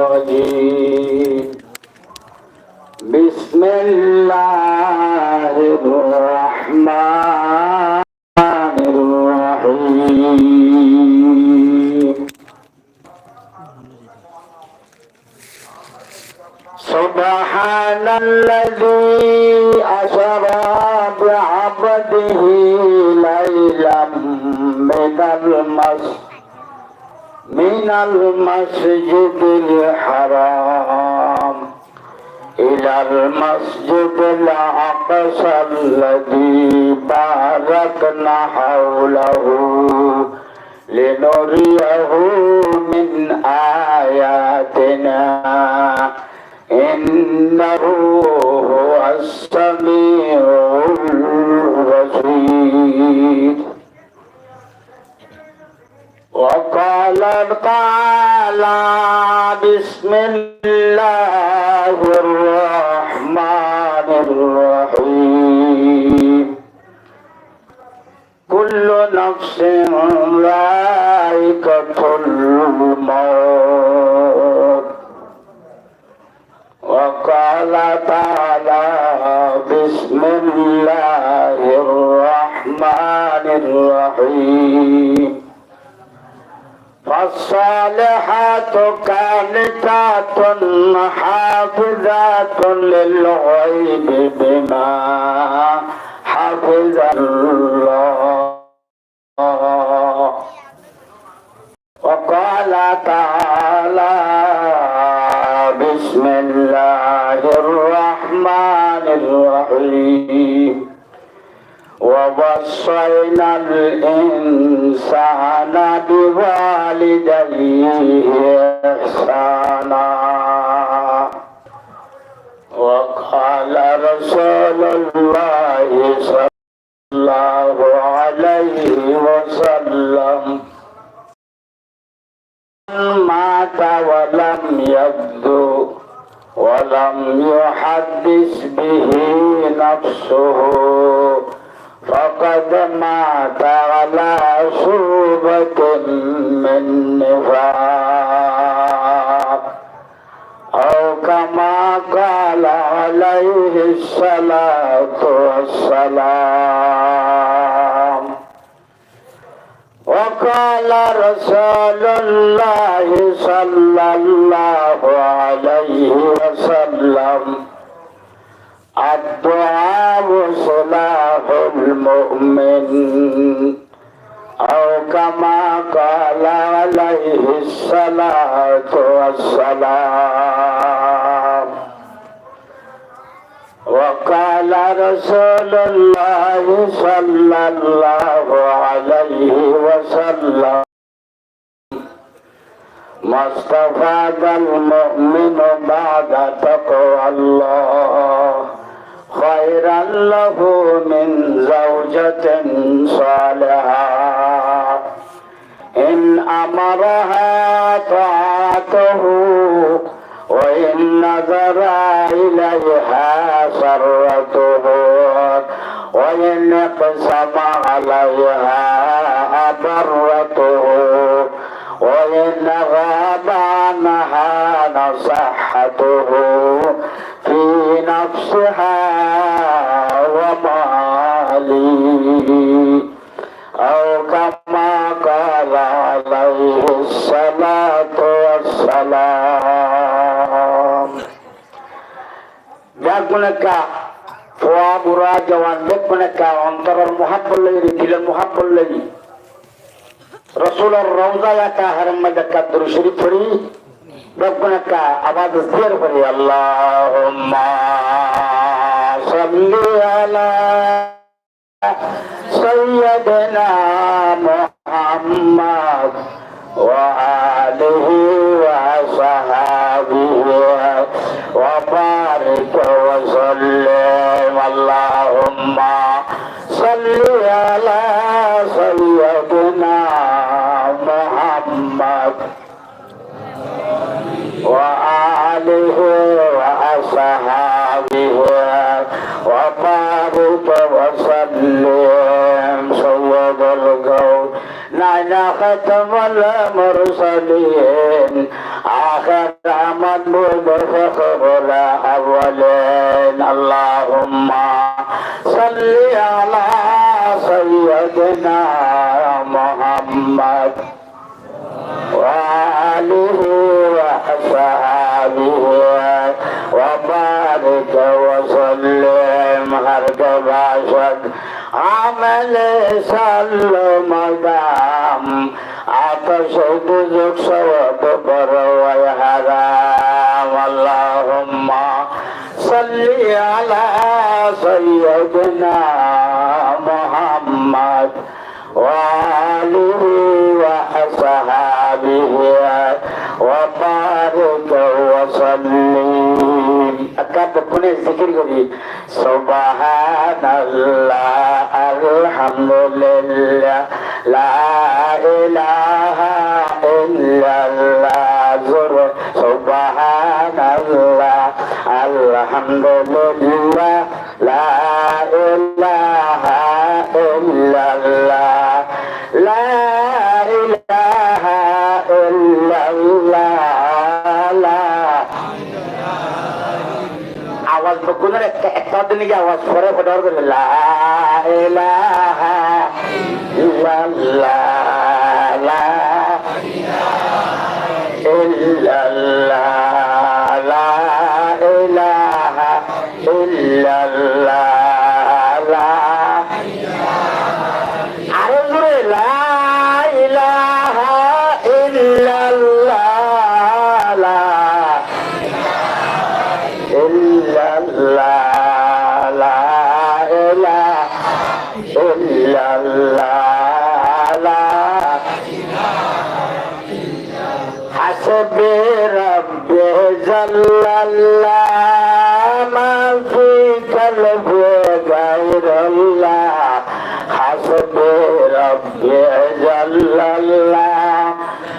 الرجيم بسم الله الرحمن الرحيم سبحان الذي أسرى بعبده ليلا من المسجد الحرام إلى المسجد الأقصى الذي باركنا حوله لنريه من آياتنا إنه هو السميع البصير. وقال تعالى بسم الله الرحمن الرحيم كل نفس ذائقة الموت. وقال تعالى بسم الله الرحمن الرحيم فالصالحات قانتات حافظات للغيب بما حفظ الله. وقال تعالى بسم الله الرحمن الرحيم ووصينا الإنسان بوالديه إحسانا. وقال رسول الله صلى الله عليه وسلم من مات ولم يبدو ولم يحدث به نفسه فقد مات على شعبة من نفاق أو كما قال عليه الصلاة والسلام. وقال رسول الله صلى الله عليه وسلم الدعاء سلاح المؤمن أو كما قال عليه الصلاة والسلام. وقال رسول الله صلى الله عليه وسلم ما استفاد المؤمن بعد تقوى الله خيرا له من زوجة صالحة إن أمرها طاعته وإن نظر إليها سرته وإن اقسم عليها أبرته وإن غاب عنها نصحته في نفسها وماله أو كما قال عليه الصلاة والسلام. Jagunaka Fua Buraja wan Bekunaka antara muhabbalai dilan muhabbalai Rasulullah Rawzayaka harammadaka Durshri Puri Bekunaka abad zir Puri Allahumma salli ala Sayyidina Muhammad wa alihi wa sahabihi wa barik wa sallim Allahumma salli ala Sayyidina Muhammad wa alihi wa sahabihi wa barik wa sallim Sayyidul Qawl nana khatamul mursalin akhir رحمت بودف قبل أولين اللهم صل على سيدنا محمد وآله وصحبه وبارك وسلم هر باشد عمل سلم دام عطش دوزك سواد بروي حرام اللهم صل على سيدنا محمد وآله وصحبه وبارك وسلم أكاد كل ذكر قولي سبحان الله الحمد لله لا إله إلا الله سبحان الله الحمد لله لا إله إلا الله لا إله إلا الله আওয়াজ বকুনের একটা দিন আওয়াজ পরে ফটার করে লা ইলাহা ইল্লাল্লাহ লা ইল্লাল্লাহ লা ইলাহা ইল্লাল্লাহ লা আরো জোরে লা ইলাহা ইল্লাল্লাহ লা حسبي ربي جل الله ما في قلبي غير الله حسبي ربي جل الله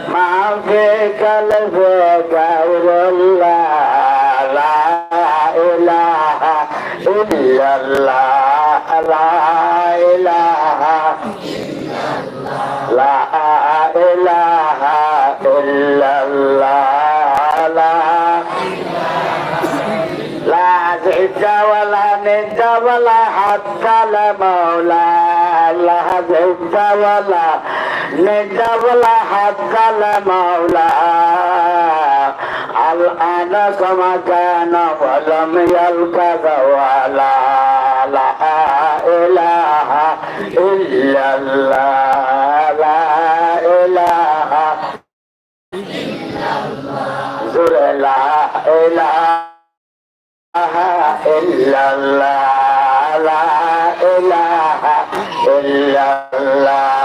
ما في قلبي غير الله لا إله إلا الله لا إله لا إله إلا الله لا زيد ولا ند ولا حتى المولى لا زيد ولا ند ولا حتى المولى الآن كما كان ولم يلقى ولا لا إله إلا الله لا إله إلا الله لا إله إلا الله لا إله إلا الله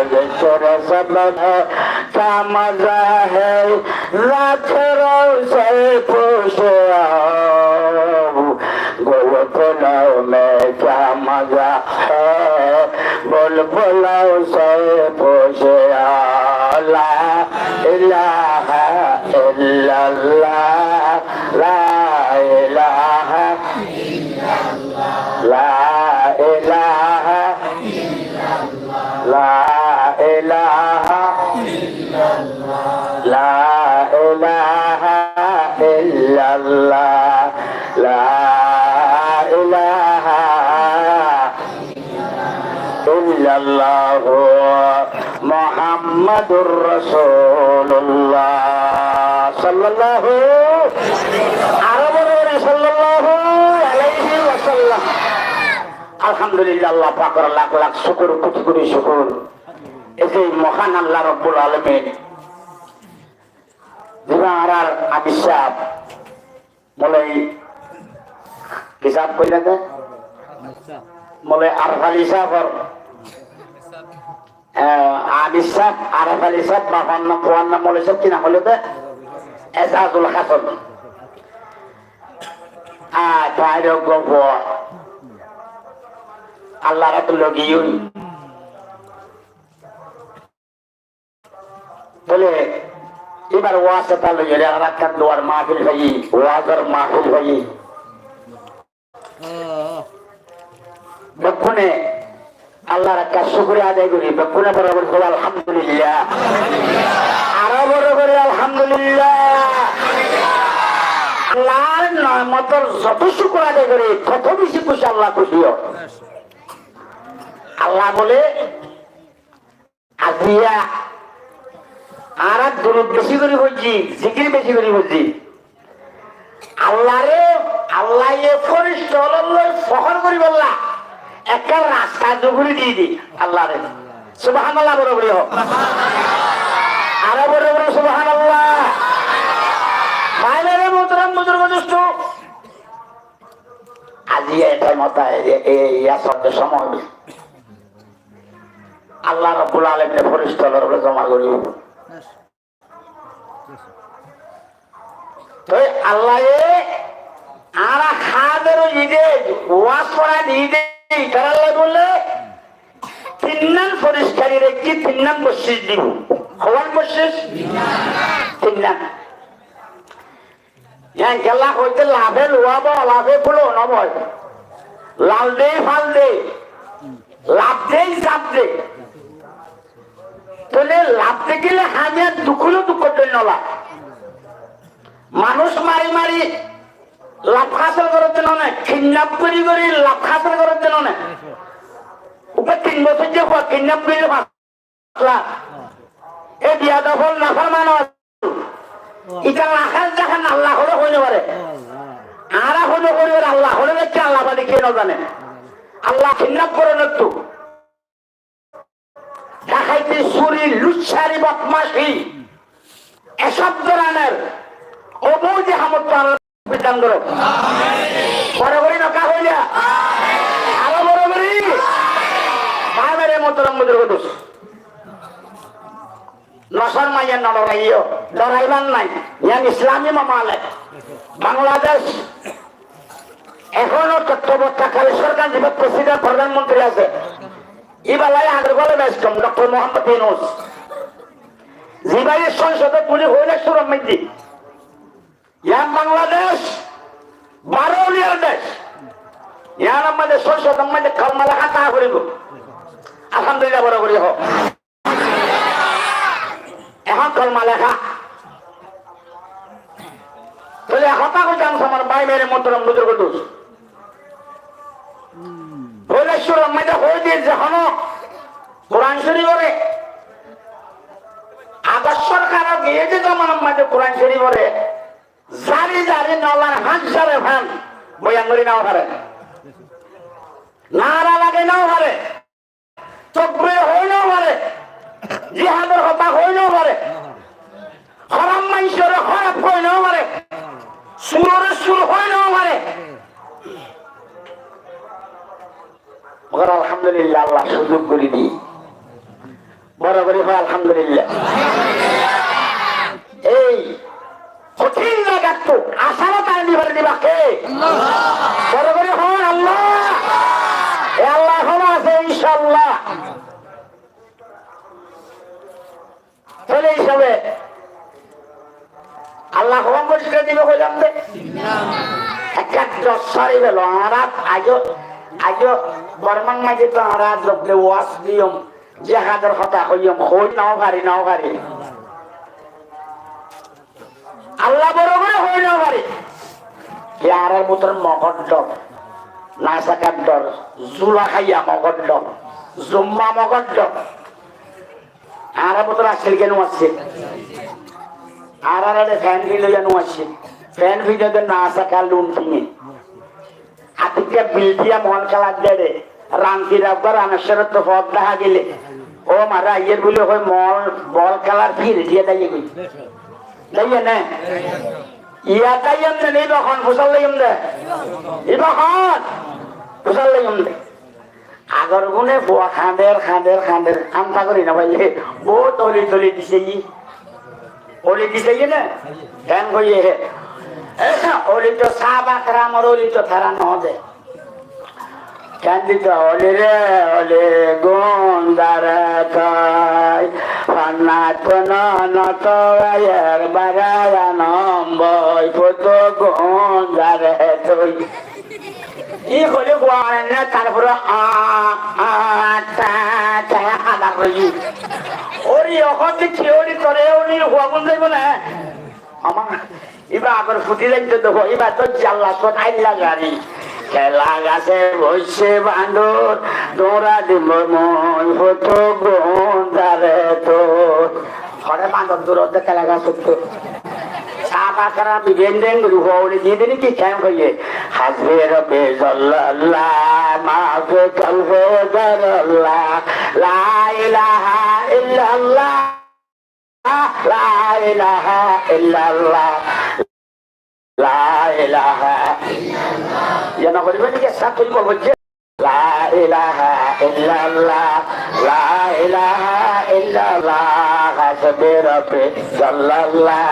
ذكر سبب کا مزہ ہے لاکھوں سے پوچھو گلبنوں میں کیا مزہ ہے بلبلوں سے پوچھو لا الہ الا اللہ لا الہ لا الہ لا إله لا إله إلا الله لا إله إلا الله محمد رسول الله صلى الله عليه وسلم আলহামদুলিল্লাহ আল্লাহ পাকের লাখ লাখ শুকর কোটি কোটি শুকর এই যে মহান আল্লাহ রব্বুল আলামিন দিবারার আবিসাব মলে কিতাব কইলা দে মলে আরফালি সাফর আবিসাব আরফালি সাফ বা হন্না ফুয়ান্না মলে সব কিনা হলো দে এজাজুল হাসান তাইরো গপ আল্লাহ রাতুল গিয়ুন বলে এবার ওয়াসে তাহলে গেলে রাখাত দোয়ার মাহফিল ভাই ওয়াজের মাহফিল ভাই বক্ষণে আল্লাহর একটা শুকরিয়া আদায় করি বক্ষণে বরাবর আলহামদুলিল্লাহ আরো বড় করে আলহামদুলিল্লাহ। আল্লাহর নিয়ামতের যত শুকর আদায় করে তত বেশি খুশি আল্লাহ খুশি হয়। আল্লাহ বলে আজিয়া আর দরুদ বেশি করে বলছি, জিকির বেশি করে বলছি। আল্লাহরে আল্লাহ ফরিস্ত ফখর করি বললা একটা রাস্তা দুগুলি দিয়ে দি আল্লাহরে সুবহানাল্লাহ বড় করে হোক, আরো বড় বড় সুবহানাল্লাহ। মাইলারে মোহতারাম বুজুর্গ দোস্ত, আজি এটাই মতায় এই আসরের সময় আল্লাহ রাব্বুল আলামিনের ফরিস্তাদের উপরে জমা করি। তো আল্লাহ আর খাদের ঈদে ওয়াজ পড়া ঈদে তারা বললে তিননান পরিষ্কারের একটি তিননান বসিস দিব। হওয়ার বসিস তিননান গেলা হইতে লাভে লোয়াব লাভে ফুলো নবয় লাল দে ফাল দে লাভ দেই চাপ দে। তাহলে লাভতে গেলে হামিয়ার দুঃখলো দুঃখ নলা মানুষ মারি মারি লাভ হাসিল করার জন্য না, কিডন্যাপ করি করি লাভ হাসিল করার জন্য না। উপর 3 বছর যে কিডন্যাপ করে এই বিয়া দখল নাফার মানুষ এটা রাখার দেখান আল্লাহ হলে হইতে পারে। আর হলে করিবার আল্লাহ হলে দেখছে আল্লাহ বাদে কে না জানে। আল্লাহ কিডন্যাপ করে একটু দেখাইতে চুরি লুচ্ছারি বদমাশি এসব ধরনের অবৈধ সামর্থ্য বিধান করো। বরাবরই নকা হইলা আরো বরাবরই ভাইমের মোহতারাম বুজুর্গ দোস্ত, নসর মাইয়া নড়াইও লড়াইবার নাই। ইয়ান ইসলামী মামালাত বাংলাদেশ এখনো তত্ত্বাবধায়কারী সরকার যেভাবে প্রেসিডেন্ট প্রধানমন্ত্রী আছে ইবালাই আগের বলে ব্যস্ত ডক্টর মোহাম্মদ ইউনূস জিবাইয়ের সংসদে পুলি হইলে সুরম মেজি ইয়ান বাংলাদেশ 12 উলিয়ার দেশ। ইয়ান আমাদের সংসদ আমাদের কালমা লেখা তা করিব আলহামদুলিল্লাহ বড় করি হোক। এখন কলমা লেখা তাহলে হতা করে জানছ আমার ভাই মেয়ের মোহতারাম বুজুর্গ দোস্ত হইলে সুরম মেজা হয়ে দিয়ে যখন কোরআন শরীফে আদর্শ সরকার গিয়ে যে জমান মাঝে কোরআন শরীফে জারি জারি নলার হাজারে ভান বয়াঙ্গরি নাও হারে নারা লাগে নাও হারে তকবীর হইলেও পারে জিহাদের কথা হইলেও পারে হরাম মাইশরে খারাপ হইলেও পারে সুরের সুর হইলেও পারে। আলহামদুলিল্লাহ আল্লাহ সুযোগ করে দিই বরাবরই হয় আলহামদুলিল্লাহ। এই কঠিন জায়গা তো আশারও তার নিবারে দিবা কে বরাবরই হয় আল্লাহ। এ আল্লাহ এখন আছে ইনশাআল্লাহ। তাহলে হিসাবে আল্লাহ হওয়া পরিষ্কার দিবে কইলাম দে একটা দশারি গেল আমরা আজও আজও বর্মান মাঝে তো আমরা যখন ওয়াশ দিয়ম জেহাদের কথা হইম হই নাও পারি নাও পারি আল্লাহ বড় করে হই নাও পারি আর মতন মগর ডব নাসাকার ডর জুলা খাইয়া মগর ডব জুম্মা মগর ডব আর মতন আসছিল কেন আসছে আর ফ্যান ফিল যেন আসছে ফ্যান ভিডিওতে না আসা লুন ফিঙে আতিকা বিল দিয়া মন খেলা দেড়ে রামকি রাব্বার আনাসের তো পথ দেখা গেলে ও মারা ইয়ের বলে হয় মল বল খেলার ফির দিয়ে দাইয়ে গই দাইয়ে না ইয়া দাইয়াম না নেই তখন ফুসাল লাইম দে ইবখন ফুসাল লাইম দে আগর গুনে বুয়া খাঁদের খাঁদের খাঁদের আমতা করি না ভাই বহুত অলি তলি দিছে ই অলি দিছে ই না কেন কইয়ে হে অলি তো সাবা রামর অলি তো থারা ন দে কেন দিত অলি রে অলি গুন্দার কাই পান্না কোন নত এর বাগায়া নম্বই ফটো গুন্দার তুই ই হলে গোয়ানে তারপরে আদা করি ওর ওই এখন যে থিওরি করে উনি হওয়া গুণ যাইব না আমার এবার আবার ফুটি লাগতে দেবো এবার তো জাল্লা তো আইলা গাড়ি খেলা গাছে বসে বাঁদর তোরা দিব মন হতো গোন্দারে তো ঘরে বাঁদর দূর খেলা গাছ তো সাকারা বিবেন্দ্রেন রুহৌলি দিয়ে দিন কি খেম কইয়ে হাসবে রবে জল্লাল্লাহ মাফে কলবে দরল্লাহ লা ইলাহা ইল্লাল্লাহ লা ইলাহা ইল্লাল্লাহ লা ইলাহা ইল্লাল্লাহ যেন করিবেন কি সাথ কইব বলছে লা ইলাহা ইল্লাল্লাহ লা ইলাহা ইল্লাল্লাহ হাসবে রবে জল্লাল্লাহ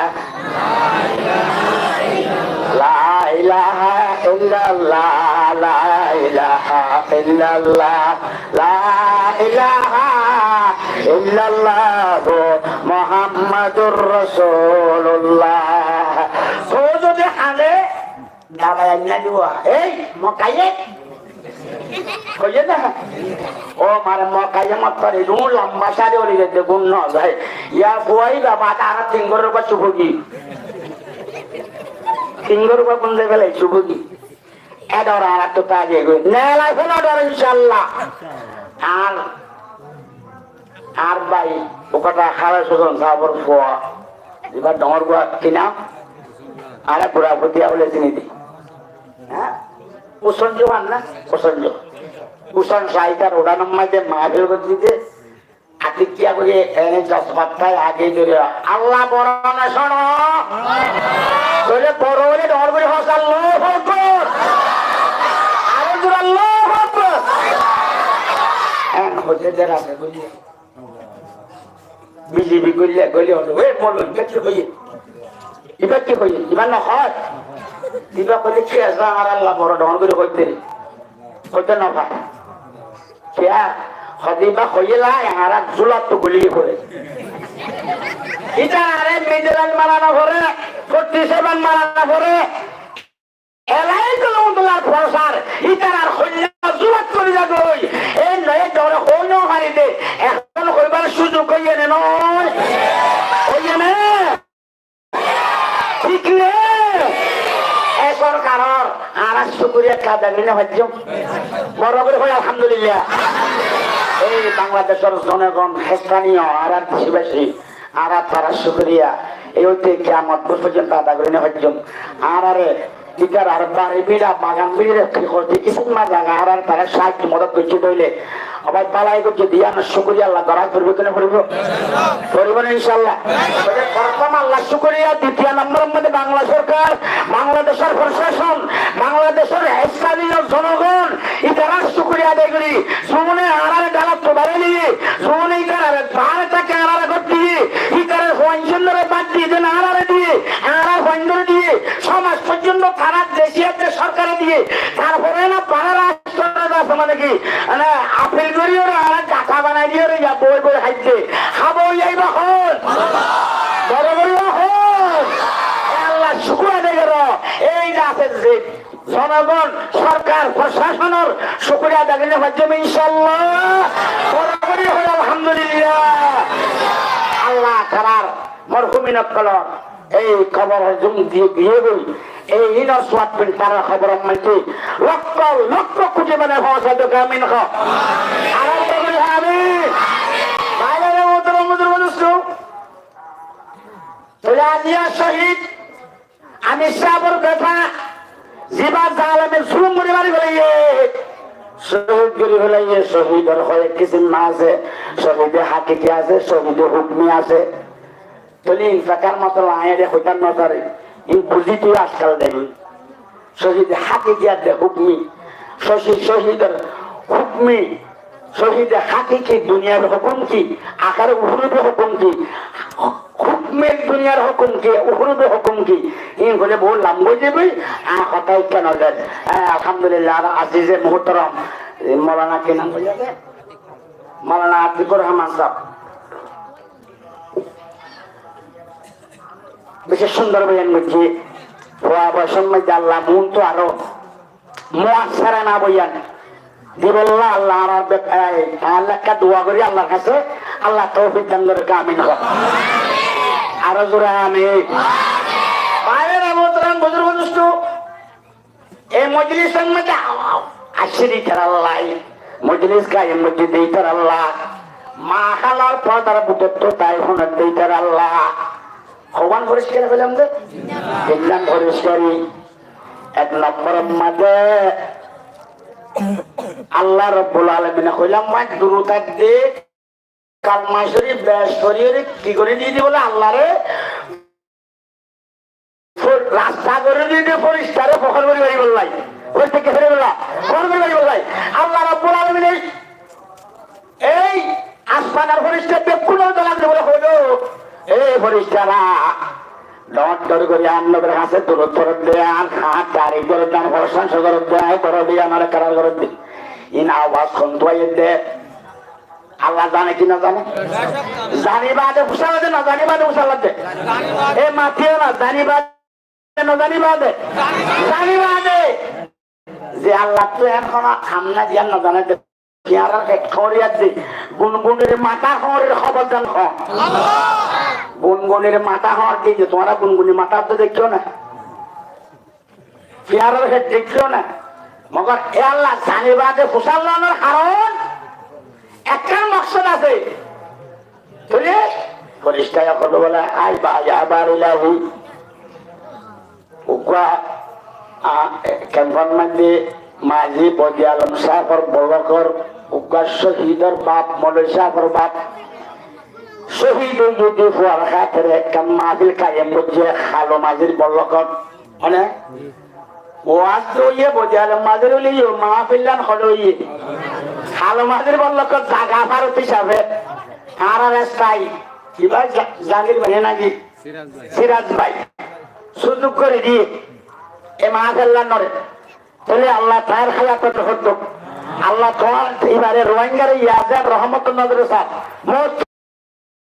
লা ইলাহা ইল্লাল্লাহ লা ইলাহা ইল্লাল্লাহ লা ইলাহা ইল্লাল্লাহ মুহাম্মাদুর রাসূলুল্লাহ তো যদি হালে দাবায় না দিব এই মকায়ে কইয়ে না ও মারে মকায়ে মত করে রু লম্বা সারে ওলি দে গুণ ন যায় ইয়া কই বাবা তারা তিনগর রূপা চুবগি তিনগর রূপা কোন দেবে লাই চুবগি এডর আর তো কাজে গই নেলাই ফেলা ডর ইনশাআল্লাহ আর আর ভাই ওটা খারাপ সুজন সাবর ফোয়া এবার ডর গুয়া কিনা আরে পুরা ভতিয়া বলে চিনি দি হ্যাঁ কুসন জোয়ান না কুসন সাইকার ওটা নম্বর যে মাহফিল করতে আতিকিয়া করে এনে জসপাত্তায় আগে ধরে আল্লাহ বড় না শোনো বলে বড় হলে ডর করে হস আল্লাহু আকবার আরে জোর আল্লাহু আকবার হতে দেরা আছে বুঝলি বিজেপি গলিয়া গলি হলো ওই বলো কি হইয়ে এবার কি হইয়ে এবার না হয় দিবা কইলে কি আছে আর আল্লাহ বড় ডর করে হইতে না ভাই কিয়া হদিবা হইলা আর জুলাত তো গলিয়ে পড়ে এটা আরে মেজরাল মারানা ভরে 47 মারানা ভরে এলাই কলমতুল্লাহ প্রসার ইতার আর হইলা জুলাত করে যাবই এই নয় ডরে হইনো হারিতে এখন কইবার সুযোগ কইয়ে নে নয় কইয়ে নে ঠিক নে সরকার আর শুকরিয়া কাদা গিনে হজ্জ বড় করে হয় আলহামদুলিল্লাহ এই বাংলাদেশের জনগণ স্থানীয় আর দেশবাসী আর তারা শুকরিয়া এই হইতে কিয়ামত পর্যন্ত আদা করে হজ্জ আর আরে ইকার আর বাড়ি বিড়া বাগান বিড়ে কি করতে ইসমা জায়গা আর তারা সাহায্য মদত করছে দইলে আবার পালাই করছে দিয়া না শুকরিয়া আল্লাহ দরা করবে কেন করব করব না ইনশাআল্লাহ প্রথম আল্লাহ শুকরিয়া দ্বিতীয় নম্বরের মধ্যে বাংলা সরকার বাংলাদেশের প্রশাসন বাংলাদেশের স্থানীয় জনগণ ইতারা শুকরিয়া আদায় করি সুমনে আড়ারে ডালা তো বাড়ে নিয়ে সুমনে ইতারা ভারতকে আড়ারে করতে দিয়ে ইতারা পঞ্চন্দরে বাদ দিয়ে দেন আড়ারে দিয়ে আড়ার পঞ্চন্দরে দিয়ে সমাজ পর্যন্ত তারা দেশীয় সরকারে দিয়ে তারপরে না পাড়া রাষ্ট্রের আছে মানে কি আপেল করিও আর টাকা বানাই দিয়ে যা বই বই খাইতে খাবো যাইবা হন বড় করিও হন আল্লাহ শুকুর আদায় করো এই যে আছে যে জনগণ সরকার প্রশাসনের শুকরিয়া আদায় করলে মাধ্যমে ইনশাআল্লাহ বড় করিও হন আলহামদুলিল্লাহ আল্লাহ তাআলার মরহুমিনত কলম এই খবর জুম দিয়ে গিয়ে গই এই ইনার সোয়াত পিন তারা খবর মানতে লক্ষ লক্ষ কোটি মানে ভাষা তো কামিন খ আরম্ভ করি আমি বাইরে উত্তর মুদ্র মানুষ তোলাদিয়া শহীদ আমি সাবর কথা জীবা জালামে সুম মরি মারি গলিয়ে শহীদ গরি হলাইয়ে শহীদের হয় কিসিম না আছে শহীদে হাকিকি আছে শহীদে হুকমি আছে তলি ফাকার মতো আয়ারে হইতার নজরে ইন বুঝি তুই আজকাল দেখি শহীদ হাকিকি আছে হুকমি শহীদের হুকমি শহীদে হাকিকি দুনিয়ার হুকুম কি আকারে উহুরুবে হুকুম কি হুকমের দুনিয়ার হুকুম কি উহুরুবে হুকুম কি ইন বলে বললাম বুঝবি কথাই কেন দেন আলহামদুলিল্লাহ আজিজে মুহতারাম মৌলানা কে নাম বলে মৌলানা আতিকুর রহমান সাহেব বিশেষ সুন্দর বয়ান করছি বয়সের মধ্যে আল্লাহ মন তো আরো মুআসসারা না বয়ান দিবল্লাহ আল্লাহ আল্লাহকে দোয়া করি আল্লাহর কাছে আল্লাহ তৌফিক দান করে আমিন কর আরো জোরে আমিন বাইরে মোহতারাম বুজুর্গ দোস্ত এই মজলিসের মধ্যে আশিরি আল্লাহ মজলিস কায়েম মসজিদ দিতার আল্লাহ মা খালার পর্দার বুতত্ব তাই হনার দিতার আল্লাহ ভগবান পরিষ্কার পেলাম যে দেখলাম পরিষ্কারই এক নম্বরের মাঝে আল্লাহ রাব্বুল আলামিন কইলাম মা দুরুতার দিক কালমা শরীফ ব্যাস শরীফ কি করে দিয়ে দি বলে আল্লাহরে রাস্তা করে দিয়ে পরিষ্কারে ফখর করে বাড়ি বললাই ওই থেকে ফিরে বললা ফখর করে বাড়ি বললাই আল্লাহ রাব্বুল আলামিন এই আসমানের পরিষ্কার বেকুল লাগবে বলে হইলো এই পরিষ্কারা ডট ডট করে আন্নবের কাছে দূরত ফরত দেন হাত তারিখ করে দেন ভরসান সগরত দেয় করে দিয়ে আমার কারার করে দিই ইন আওয়াজ খন্তুয়াই দে আল্লাহ জানে কি না জানে জানিবাদে ফুসালাদে না জানিবাদে ফুসালাদে এ মাথিও না জানিবাদে না জানিবাদে জানিবাদে যে আল্লাহ তো এখন আমনা জিয়ান না জানে পেয়ারার এক খরিয়াত দি গুনগুনের মাথা খরের খবর জান খ গুনগুনের মাথা খর দিয়ে তোমরা গুনগুনি মাথা তো দেখছো না পেয়ারার হেড দেখছো না মগর এ আল্লাহ জানিবাদে ফুসালানোর কারণ একটা মকসদ আছে তুই পরিষ্কার করবো বলে আই আবার উলাহু উকা ক্যাম্পন মধ্যে মাঝি বদি আলম সাহর বলকর উকা শহীদের বাপ মৌলী সাহর বাপ শহীদ যদি ফুয়ার খাতের একটা মাহিল কায়েম করছে খালো মাঝির বলকর মানে ওয়াজ তো ইয়ে বদি আলম মাঝির হলে মাহফিল্লান হলো ইয়ে খালো মাঝির বলকর জাগা ভারত হিসাবে আর রাস্তায় কিবা জাগির ভাই নাকি সিরাজ ভাই সুযোগ করে দিয়ে এ মাহফিল্লান নরে তাহলে আল্লাহ তার খেলা করতে হতো আল্লাহ তোমার এবারে রোহিঙ্গার ইয়াজার রহমত নজর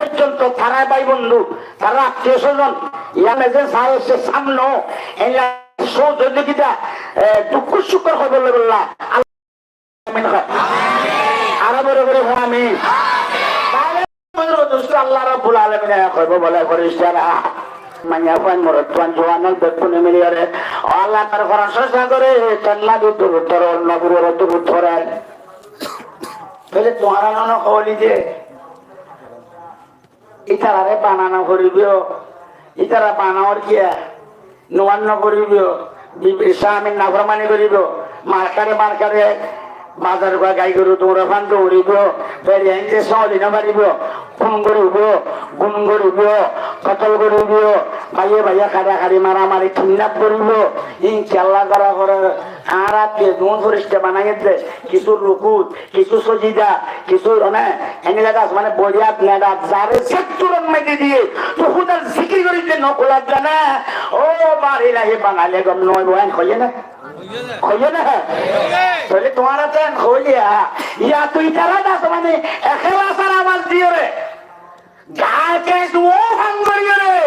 পর্যন্ত তারাই ভাই বন্ধু তারা আত্মীয় স্বজন ইয়ানে যে সার হচ্ছে সামনে সহযোগিতা দুঃখ সুখ খবর বললা আরো বড় করে আমি আল্লাহ রাব্বুল আলামিন কইব বলে ফেরেশতারা মাইয়া পান মরতওয়ান জওয়ানাল বেকুনে মিলিয়ারে আল্লাহ তার প্রশংসা করে তাল্লা দুর উত্তর নবুর দুর উত্তরের বলে তোমারা নন কইলি যে ইতারারে বানানো করিবিও ইতারা বানাওর কিয়া নোয়ান্ন করিবিও ইসলামের নাফরমানি করিব মার্কারে বাজার গাই গরু তোমরা ফান দৌড়িব বেরিয়ে সহলি না পারিব খুন করিব গুণ করিব কতল করিব ভাইয়ে ভাইয়া খাড়া খাড়ি মারামারি কিডন্যাপ করিব ইনশাল্লাহ করা করে আর আজকে দুন ফরিস্টা বানাই দে কিছু রুকুত কিছু সজিদা কিছু এনে গাছ মানে বড়িয়াত নেডা যারে সেক্টুরন মেদি দিয়ে তো হুদার জিকির করিতে নকলাত জানা ও মারি লাহি বানালে গম নয় বয়ান কইয়ে না কইয়ে না তাহলে তোমার তেন কইলিয়া ইয়া তুই তারা দাস মানে এখলাসার আওয়াজ দিও রে গাকে দুও ভাঙ্গরিয়ে রে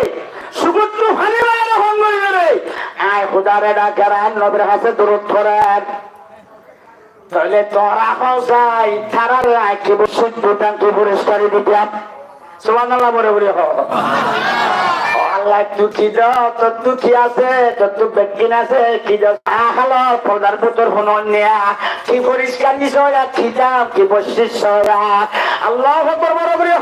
সুগুত্র ফানিবারে ভাঙ্গরিয়ে রে আয় খুদারে ডাকেরান নবীর কাছে দরুদ করেন তাহলে তোরা হসাই তারারে আয় কি বসুন দুটান কি পুরস্কার দিতাম সুবহানাল্লাহ বলে বলে আল্লাহ দুঃখী তোর দুঃখী আছে তোর তো বেকিন আছে কি খালো পর্দার ভিতর হনন নেয়া কি পরিষ্কার বিষয় কি দাম কি বৈশিষ আল্লাহ বরাবরি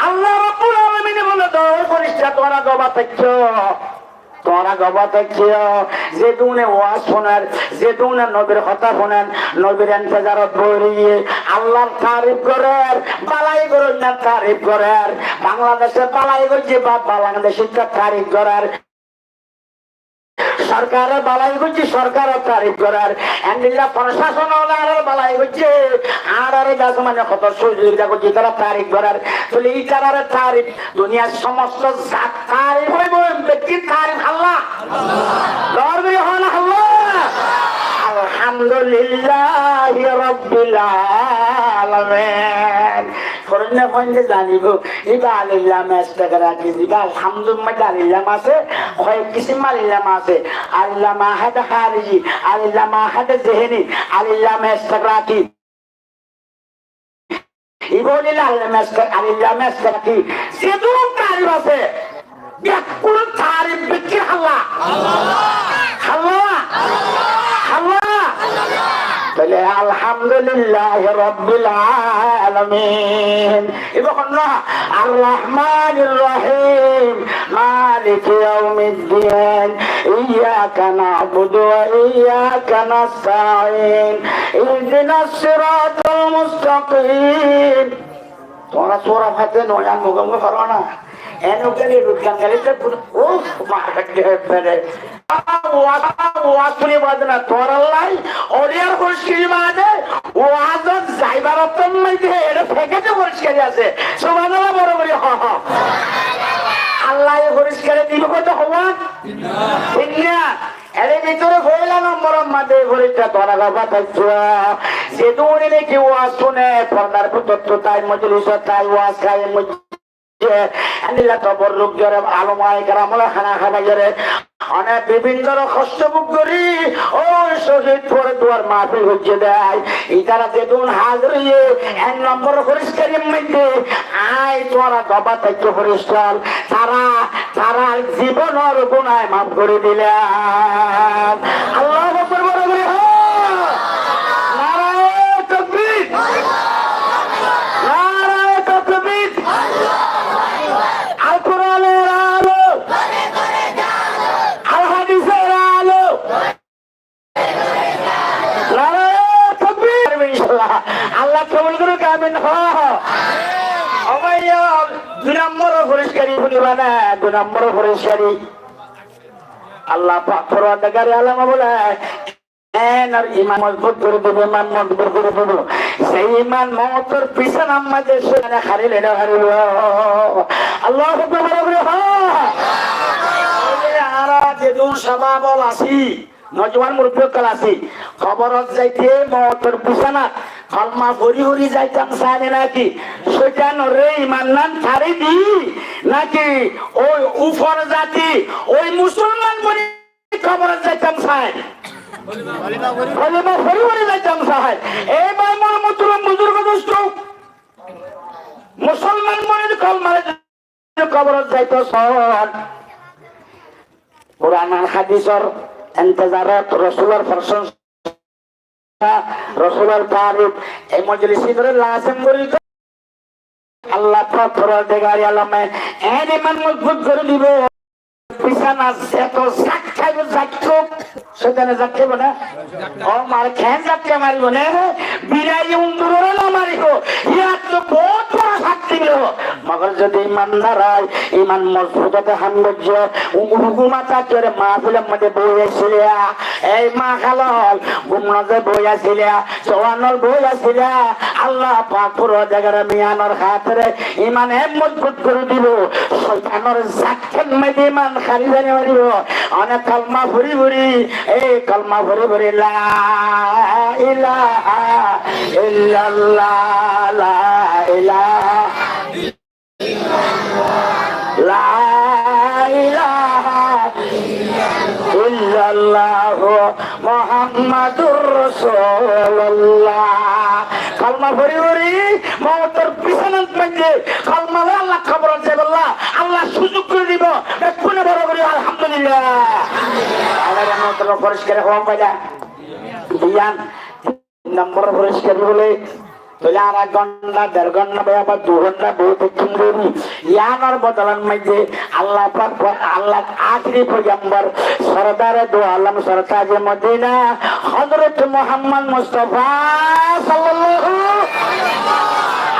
আল্লাহ রাব্বুল আলামিন বলে দাও পরিষ্কার তোরা গবা থাকছো তোরা গবা থাকছো যে তুমি ওয়াজ শোনার যে তুমি নবীর কথা শোনেন নবীর ইন্তজারত বইরিয়ে আল্লাহর তারিফ করেন বালাই করেন না তারিফ করেন বাংলাদেশে বালাই করছে বা বাংলাদেশের তারিফ করার সরকারের বালাই করছে সরকারের তারিফ করার এন্ডিল্লা প্রশাসন আর বালাই করছে আর গাছ মানে কত সহযোগিতা করছে তারা তারিফ করার তাহলে এই তারার তারিফ দুনিয়ার সমস্ত জাত তারিফ হইব ব্যক্তির তারিফ আল্লাহ দরবারে হন আল্লাহ আলহামদুলিল্লাহি রাব্বিল আলামিন করনে পয়েন্টে জানিব ইবা আলিল্লাহ মাস্তাকা রাখি দিবা আলহামদুলিল্লাহ আলিল্লাহ আছে হয় কিসিম আলিল্লাহ আছে আল্লাহ মাহাদ খারিজি আলিল্লাহ মাহাদ জেহেনি আলিল্লাহ মাস্তাকা রাখি ইবলিল আল-মাসকার আল-মাসকার কি সেদুন তারিফ আছে বিকুল তারিফ বিকি আল্লাহ আল্লাহ আল্লাহ তাহলে আলহামদুলিল্লাহ রাব্বিল আলামিন ইবখন না আর রহমানির রহিম মালিক ইয়াউমিদ্দিন ইয়াকা না'বুদু ওয়া ইয়াকা নাস্তাঈন ইহদিনাস সিরাতাল মুস্তাকিম তোমরা সূরা ফাতিহা নয়ান মুগম করো না এনো গেলে রুকান গেলে তো ও মার্কেট গেলে ওয়াকুনি বাদনা তোরাল্লাই ওরিয়ার খুশকি মানে ওয়াজ যাইবার অপশন নাই যে এটা ফেকেতে পরিষ্কার আছে সুবহানাল্লাহ বড় বড় হ হ আল্লাহ পরিষ্কার দিব কত হওয়া ঠিক না এর ভিতরে হইলা নম্বর মাঝে ঘুরিটা তোরা বাবা থাকছো যে দূরে নাকি ওয়াজ শুনে পর্দার পুত্র তাই মজলিস তাই ওয়াজ খায় অনেক বিভিন্ন কষ্ট বুক করি ও শহীদ পরে তোমার মাফি হচ্ছে দেয় ইতারা যেদিন হাজরিয়ে এক নম্বর পরিষ্কারের মধ্যে আয় তোরা দবা থাকতে পরিষ্কার তারা তারা জীবনের গুণায় মাফ করে দিলেন আল্লাহ বড় বড় নারায়ণ তাকবীর নারায়ণ তাকবীর আল কোরআনের আলো আল হাদিসের আলো নারায়ণ তাকবীর ইনশাআল্লাহ আল্লাহ কবুল করুক আমিন অবৈয়া দুই নম্বর পরিষ্কারী বলিবা না দুই নম্বর পরিষ্কারী আল্লাহ পাক পরওয়ারদিগার আলম বলে ইমান মজবুত করে দেবো ইমান মজবুত করে দেবো সেই ইমান মমতর পিছন আমাদের সেখানে হারিলে না হারিল আল্লাহ আরা যেদিন সবাবল আসি নজওয়ান মুরব্বিকাল আসি খবরত যাইতে মমতর পিছনা কলমা ভরি ভরি যাইতাম সারে নাকি সেটা নরে ইমান নাম ছাড়ি দি নাকি ওই উপর জাতি ওই মুসলমান বলি খবরত যাইতাম সাই মুসলমান মনে কলমারে কবরত যাইত কোরআন হাদিসের ইন্তজারত রাসূলের প্রশংসা রাসূলের তারিফ এই মজলিসে ধরে লাজম করি আল্লাহ পাক পরওয়ারদিগার আলমে এর ইমান মজবুত করে দিব পিছানা এত সাক্ষাৎ যাচ্ছো সেখানে যাচ্ছে না ও মার খেন যাচ্ছে মারিব না বিরাই উন্দুরের না মারিব ইয়ার তো বহুত বড় শাস্তি মিলব মগর যদি ইমান দাঁড়ায় ইমান মজবুততে হামগজ্য হুকুমাতা করে মাহফিলের মধ্যে বই আসিলিয়া এই মা খালল গুমনাজে বই আসিলিয়া চৌয়ানল বই আসিলিয়া আল্লাহ পাক পরওয়ারদিগার মিয়ানর খাতিরে ইমান মজবুত করে দিব শয়তানের জাকের মধ্যে ইমান খালি জানি মারিব অনেক কালমা ভরি ভরি এই কালমা ভরি ভরি লা ইলাহা ইল্লাল্লাহ লা ইলাহা লা ইলাহা ইল্লাল্লাহ মুহাম্মাদুর রাসূলুল্লাহ কালমা ভরি ভরি মওতের পিছনের মধ্যে কালমা আল্লাহ খবর আছে বল্লাহ আল্লাহ সুযোগ করে দিব কোন বড় বড় আলহামদুলিল্লাহ আল্লাহর মতন পরিষ্কার হওয়া পাইলা বিয়ান নম্বর পরিষ্কার বলে তাহলে আর 1 ঘন্টা 1.5 ঘন্টা বা 2 ঘন্টা বহুত সুন্দরী ইয়ানোর বদলান মধ্যে আল্লাহ পাক আল্লাহ আখরি পয়গম্বর সরদার দো আলম সরতাজ মদিনা হযরত মুহাম্মদ মুস্তাফা সাল্লাল্লাহু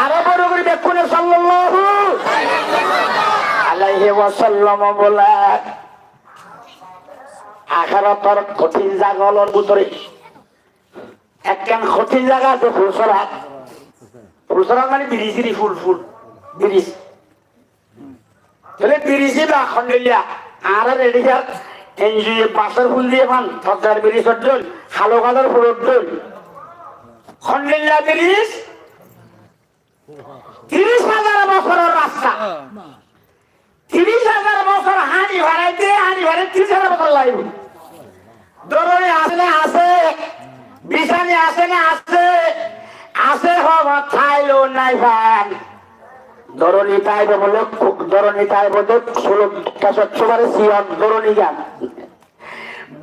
আরো বড় করে দেখুন সাল্লাল্লাহু আলাইহি ওয়াসাল্লাম বলা আখিরাতের কঠিন জাগলর ভিতরে একখান কঠিন জায়গা আছে ফুলসরাত ফুলসরাত মানে বিরিজিরি ফুল ফুল বিরিজ তাহলে বিরিজি বা খন্ডেলিয়া আর রেডিয়ার এনজিও বাসের ফুল দিয়ে পান সরকার ব্রিজের দল খালো কালার ফুলের দল খন্ডেলিয়া ব্রিজ 30,000 বছরের রাস্তা 30,000 বছর হানি ভাড়াইতে 30,000 বছর লাগবে দররে আসলে আছে বিছানে আছে না আছে আছে হওয়া খাইলো নাই ভান ধরণী তাইব বলে ধরণী তাইব স্বচ্ছবারে সিয়ন ধরণী গান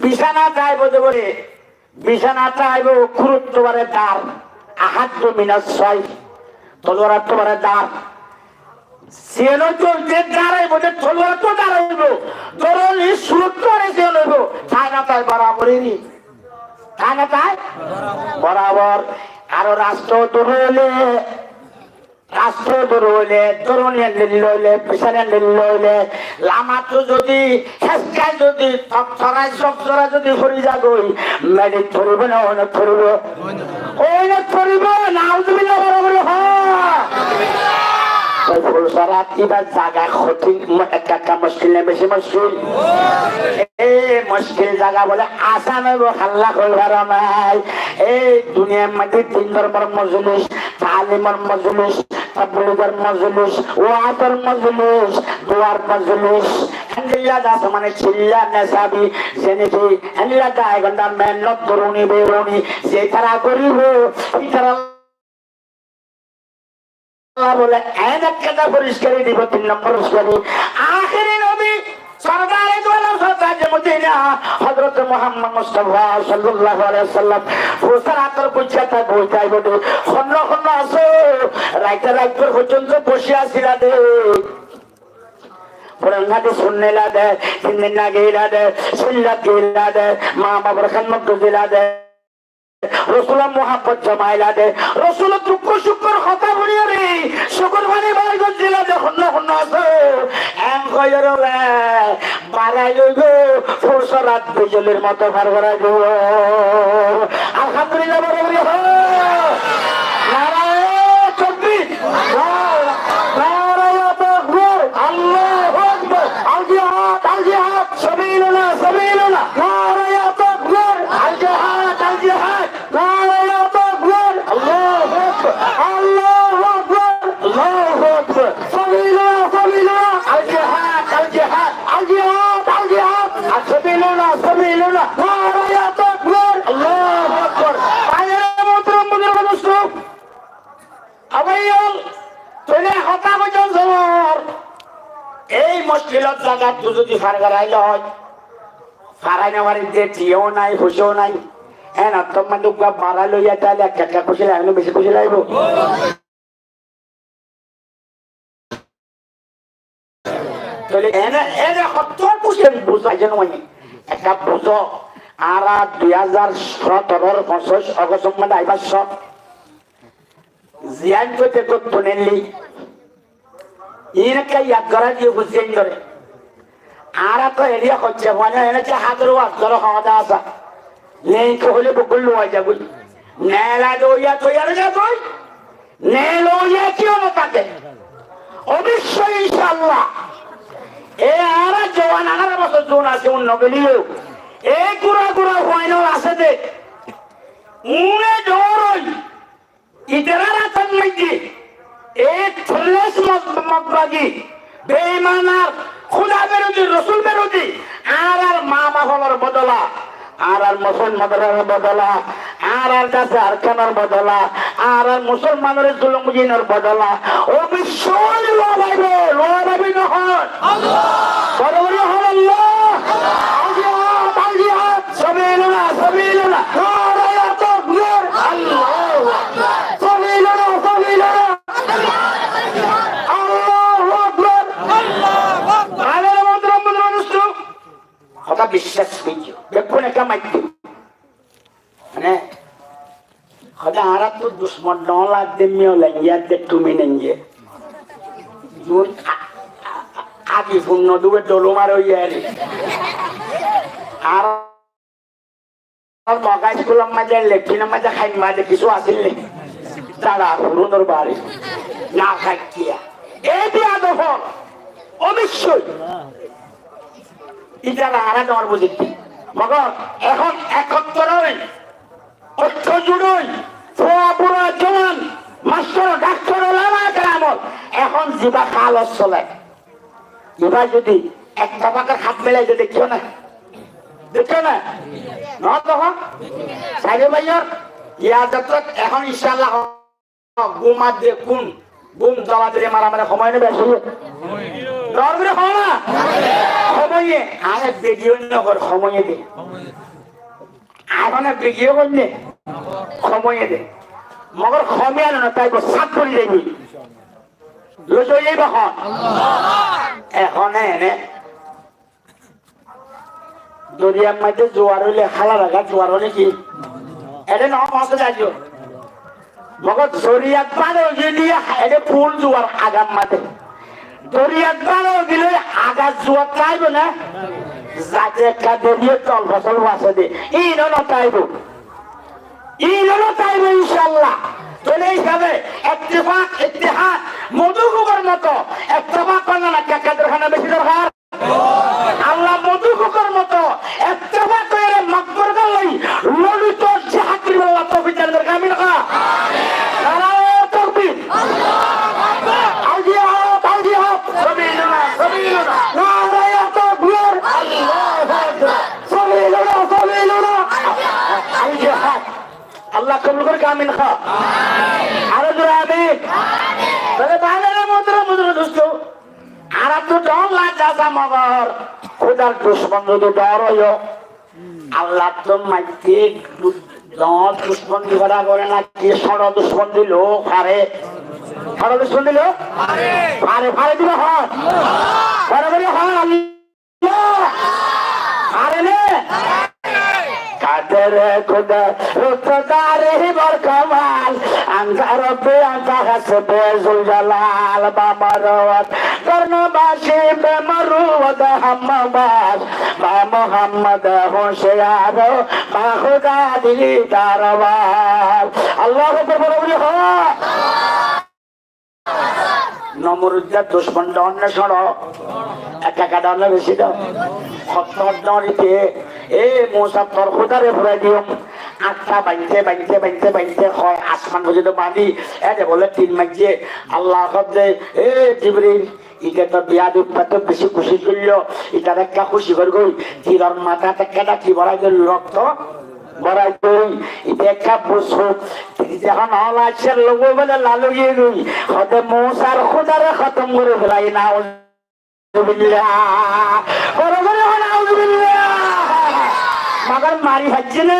বিছানা চাইব বলে বিছানা চাইব গুরুত্ববারে দ্বার আহাত্য মিনাস 6 তলোয়ারে দ্বার সিয়নো চলছে দাঁড়াইব যে তলোয়ার তো দাঁড়াইব ধরণী সুরক্ষরে সিয়ন হইব তাই না তাই বরাবরই তাই না তাই বরাবর আরো রাষ্ট্র ধরলে রাষ্ট্র ধরলে তরুণী লইলে পিছনে লইলে লামাতো যদি হেসকায় যদি ছড়াই সব ছড়া যদি ফরি যাগই মেডিট ধরিব না অনেক ধরিব অনেক ধরিব নাউজুবিল্লাহ বরাবর ফুলসরা কিবা জায়গা সঠিক একটা মুশকিল নেই বেশি মুশকিল এই মুশকিল জায়গা বলে আসান হইব হাল্লা করবার নাই এই দুনিয়ার মধ্যে 3 ধর্মের মজলিস তালিমের মজলিস তাবলীগের মজলিস ওয়াজের মজলিস দোয়ার মজলিস আল্লাহ দাস মানে চিল্লা নেসাবি জেনেছি আল্লাহ দায় গন্ডা মেহনত তরুণী বেরুনি যে তারা করিব এই তারা বলে এক কথা পরিষ্কার দিব 3 নম্বর পরিষ্কার আখেরি নবী সরদারে দোয়ালাম সরদারে মদিনা হযরত মুহাম্মদ মুস্তাফা সাল্লাল্লাহু আলাইহি ওয়াসাল্লাম ফুসার আতর পুছাতা বইতাই বটে খন্ন খন্ন আছে রাইতে রাইতে পর্যন্ত বসে আছিলা দে পুরানাতে শুননেলা দে তিন না গেলা দে সুল্লাত গেলা দে মা বাবার খাদমত গেলা দে রসুলের মোহাম্মত জমাইলা দে রসুলের দুঃখ সুখের কথা বলিয়া রে শুকর মানে বাইগর জেলা যখন যখন আছে এম কইর রে বাড়াই লইব ফুরসরাত বিজলির মতো ভার করাই দেব আলহামদুলিল্লাহ বলে বলি নারায়ে তাকবীর নারায়ে তাকবীর আল্লাহু আকবার আল জিহাদ সাবিলুল্লাহ সাবিলুল্লাহ নারায়ে তাকবীর আল জিহাদ নারায়ে তাকবীর আল্লাহু আকবার আল্লাহু আকবার আল্লাহু আকবার সাবিলুল্লাহ সাবিলুল্লাহ আল জিহাদ আল জিহাদ আল জিহাদ আল জিহাদ সাবিলুল্লাহ সাবিলুল্লাহ নারায়ে তাকবীর আল্লাহু আকবার আয়াল মুহতারাম মুসলিম আবাইল তোলে হতা বজন জমর এই মুশকিলত জায়গা তুই যদি ফারগারাইল হয় ফারাই নেওয়ার যেও নাই হুশও নাই এন তোমার দুগা বাড়া লইয়া তাহলে একটা খুশি লাগলো বেশি খুশি লাগবো তাহলে এনে এনে সত্তর খুশি বুঝাই যেন মানে একটা বুঝো আর 2017 25 অগস্ট মানে আইবার সব জিয়ান করতে করতো নেলি ইনকা ইয়াদ করা দিয়ে বুঝছেন করে আর তো এরিয়া করছে মানে এনেছে হাতেরও আজর খাওয়া দাওয়া আসা নেই হলে বকুল লোয়া যাবই নেলা দইয়া তৈয়ার যাবই নেলইয়া কেউ না থাকে অবশ্যই ইনশাআল্লাহ এ আর জওয়ান 18 বছর জোন আছে অন্য গেলিও এই গুড়া গুড়া হইনো আছে দে উনে ডরই ইতরা রাতন মধ্যে এই থলেস মতবাগি বেঈমানার খুদা বিরোধী রসুল বিরোধী আর মা বাবার বদলা আর মুসলমানের বদলা আর কাছে আরকানের বদলা আর মুসলমানের জুলুমজিনের বদলা ও বিশ্বল লোয়াইবে লোয়াইবে নহয় আল্লাহ বড় হল আল্লাহ আজিয়াত আজিয়াত সাবিলুল্লাহ সাবিলুল্লাহ নারায়ে তাকবীর আল্লাহু আকবার সাবিলুল্লাহ সাবিলুল্লাহ আল্লাহু আকবার আল্লাহু আকবার আলাল মুদ্রাম কথা বিশ্বাস করিও দেখুন একটা মাইক মানে খোদা আরা তো দুশ্মন ডলা দেমিও লাগিয়া দে তুমি নেঙ্গে জোর আদি পূর্ণ দুবে দলমার হইয়া রে আর মগাই স্কুলের মাঝে লেখিনের মাঝে খাইন মাঝে কিছু আসিল নে তারা পুরনোর বাড়ি না খাইয়া এই দিয়া দফল অবশ্যই ইটারা আরা তোমার বুঝিতি মগর এখন একত্র হই ঐক্য জুড়ই পুরা জওয়ান মাস্টার ডাক্তার ওলামা কেরামত এখন জিবা খাল চলে জিবা যদি একটা পাকের হাত মেলাই যে দেখিও না ন তখন সাইড ভাইয়র ইয়া যাত্রা এখন ইনশাআল্লাহ গুমার দিয়ে কোন গুম জ্বালা দিয়ে মারামারি সময় নেবে ডর করে খাও না সময়ে আরে বেগিও নগর সময়ে দে এখন বেগিও করলে সময়ে দে মগর সময় আনো না তাই সাত করে যাবি লইছ যাইব এখন এনে দরিয়ার মধ্যে জোয়ার হইলে খালা রাখা জোয়ার হলে কি এটা ন মাসে যাইছো মগর দরিয়াত পানো যদি এটা ফুল জোয়ার আগাম মাঠে দরিয়াত পানো দিলে আগা জোয়ার চাইব না যাতে একটা দরিয়ার জল ফসল বাঁচে দে ইনো নতাইব ইনশাল্লাহ চলে হিসাবে ইত্তেফাক ইত্তেহাদ মধুকুকের মতো ইত্তেফাক করলে না কাকাদের খানা বেশি দরকার আল্লাহ মধুকুকের মতো ইত্তেফাক করে মাকবর গলাই ললিত জাহাকির আল্লাহ তৌফিক দান করে আমিন কা নারায়ে তাকবীর আল্লাহু সাবিলুনা নারায়ে তাকবীর আল্লাহু আকবার সাবিলুনা আল জিহাদ আল্লাহ কবুল করে আমিন খা আরে জোরে আমিন তাহলে বাইরে মন্ত্র দোস্ত আর তো ডর লাগা মগর খোদার দুশমন যদি ডর হইও আল্লাহ তো মাইতে দল দুশমন দিবা করে না কি সড় দুশমন দিল পারে সড় দুশমন দিল পারে পারে দিবা হয় পারে পারে হয় আল্লাহ পারে নে কাদের খুদা রুতদারে বর কামাল আনতা রব্বে আনতা হাসবে জুল জালাল বামারওয়াত করনবাসী বেমরুদ হাম্মাবাস বা মুহাম্মদ হোশিয়ার বা খুদা দিলি দারবার আল্লাহু আকবার বলি হ নমরুদ্দার দুশমন ডনে সড় একা ডালে বেশি দাও সত্তর ডরিতে এ মোসা তোর খোদারে ভরে দিও আটটা বাইতে হয় আসমান পর্যন্ত বাঁধি এতে বলে 3 মাস যে আল্লাহ দে এ জিবরিল ইকে তো বিয়াদ উৎপাত বেশি খুশি করল এটার একটা খুশি করে গই তীরর মাথা একটা কি বড়াই গেল রক্ত বড়াই গই এটা একটা বসু যখন হলাছের লোক বলে লালুয়ে গই হতে মোসার খোদারে খতম করে ফেলাই না মগর মারি ভাজছে না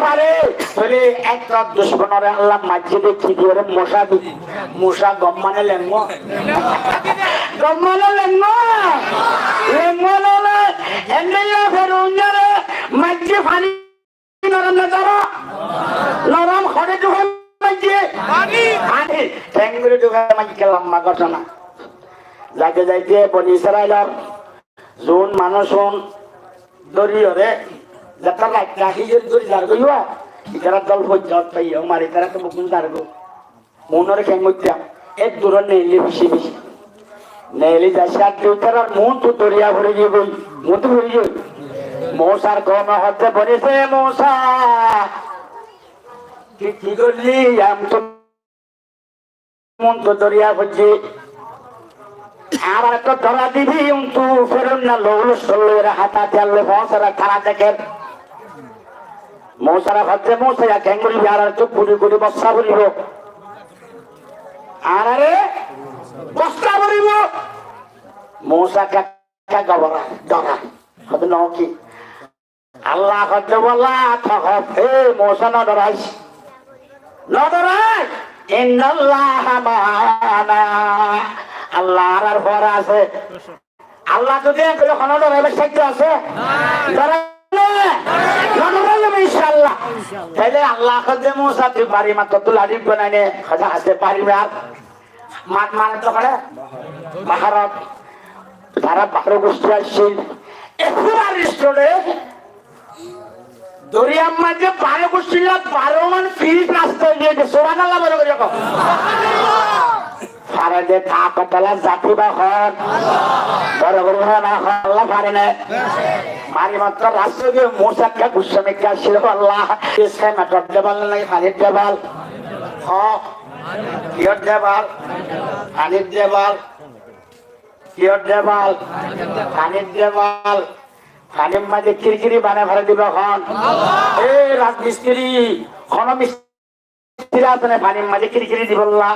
ভারে বলে একটা দুশ্মনরে আল্লাহ মাঝে কি করে মশা দিবি মশা গম্মানে লেঙ্গ গম্মানে লেঙ্গ এনে ফেরুঞ্জারে মাঝে ফানি নরম না ধরো নরম খড়ে ঢুকে মাঝে ফানি ঠ্যাঙ্গুরে ঢুকে মাঝে লম্বা ঘটনা যাইতে যাইতে বনি ইসরাইলের জোন মানুষ দরিয়রে যাত্রা রাখি যদি দরি যার গইয়া ইতারা দল পর্যন্ত পাইও মারি তারা তো মুকুল যার গো মনের খেঙ্গুত্যা এক দূর নেইলি বেশি নেইলি যাইছে আর দেউতার মন তো দরিয়া ভরে গিয়ে গই মন তো ভরে গই মশার কম হতে বলেছে মশা কি করলি আম তো মন তো দরিয়া ভরছে আবার একটা ধরা দিবি কিন্তু ফেরুন না লোল সল্লের হাতা চাললে মশারা খারাপ দেখেন মশারা ভাবছে মশারা ক্যাঙ্গুরি আর চুপ পুরি করে বস্তা বলিব আর আরে বস্তা বলিব মশা কাকা গবরা ডরা হতে নকি আল্লাহ হতে বলা থাক এ মশা না ডরাইস না ডরাইস ইন্নাল্লাহ মা'ানা আল্লাহ আর ভর আছে আল্লাহ যদি কোনো ডরাইবার সাধ্য আছে ইনশাআল্লাহ তাইলে আল্লাহ কাছে মুসা তুই বাড়ি মাত্র তো লাড়ি বানাইনে খাজা হাতে পারিবে আর মাঠ মানে তো করে বাহারত তারা 12 গোষ্ঠী আসছিল একুরা রেস্টুরে দরিয়ার মাঝে 12 গোষ্ঠী 12 মান ফিট রাস্তা দিয়ে সুবহানাল্লাহ বলে করে রাখো পারে যে কাকতলা জাতি বা হন বড় বড় না আল্লাহ পারে না মারি মাত্র রাস্তা দিয়ে মোসাক্কা গুসামিকা ছিল আল্লাহ এসে মেটর দেবাল লাগে পানির দেবাল হ কিয়র দেবাল পানির দেবাল কিয়র দেবাল পানির দেবাল পানির মাঝে কিরকিরি বানায় ভরে দিবে হন এই রাজমিস্ত্রি খন সিরাতনে পানির মাঝে কিরিকিরি দিবল্লা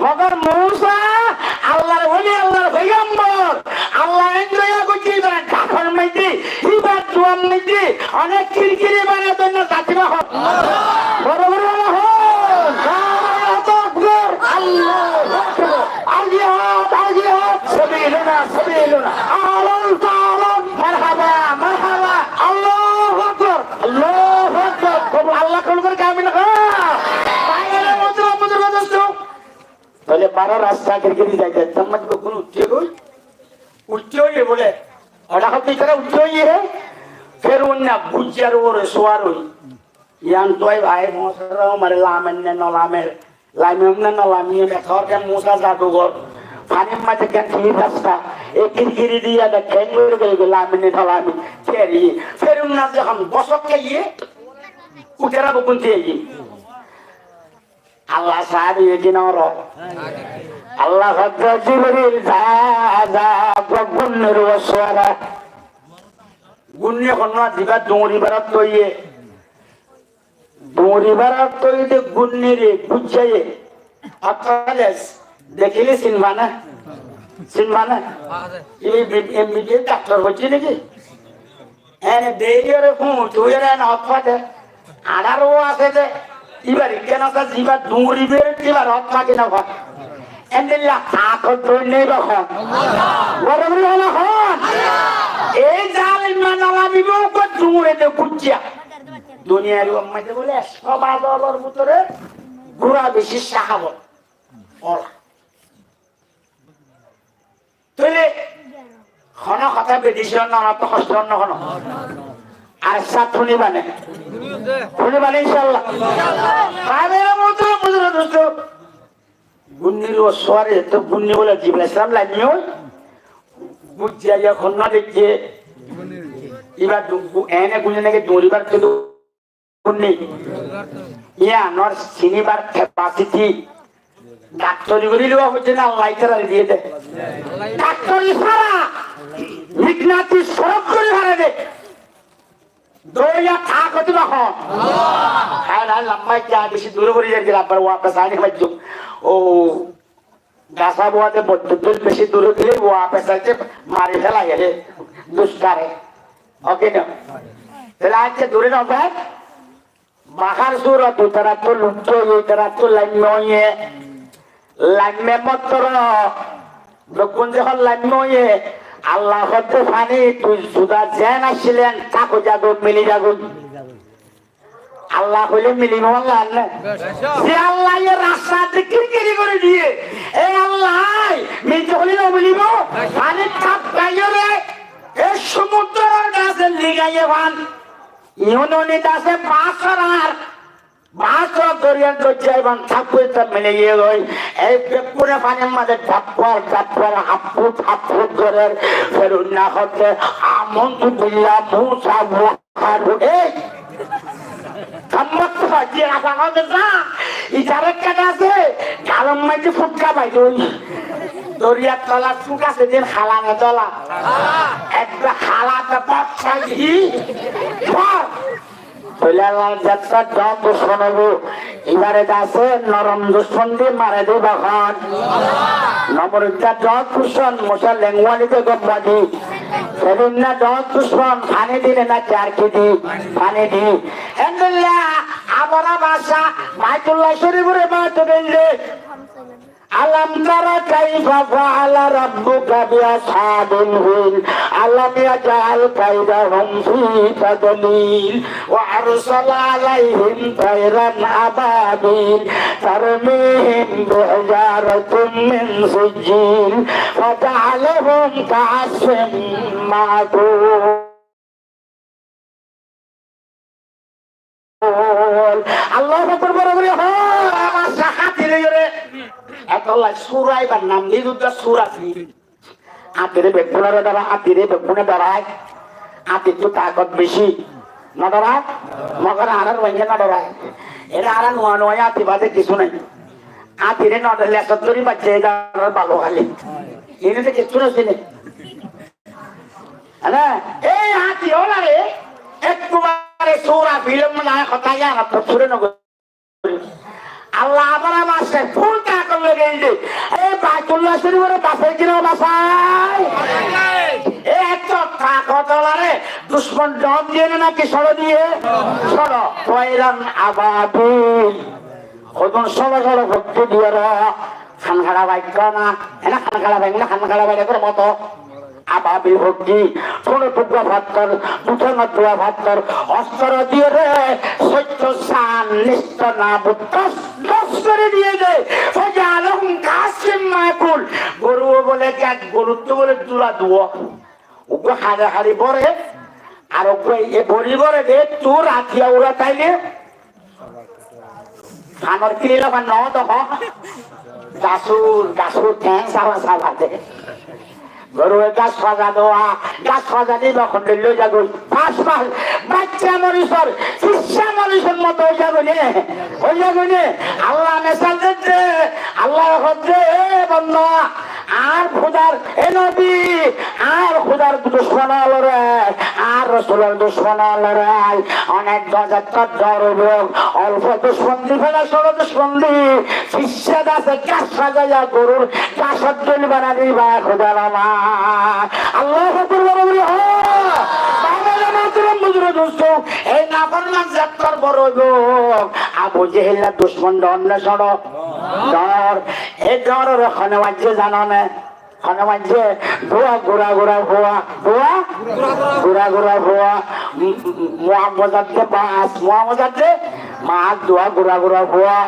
মগর মূসা আল্লাহর ওলি আল্লাহর পয়গম্বর আল্লাহ এনজয় করছি তারা কাফর মাইতে ইবাদ দুয়াম মাইতে অনেক কিরিকিরি বানায় দেন না জাতিবা হোক বড় বড় হোক আল্লাহু আকবার আল্লাহু আকবার সাবিলুনা আলাম তাআলাম মারহাবা মারহাবা আল্লাহু আকবার আল্লাহু আকবার আল্লাহ কোন করে কামিল পায়রে মতো মতো মতো বলে বারো রাস্তা কিরকিরি যাইতে সমাজ কোন উঠছে হই বলে ওটা হতে করে উঠছে হই রে ফের না বুঝার ওরে সোয়ার হই ইয়ান তোই ভাই মশরা মারে লামেন না নলামের লামিম না নলামিয়ে মেথর কে মুসা জাদুঘর পানির মাঝে কেন ঠিক রাস্তা এই কিরকিরি দিয়া দা খেঙ্গুর গেল লামিন নলামি ফেরি ফেরুন না যখন বসক খাইয়ে উঠেরা বকুন দিয়ে আল্লাহ সাহাবি এগিনর আল্লাহ হযরত জিবরিল যা গুন্নের ওসওয়ারা গুন্নে কোননা দিবা দৌড়িবারত তইয়ে দৌড়িবারত তইতে গুন্নিরে বুঝাইয়ে আকালেস দেখিলে সিনবানা এই এমবিবিএস ডাক্তার হচ্ছে নাকি এনে দেইরে ফোন তুইরে না অফাতে আড়ারও আছে যে ইবার কেন তা জিবা দৌড়িবে এবার অফা কিনা ভাত এন্দিল্লা তাকত দই নেই বখন বড় বড় হলো হন এই জালিমান আলামিবো কো দৌড়ে দে বুঝিয়া দুনিয়ার উম্মতে বলে সবা দলর ভিতরে ঘোড়া বেশি সাহাবত ওরা তুই খন কথা বেদিছন না তো কষ্ট না খন আর সাত শুনিবানে ইনশাআল্লাহ কাবের মতো বুঝলো দোস্ত গুন্নির ওসওয়ারে তো গুন্নি বলে জিবরাইল ইসলাম লাইনিও বুঝিয়া যখন না দেখে এবার এনে গুনে নাকি দৌড়িবার তো গুন্নি ইয়া নর সিনিবার ক্যাপাসিটি ডাক্তারি করে দেওয়া হচ্ছে না লাইটার দিয়ে দে ডাক্তারি সারা মিকনাতি সরব করে হারে দে দৌড়িয়া থাক হতে বাখন হ্যাঁ না লম্বাই যা বেশি দূরে করে যাচ্ছে আবার ওয়াপস আনে বাজ্য ও গাছা বোয়াতে বদ্ধ বেশি দূরে দিলে ওয়াপস আছে মারি ফেলা গেলে দুষ্কারে ওকে না তাহলে আজকে দূরে না ভাই বাহার সুর তারা তো লুচ্চ তারা তো লাইনে লাইনে মতর কোন যখন লাইনে আল্লাহ হতে ফানি তুই সুদা জেন আসছিলেন কাকু যাগুন মিলি যাগুন আল্লাহ হইলে মিলিব আল্লাহ যে আল্লাহ রাস্তা কিরকিরি করে দিয়ে এই আল্লাহ মিলতে হলে মিলিব পানির কাপ গাইরে এই সমুদ্রের কাছে লিগাইয়ে ভান ইউনি দাসে পাঁচর আর বাঁচর দরিয়ার দরজাইবান থাকবে তা মিলে গিয়ে গই এই বেপুরে পানির মাঝে ধাপ্পর হাপ্পু করে ফেরুন না হতে আমন তু বিল্লাহ মুসা বুখারু এই সম্মত যে আশা হবে না ইজারের কাছে আছে গালম মাঝে ফুটকা পাই দরিয়ার তলা ফুক আছে দিন খালানে তলা একটা খালাতে বাচ্চা ঘি যাত্রা যত শোনবো এবারে আছে নরম দুশ্মন দিয়ে মারে দে বাখন নবরটা যত দুশ্মন মশা লেঙ্গুয়ালিতে গম্বাদি সেদিন না যত দুশ্মন পানি দিলে না চার কেজি পানি দি আলহামদুলিল্লাহ আমরা বাসা বাইতুল্লাহ শরীফের বাতো দিলে আলম তারা কাইফা ফাআলা রাব্বুকা বিআসহাবিল ফিল আলাম ইয়াজআল কাইদাহুম ফি তাদলিল ওয়া আরসালা আলাইহিম তায়রান আবাবিল তারমিহিম বিহিজারাতিন মিন সিজিল ফাজআলাহুম কা'আসফিন মা'কুল আল্লাহু আকবার বড় করে হয় আমার সাহায্য দিলে রে একলা সুরাই বা নাম দিয়ে দুটা সুরা ফি আতিরে বেকুনার দ্বারা আতিরে বেকুনে দাঁড়ায় আতি তো তাকত বেশি না দাঁড়ায় মগর আনার ভেঙে না দাঁড়ায় এরা আর নোয়া নোয়া আতি বাদে কিছু নাই আতিরে না দাঁড়ালে সত্তরি বাচ্চা এটা ভালো খালি এনে কিছু না চিনে হ্যাঁ এই আতি ওলা রে একটু সুরা ফিল্ম না কথা জানা তো সুরে নগর সে ফুল তা করলে গেছে এই বাইতুল্লাহ শরীফের বাসায় কিনা বাসায় এত তাকতলারে দুশ্মন জব দিয়ে নাকি সড়ো দিয়ে সড়ো পয়রান আবাবিল ওজন সড়ো সড়ো ভক্তি দিয়ে খানখাড়া বাক্য না এনা খানখাড়া বাইক না খানখাড়া বাইকের মতো আবাবিল ভক্তি ছোট টুকরা ভাত্তর দুটো না দুয়া ভাত্তর অস্ত্র দিয়ে রে সত্য সান নিশ্চ না বুদ্ধস দশ করে দিয়ে দেয় ফজা আলম কাসিম মাকুল গরু বলে এক গরু তো বলে তুলা দুয়া ওকে হাড়ে হাড়ি পরে আর ওকে এ বড়ি পরে দে তোর আঠিয়া উড়া তাইলে খানোর কিনে লোক ন তখ গাছুর গাছুর ঠ্যাং সাবা সাবা দে গরু গাছ সজা দেওয়া গাছ সজা দিবা খন্ডে লই যাবো পাঁচ মাস বাচ্চা মরিসর শিষ্যা মরিসের মতো হয়ে যাবো নে আল্লাহ মেসাল দে আল্লাহ হচ্ছে বন্ধ আর খুদার এ নবী আর খুদার দুশ্মন লড়াই আর রসুলের দুশ্মন লড়াই অনেক গজাত্তর দরবেগ অল্প দুশ্মন্দি ফেলা ষোলো দুশ্মন্দি শিষ্যা দাসে কাজ সাজাইয়া গরুর কাশত জল বানা দিবা খুদার আমার আল্লাহ হুকুর বড় এই নাফরমান যাত্রার বড় আবু জেহেলের দুশ্মন অন্য সড় ডর এই ডরের ওখানে মাঝে জানো না ওখানে মাঝে ধোয়া ঘোরা ঘোরা ভোয়া ধোয়া ঘোরা ঘোরা ভোয়া মহামজাদে পাঁচ মহামজাদে মাছ ধোয়া ঘোরা ঘোরা ভোয়া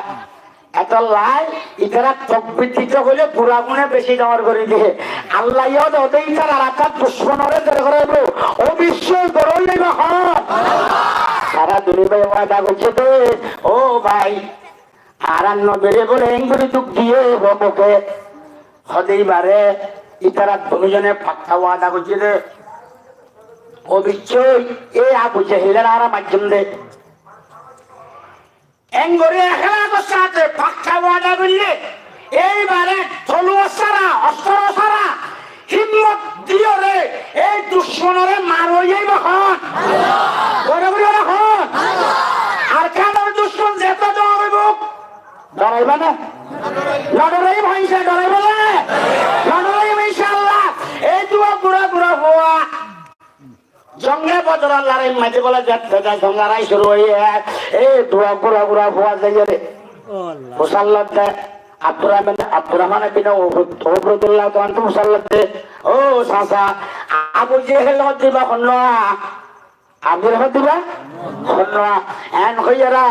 এত লাই ইতারা তকবিত হলে পুরা গুণে বেশি দেওয়ার করে দিয়ে আল্লাহ ওদের ইতার আর একটা দুশ্মনরে ধরে করে অবশ্যই গরম নেই সারা দুনিয়ায় ওয়াদা করছে তো ও ভাই আর বেড়ে বলে এঙ্গুলি দুঃখ দিয়ে বাবুকে হতেই পারে ইতারা দুজনে পাক্কা ওয়াদা করছে রে অবশ্যই এ আবু জেহেলের আর মাধ্যম দে এঙ্গরে খেলা সাথে পাক্কা ওয়াদা করলে এইবারে তলুয়া সারা অস্ত্র সারা হিম্মত দিও রে এই দুশ্মনরে মারো এই বখন বরাবর রাখুন আর কেন দুশ্মন যেতে ডরাইব ডরাইবা না লড়াই ভাইসা ডরাইবা না লড়াই ইনশাআল্লাহ এই দুয়া পুরা পুরা হওয়া জঙ্গে বদর আল্লাহর মাঝে বলা যাচ্ছে জঙ্গারাই শুরু হয়ে এই দুয়া পুরা পুরা হওয়া যায় রে মুসাল্লাত দে আব্দুররহমান বিন ওবরদুল্লাহ তো আনতু মুসাল্লাত দে ও সাসা আবু জেহেল দিবা খন্না আবুর দিবা খন্না এন কইরা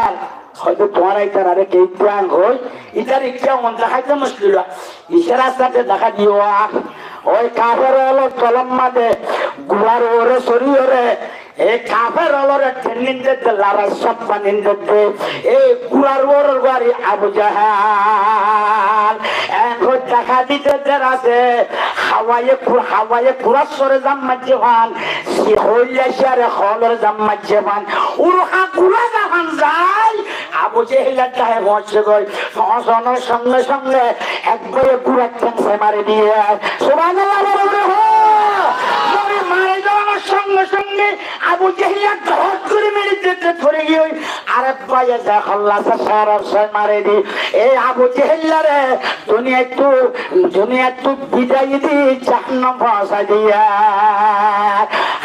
হয়তো তোমার এইটার আরে কে প্রাণ হই ইটার ইচ্ছা মন দেখাইতে মুশকিল ইশারা সাথে দেখা দিও ওই কাফের হলো কলম মাদে গুলার ওরে সরি ওরে এই কাফের হলো রে টেনিন্দে লারা সব পানিন্দে এই গুলার ওরে গাড়ি আবু জাহাল এখন দেখা দিতে আছে হাওয়ায়ে পুরা সরে জাম্মাজে ভান সে হইয়া সারে হলর জাম্মাজে ভান উরহা গুলা যখন যায় আবু জেহেলের চাহে বসে গই ফসনের সঙ্গে সঙ্গে একবারে পুরা ঠ্যাংসে মারি দিয়ে সুবহানাল্লাহ বলবে মারে যাওয়ার সঙ্গে সঙ্গে আবু জেহেল ধর করে মেরে দিতে ধরে গিয়ে আরে পায়ে যা খল্লাসা সরব সে মারে দি এই আবু জেহেল রে দুনিয়া তো বিদায় দি জাহান্নাম ফাঁসা দিয়া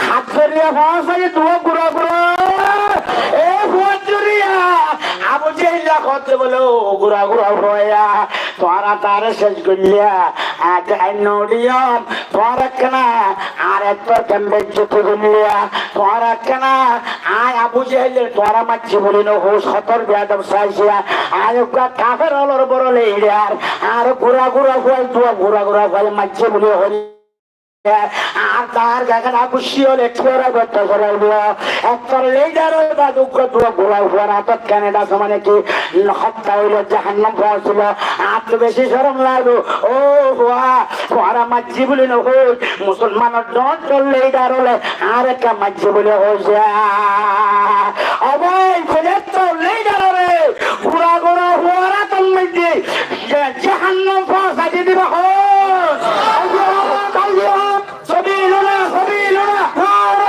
হাত ধরিয়া ফাঁসাই দুয়া গুড়া গুড়া এ ফুয়াজুরিয়া আবু জেহেল কত বলো গুড়া গুড়া হইয়া তোরা তার শেষ করলিয়া আজ নডিয়ম তোরা কেনা আর একবার কেমবে যেতে করলিয়া তোরা কেনা আয় আবু জেহেল তোরা মাঝে বলি না হো সতর বেয়াদব সাইছিয়া আয় ওকা কাফের হলর বড় লেইডার আর গুড়া গুড়া হই তোরা গুড়া গুড়া হই মাঝে বলি হরি আর তার গাগান খুশি হলে ছোড়া করতে করাইব একটা লেডার বা দুঃখ তোরা গোলা হওয়ার হাতত কানেডা সমানে কি হত্যা হইল জাহান্নাম পৌঁছিল আর তো বেশি শরম লাগলো ও হুয়া তোরা মাঝি বলি না হই মুসলমানের জন চললে লেডার হলে আর একটা মাঝি বলে হয়েছে অবৈ ফেলে তো লেডার রে ঘোরা ঘোরা হওয়ার হাতত মধ্যে জাহান্নাম পৌঁছা দিয়ে দিবা হো سبيلنا سبيلنا نار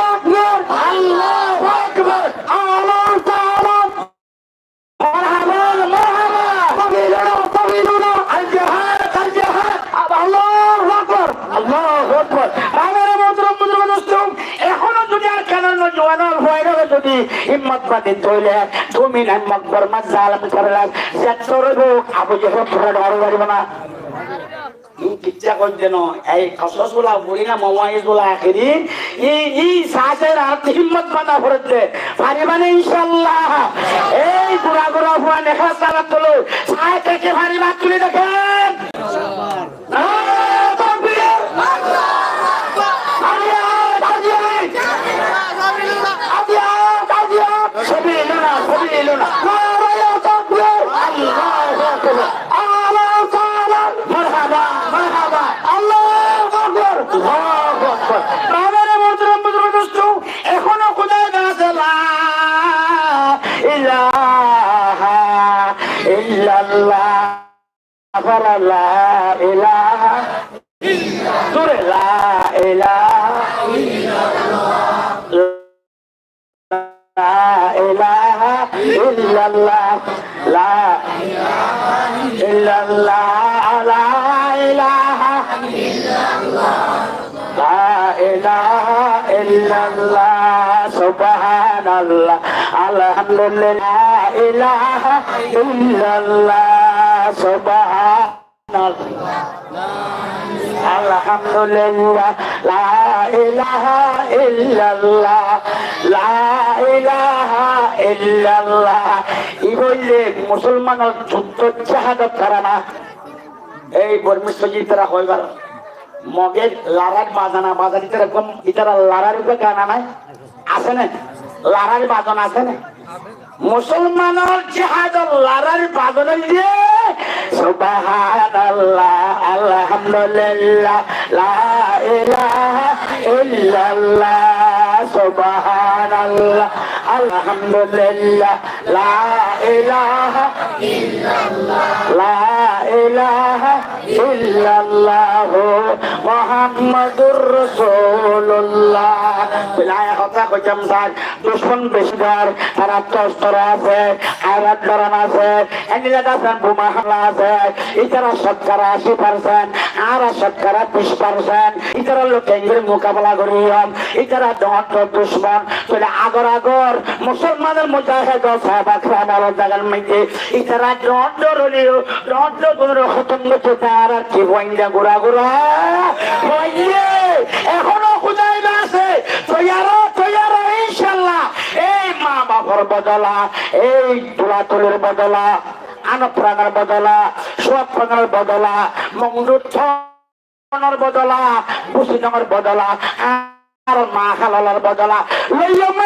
أكبر الله أكبر الله تعالى مرحبا مرحبا سبيلنا যদি হিম্মত বাদী তৈলে তুমি নাই মকবর মাছ জালাম করলাম যে তোর আবু জেহে পুরো ডর পারিব না কিচ্ছা করছে না এই কসসগুলা বলি না মমাইজগুলা আখেরি এই সাজের আর হিম্মত বাঁধা পড়েছে পারিবানে ইনশাআল্লাহ এই গুড়া গুড়া ফুয়া নেখা সারা তোলো সায় থেকে পারিবা তুলে দেখেন এখনো কোথায় গাছে ইলাহা ইল্লাল্লাহ লা ইলাহা জোরে লা ইলাহা লা ইলাহা ইল্লাল্লাহ লা ইল্লাল্লাহ লা ইলাহা লা ইলাহা ইল্লাল্লাহ সুবহানাল্লাহ আলহামদুলিল্লাহ লা ইলাহা ইল্লাল্লাহ সুবহানাল্লাহ আলহামদুলিল্লাহ লা ইলাহা ইল্লাল্লাহ লা ইলাহা ইল্লাল্লাহ ই বললে মুসলমানের যুদ্ধ শাহাদাত তারা না এই বর্মিষ্ঠজি তারা হইবার মগের লারার বাজানা বাজার এরকম ইতারা লারার উপরে গানা নাই আছে না লারার বাজন আছে না মুসলমানের জিহাদের লারার বাজন দিয়ে সুবহানাল্লাহ আলহামদুলিল্লাহ লা ইলাহা ইল্লাল্লাহ সুবহানাল্লাহ আলহামদুলিল্লাহ লা ইলাহা ইল্লাল্লাহ লা ইলাহা ইল্লাল্লাহ মুহাম্মাদুর রাসূলুল্লাহ বিলাই কথা কইতাম স্যার দুশমন বেশিদার তারা তস্তর আছে আয়াত ধরন আছে এনিলা দাসন বোমা হামলা আছে ইতারা শতকরা 80% আর শতকরা 20% ইতারা লোক এর মোকাবেলা করিয়াম ইতারা দহত দুশমন চলে আগর মুসলমানের মুজাহিদ সাহাবা کرام জাগার মধ্যে ইতারা দহত গুণের খতম করতে তার কি বইন্দা গুড়া গুড়া বইয়ে এখনো খুদাই আছে তৈয়ার ইনশাআল্লাহ এই মা বাবার বদলা এই তুলাতুলির বদলা আনপ্রাণের বদলা সব প্রাণের বদলা মঙ্গলুত্থনের বদলা কুশিনগর বদলা আর মা হালালার বদলা লইয়ম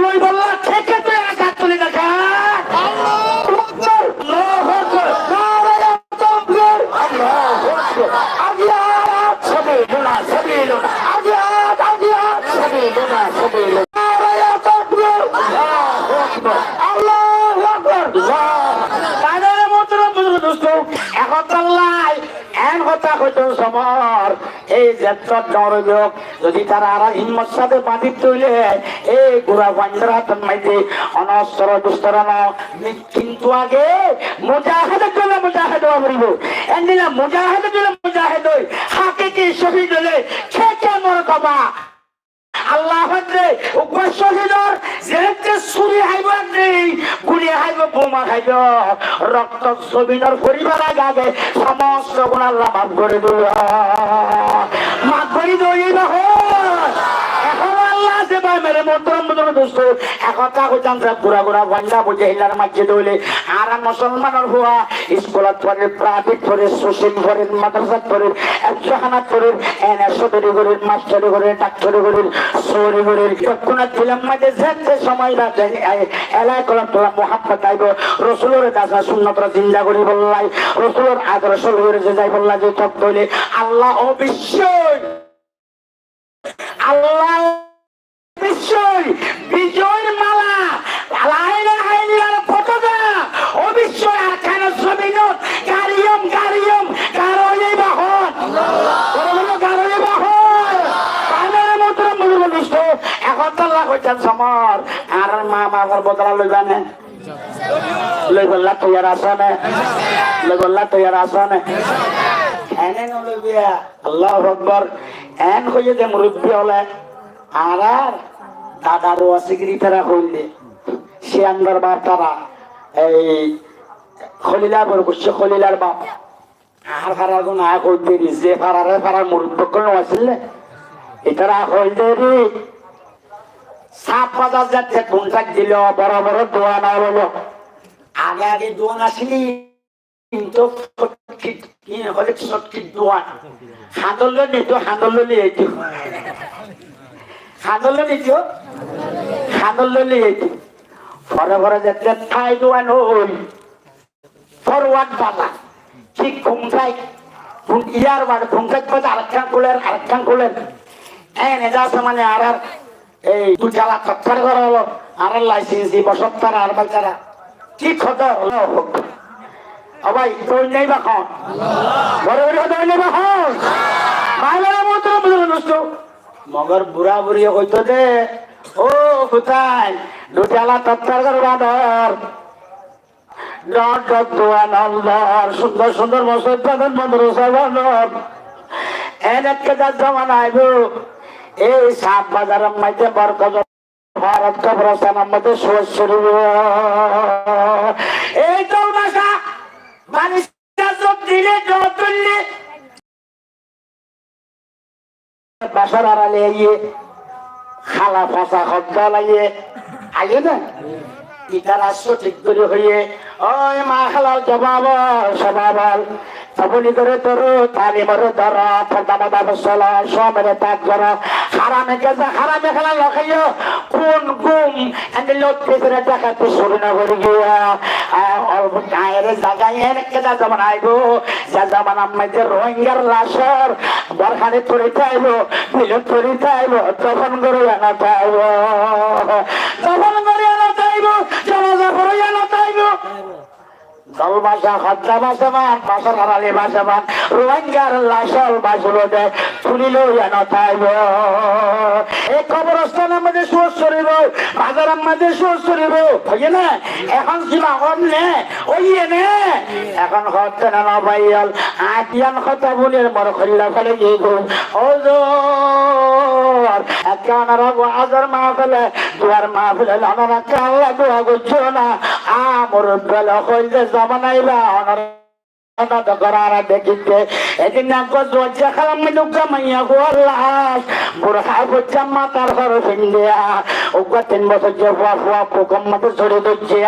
লই বললা থেকে তো একা তুলে দেখা যদি তারা আর হিম্মত সাথে বাঁধি তুলে এই গুড়া বান্ধের হাতের মাইতে অনস্ত্র দুস্তর কিন্তু আগে মুজাহিদের জন্য মুজাহিদ বলিব এদিনা মুজাহিদের জন্য মুজাহিদ হাকে কি শহীদ হলে কে মর কবা আল্লাহ শহীদর যে ছুরি হাইব নেই গুলি হাইব বোমা খাইব রক্ত জমিনের পরিবার আগে সমস্ত গুণ আল্লাহ মাফ করে দিল মাফ করে দিল এখন আল্লাহ যে ভাই মেরে মোহতরম দোস্ত একথা কইতাম পুরা পুরা ভান্ডা বুঝে হিলার মাঝে দইলে আর মুসলমানের হওয়া স্কুলত পড়ে প্রাইভেট পড়ে সোশ্যাল পড়ে মাদ্রাসা পড়ে 100 পড়ে এনএসও করে মাস্টারি করে ডাক্তারি করে সরি করে কোন ফিল্ম মাঝে যে সময় রাতে এলাই কলম তোলা মোহাম্মদ আইব রাসূলের দাসা সুন্নতরা জিন্দা করে বললাই রাসূলের আদর্শ লইরে যে যাই বললা যে তক দইলে আল্লাহ অবশ্যই আল্লাহ অবশ্যই বিজয়ের মালা লাইলা হাইলার পতাকা অবশ্যই আখান জমিনত গারিয়ম গারোয়ে বাহন আল্লাহ গারোয়ে বাহন আমার মোহতরম বুজুর্গ এখন আল্লাহ কইতান সমর আর মা বাবার বদলা লইবানে লইবল্লা তৈয়ার আসানে লইবল্লা তৈয়ার আসানে এনে নলইবিয়া আল্লাহু আকবার এন কইয়ে যে মুরব্বি হলে আর দাদারও আছে গিরিতারা হইলে সে আন্দার বাপ তারা এই খলিলা বড় করছে খলিলার বাপ আর ফারার কোন আয় করতে যে ফারারে ফারার মুরব্বক আছিল এটারা হইলে রে সাপ বাজার যাচ্ছে কোনটাক দিল বড় বড় দোয়া না বলো আগে আগে দোয়া আসলি কিন্তু দোয়া হাঁদল নিত হাঁদল নিয়ে হাঁদল নিত হাঁদল নিয়ে ঘরে ঘরে যাচ্ছে ঠাই দোয়ান হই ফরওয়ার্ড বাবা ঠিক ঘুমটাই ইয়ার বাড়ি ঘুমটাই বাজে আরেকখান খুলেন এনে যাচ্ছে মানে আর এই দু চালা তৎকার করা হলো আর লাইসেন্স বসত তারা আর বাচ্চারা কি খবর ভাই তোর নেই বা খন বড় বড় তোর নেই বা খন মগর বুড়া বুড়ি হইতো যে ও কোথায় দুটালা তত্তার করবা ধর সুন্দর সুন্দর মসজিদ মাদ্রাসা বানর এনেকে যা জমানা আইব এই সাপ বাজারের মধ্যে বরকত ভারত কবরস্থানের মধ্যে সোজ শরীর এই তো ভাষা মানুষ দিলে তুললে বাসার আড়ালে আইয়ে খালা ফাঁসা শব্দ লাগিয়ে আইয়ে না ইটারা সঠিক করে হইয়ে ওই মা খালাল জবাব সবাবল তবনি করে তোর তালিমর ধর ফর্দামাদা বসলা সমেরে তাক ধর হারামে গেছে হারামে খেলা লখাইও কোন গুম এন্ডে লটকে করে দেখাতে শুরু না করে গিয়া অল্প গায়ের জায়গায় এনেকে যা যেমন আইব যা যেমন আমাদের রোহিঙ্গার লাশর বরখানে তরিতে আইব মিলে তরিতে আইব তখন করে আনা চাইব তখন করে আনা চাইব জানাজা করে আনা চাইব দল ভাষা খদ্দা ভাষাবান ভাষার হারালি ভাষাবান রোহিঙ্গার লাশল ভাষলো দেয় তুলিল যেন তাইব এই কবরস্থানের মধ্যে সুর সরিব বাজারের মধ্যে সুর সরিব হইয়ে না এখন সীমা নে ওই নে এখন হচ্ছে না নবাইল আটিয়ান কথা বলে মর খরিলা ফেলে গিয়ে গো ও কেন রাখবো আজার মা ফেলে দুয়ার মা ফেলে আমরা কাল্লা দোয়া করছো না আমর বেলা হইলে জমানাইবা অনার দেখিতে এদিন খালাম মাইয়া গোয়াল্লাস বুড়া হচ্ছে মাতার ঘর ফিন্দিয়া ওগা 3 বছর যে ফুয়া ফুয়া পোকম মতো ছড়ে দিচ্ছে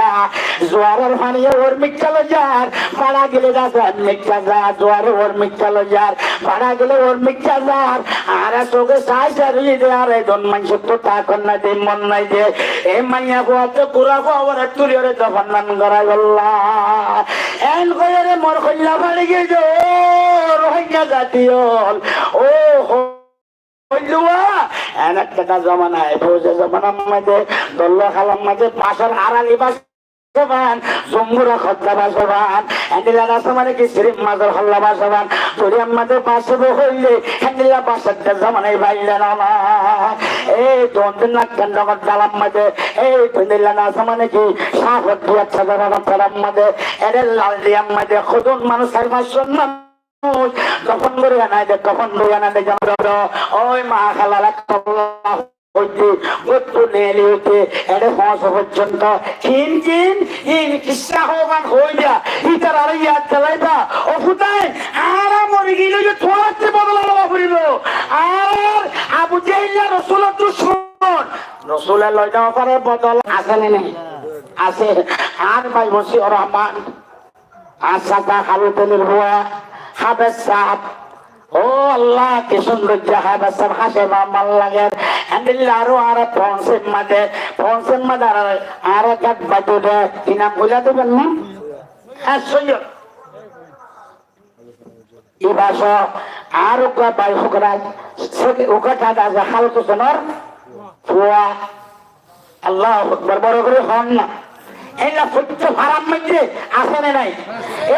জোয়ারের পানি ওর মিক্কালো যার ভাড়া গেলে যার মিক্কা যা জোয়ারে ওর মিক্কালো যার ভাড়া গেলে ওর মিক্কা যার আর চোখে সাই সারি দে আর একজন মানুষ তো তা কন্যা দে মন নাই দে এই মাইয়া গোয়াতে পুরা গোয়ার তুলি ওরে দফন নাম করা গল্লা এন করে মর কইলা বাড়ি গিয়ে যে ও রোহিঙ্গা জাতীয় ও একটা জমানায় বোঝে জমানার মধ্যে দল্লা খালার মধ্যে পাশের আড়ালি বাসবান জম্বুরা খদ্দা বাসবান হ্যান্ডিলা রাস্তা মানে কি শ্রীম মাছের হল্লা বাসবান তোরি আমাদের পাশে হইলে হ্যান্ডিলা বাসারটা জমানায় বাইলেন আমার এই দন্তের নাক্কান নগর ডালার মধ্যে এই হ্যান্ডিলা রাস্তা মানে কি সাফত দিয়ে সাধারণ মধ্যে এদের লাল দিয়ার মধ্যে খুদুন মানুষ সম্মান তখন করে আনাই দে তখন করে আনাই দে ওই মা খালা হইতে গত্তু নেলি হইতে এটা পৌঁছা পর্যন্ত চিন চিন ইন কিসা হবান হই যা ইতার আর ইয়াদ চালাইবা ও ফুটাই আর মরে গেল যে তোরাতে বদলালো ফুরিব আর আবু জাইলা রাসূলের দুশমন রাসূলের লয় যাওয়া করে বদল আছে না নাই আছে আর ভাই বসি রহমান আসাদা খালুতের হুয়া হাবেস সাহেব ও আল্লাহ কি সুন্দর জাহাবেস সাহেব হাসে মাল লাগে আন্দিল্লারো আর ফোনসের মধ্যে আর কাট বাজু দে কি নাম বলে দেবেন না হ্যাঁ সৈয়দ ইবাস আর ওকা বাই হুকরাজ ওকা টাকা আছে হালকো সোনার ফুয়া আল্লাহ আকবার বড় করে হন না এই না সত্য হারাম মধ্যে আসে নাই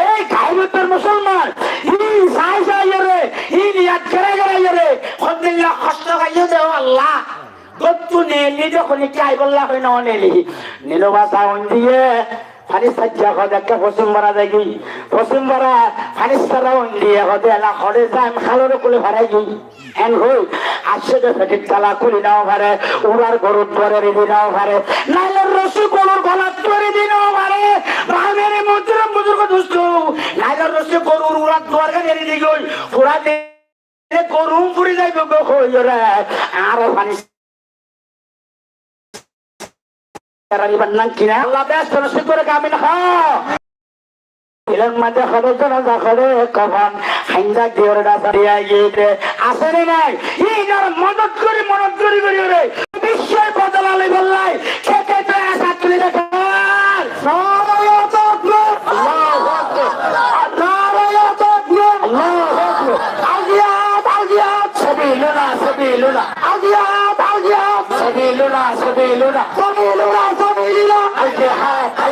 এই গাইবতের মুসলমান ই সাই সাই রে ই নিয়াত করে রে খন্দিল্লাহ কষ্ট গাইও দেও আল্লাহ গত্তু নেলি যখন কি আই বললা হয় না নেলি নীলবাসা দিয়ে ফানিস সাজ্জা হদ একটা পশ্চিম বাড়া যায় গই পশ্চিম বাড়া ফানিস তারা ইন্ডিয়া হদে এলা হরে যায় খালরে কুলে ভাড়াই গই এন হই আসছে যে ফেটির তালা খুলি নাও ভারে উড়ার গরুর দরে রেডি নাও ভারে নাইলের রসি গরুর গলার দরে দি নাও ভারে ভাঙের মন্দিরম বুজুর্গ দুষ্ট নাইলের রসি গরুর উড়ার দরে রেডি দি গই পুরা দে গরুম পুরি যাই গো হই রে আর ফানিস আল্লাহ ব্যস্ত নসিব করে কামিন ইলের মাঝে খরচ জানাজা করে কখন হাইন্দা দিওরে দাদা দিয়া গিয়ে আসেনি নাই ইনার মদত করি রে বিশ্বই বদলালে বললাই খেতে তো আসা তুলে দেখা নারায়ণ আকবার আল্লাহু আকবার নারায়ণ আকবার আল্লাহু আকবার আজিয়াত সাবিলুনা আজিয়াত সাবিলুনা আল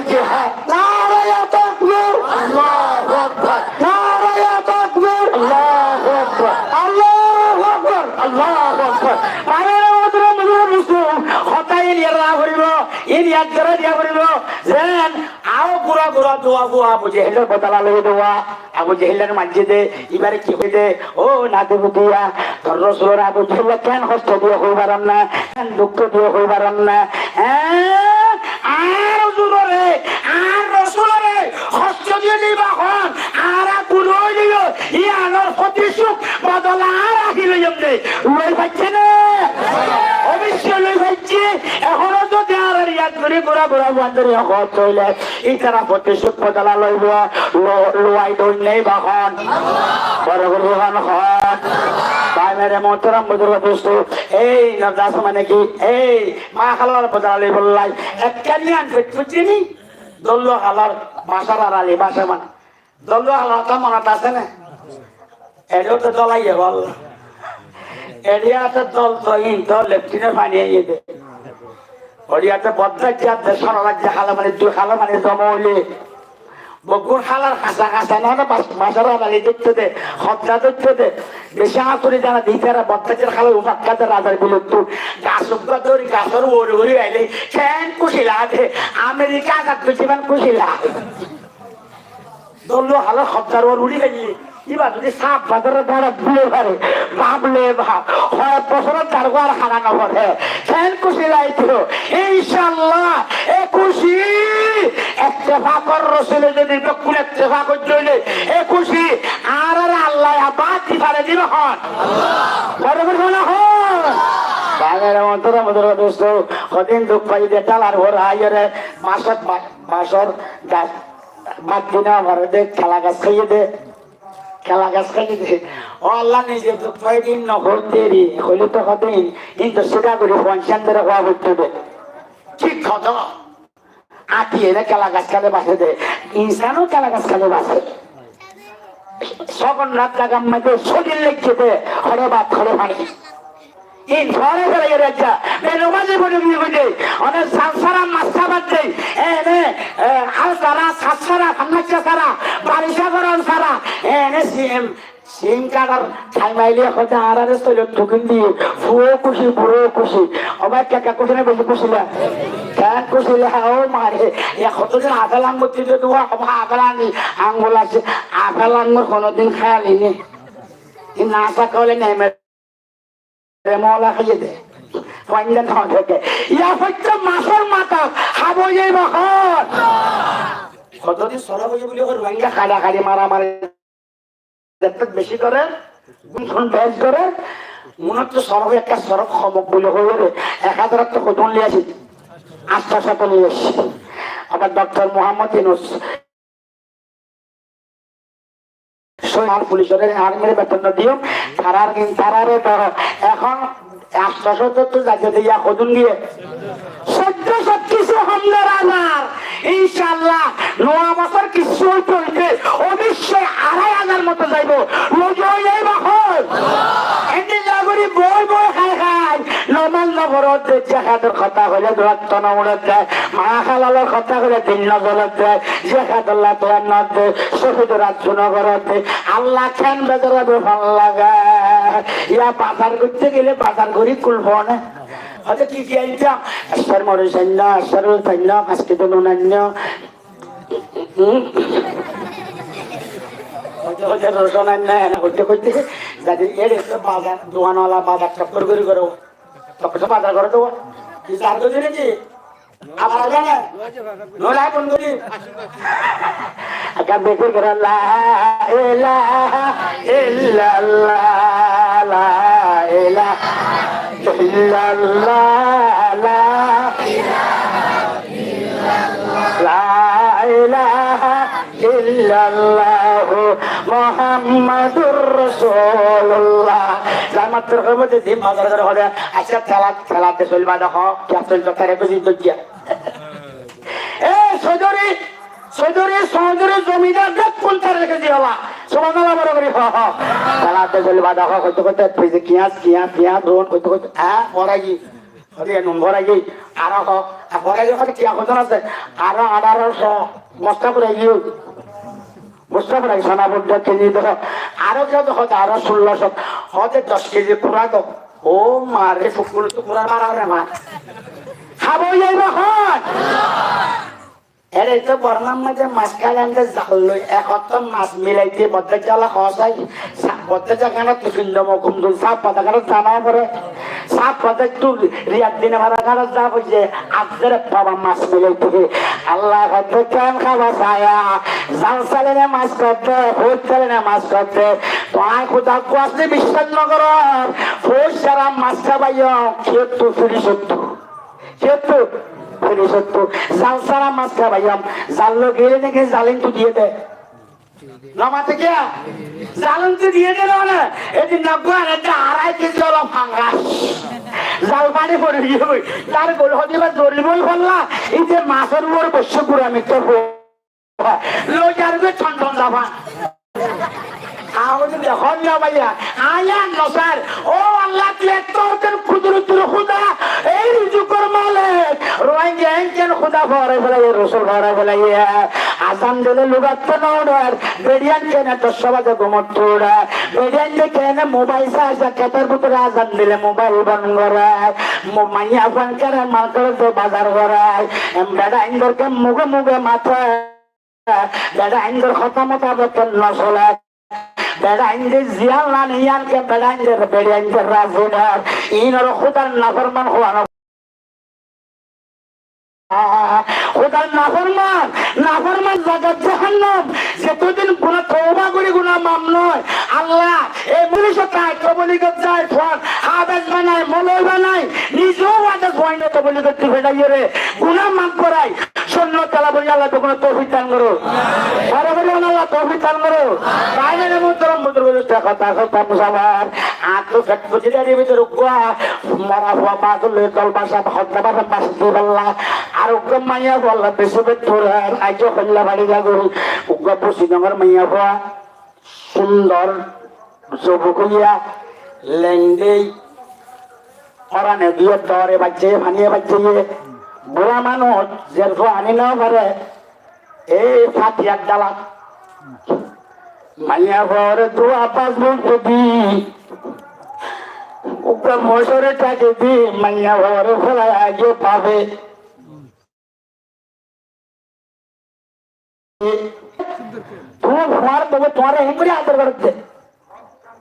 জিহাদ নারায়ণ আকবার আল্লাহু আকবার নারায়ণ আকবার আল্লাহু আকবার আল্লাহু আকবার আল্লাহু আকবার পারে ওদের মধ্যে মুসলিম হতাই লিয়া করিব ইয়াদ করে দিয়া করিব যেন আও পুরা দোয়া বুয়া বুঝে হেলের বদলা লই দোয়া আবু জেহেলের মসজিদে এবারে কি হইতে ও নাতে বুতিয়া তোর রাসূলের আবু জেহেল কেন কষ্ট দিয়ে কইবারাম না কেন দুঃখ দিয়ে কইবারাম না আর হুজুরে আর রাসূলরে কষ্ট দিয়ে দিবা হন আর কুলই দিও ইয়ানোর প্রতিসুখ বদলা রাখিল জমনে লই পাচ্ছে না অবশ্যই লই পাচ্ছে এখনো তো দেয়ার ইয়াদ করে গোরা বন্ধরে হত হইলে ইতারা প্রতিসুখ বদলা লইব লুয়াই দই নেই বাখন বড় খন ভাই মেরে মোহতরম বুজুর্গ দোস্ত এই নদাস মানে কি এই মা খালার বদলা বললাই একখানিয়ান বুঝছিনি দল্লো খালার বাসার আড়ালি বাসা মানে দল্লো খালার তো মনত আছে না এটাও তো দলাই বল এরিয়াতে দল তো ইন লেফটিনের পানি দে ওরিয়াতে বদ্রাজ্যাত দেশন রাজ্যে খালা মানে দুই খালা মানে জমা হইলে বগুর খালার কাঁচা না বাসার আড়ালি দেখতে দে হত্যা দেখতে দে বেশি হাতুরি যারা দিতারা বদ্রাজ্যের খালা উপাক্কাতে রাজার বিলুপ্ত গাছুকা দৌড়ি গাছের ওরি আইলে কেন কুশিলা দে আমেরিকা আঘাত পেছিবেন কুশিলা দল্লো হালার হত্যার ওর উড়ি গেলি এবার যদি সাপ বাজারে ধরে ভুলে পারে ভাবলে ভাব হয় বছরের দারগার হারানো পড়ে কেন খুশি লাইতো ইনশাআল্লাহ এ খুশি ইত্তেফাকর রাসূলে যদি বকুল ইত্তেফাক হইলে এ খুশি আর আল্লাহ আবাদ দিবারে দিব হন আল্লাহ বড় না হন বাগের মন্তরা মদর দোস্ত কদিন দুঃখ পাই দে টালার ভর আইরে মাসর গাছ মাদিনা ভরে দে খেলা গাছ খাইয়ে দে খেলা গাছ খাইয়ে দে ও আল্লাহ নিজে দুঃখ পাই দিন নহর দেরি হইলে তো কদিন কিন্তু সেটা করে পঞ্চান ধরে হওয়া করতে দে ঠিক কথা আটিয়ে না খেলা গাছ খালে বাসে দে ইনসানও খেলা গাছ খালে বাসে সকল রাত লাগাম মধ্যে শরীর লেগে দে হরে বাদ হরে পানি in fare করে রাজা বেনমাজি বলে দিয়ে অনেক সালসারা মাছাবাদ দেই এনে আল সারা সাতসারা ফান্নাচা সারা বারিশা গরম সারা এনে সিম কাটার ছাইমাইলে হতে আরারে তৈল ঢুকিন দিয়ে ফুও খুশি বুড়ো খুশি অবাক কাকা খুশি না বেশি খুশিলা কেন খুশিলা ও মারে কতদিন আপেল আঙ্গুর দিতে দেওয়া আপেল আনি আঙ্গুল আছে আপেল আঙ্গুর কোনোদিন খায়ালিনি না থাকলে নেমে মলা খাইয়ে দে পঞ্জান থেকে ইয়া হচ্ছে মাছের মাথা খাবো যাই বখন কতদিন সরা হয়ে বলি ওর ভাঙ্গা কাড়াকাড়ি মারামারি বেশি করে গুণ ভেজ করে মনে হচ্ছে সরব একটা সরব খমক বলে হয়ে রে 1000 তো কত নিয়ে আসি 800 নিয়ে আসি আবার ডক্টর মোহাম্মদ ইউনূস সোনার পুলিশের আর্মির বেতন দিও তারার কিন্তু তারারে ধরো এখন 800 তো যাকে দিয়া কদুন দিয়ে 1400 কিছু হামলা রাজার ইনশাআল্লাহ নয়া বছর কিছু চলবে অবশ্যই 2500 মতো যাইব লজই যাইবা হয় এতে জাগরি বই বই খাই নরমাল নগরত যে খাদের কথা হলে দরত নমরত যায় মা খালালের কথা হলে দিন নগরত যায় যে খাদল্লাহ তোয়ার নদে শহীদ রাজ্যনগরতে আল্লাহ খান বেদরে ভাল লাগা ইয়া বাজার করতে গেলে বাজার করি কুলব না হয়তো কি কি আইতাম আসার মরে সৈন্য আসার সৈন্য আজকে তো নুনান্য রসুন করতে করতে যাতে এর বাজার দোকানওয়ালা বাজার চক্কর করে করো চক্কর বাজার করে দেবো চার কেজি নাকি আমার আগে না নোলা কোন করি আকাম বেকুর করে লা ইলাহা ইল্লাল্লাহ লা ইলাহা ইল্লাল্লাহ লা ইলাহা ইল্লাল্লাহ মুহাম্মাদুর রাসূলুল্লাহ জামাত রহমতে দিন বাজার করে হলে আচ্ছা খেলাতে চলবা দেখো কে চলতো তারে বুঝি তো গিয়া এ সজরি জমিদার দেখ কোন তারে রেখে দিলা সুবহানাল্লাহ বড় করে খেলাতে চলবা দেখো কইতে কইতে পেজে কিয়া রোন কইতে কইতে পড়াই আরে নম্বর আগে আর পড়াই যখন কিয়া কথা আছে আর 1800 মস্তা করে গিয়ে বুঝতে পারি সোনা বুদ্ধ কেজি দেখো আরো কেউ দেখো আরো 1600 হতে 10 কেজি পুরা তো ও মারে ফুকুল তো পুরা মারা রে মা খাবো যাইবা হন এর তো বর্ণাম মাঝে মাছ কালান্তে জাল লই একত মাছ মিলাইতে মধ্যে জ্বালা খসাই মধ্যে জায়গাটা টিফিন দম কুমদুল সাপ পাতা কারো জানা পরে সাপ পাতা একটু রিয়াদ দিনে ভাড়া কারো যা বলছে আজকের বাবা মাছ মিলাইতে আল্লাহ করতে কেন খাবার ছায়া জাল চালে না মাছ করতে হোট চালে না মাছ করতে তোমার কোথাও আসলে বিশ্বাস ন করো ফোর সারা মাছ খাবাইও খেত ফিরি সত্য খেত জাল সারা মাছ খাবাইয়াম জাল গেলে নাকি জালেন তো দিয়ে দেয় নমাতে কে জালেন তো দিয়ে দিল না এদিন নব্বই একটা 2.5 কেজি হলো ভাঙা জাল পানি পড়ে গিয়ে তার গোল হতে বা জরিবই ফেললা এই যে মাছের উপর বসে পুরো আমি তো লোজার ঠন ঠন যাবা আমাদের দেখুন না ভাইয়া আয়া নসার ও আল্লাহ তুই এত ক্ষুদ্র খুদা এই রুজুকর মালিক রোহিঙ্গা কেন খুদা ভরে ফেলাই রসুল ভরে ফেলাই আসাম দিলে লুগাতে নড়ার বেরিয়ান কেন 10 বাজে ঘুমত ওড়া বেরিয়ান কেন মোবাইল সাজা খেতের ভিতরে আসাম দিলে মোবাইল বন্ধ করায় মাইয়া ফোন করে মাল করে বাজার করায় বেড়া ইন্দরকে মুখে মাথা বেড়া ইন্দর কথা মোতাবেক নচলায় বেড়াইন্দের জিয়াল না নিয়ানকে বেড়াইন্দের রাজুনার ইনর খুদার নাফরমান হওয়ানো খুদার নাফরমান জাগাত জাহান্নাম যেতদিন গুনাহ তওবা করে গুনাহ মাফ নয় আল্লাহ এই মনুষ্য তাই তবলিগত যায় ফল হাবেজ বানায় মলয় বানায় নিজেও আদেশ হয় না তবলিগত ফেডাইয়ে রে গুনাহ মাফ করায় শূন্য তালা বলি আল্লাহ তো কোনো তৌফিক দান করো আরে বলি আল্লাহ তৌফিক দান করো বাইরে মুতরম কথা মুসাবার আতো ফেট বুঝিদারি ভিতর গুয়া মরা হওয়া বাদল তল বাসা হত্যা বাসা বাসা দিবাল্লাহ আর উগ্র মাইয়া বললা বেশি বেতরার আইজো হল্লা বাড়ি লাগো উগ্র পশ্চিমবঙ্গের মাইয়া হওয়া সুন্দর যুবকইয়া লেংদেই অরানে দিয়ে দরে বাচ্চে ফানিয়ে বাচ্চে বুড়া মানুষ যে আনি নাও পারে এই ফাটিয়ার ডালা মাইয়া ঘরে দোয়া পাঁচ বলতে দি উপরে মশরে টাকে দি মাইয়া ঘরে ফেলায় আগে পাবে তোমার ফোয়ার তবে তোমার এম করে আদর করতে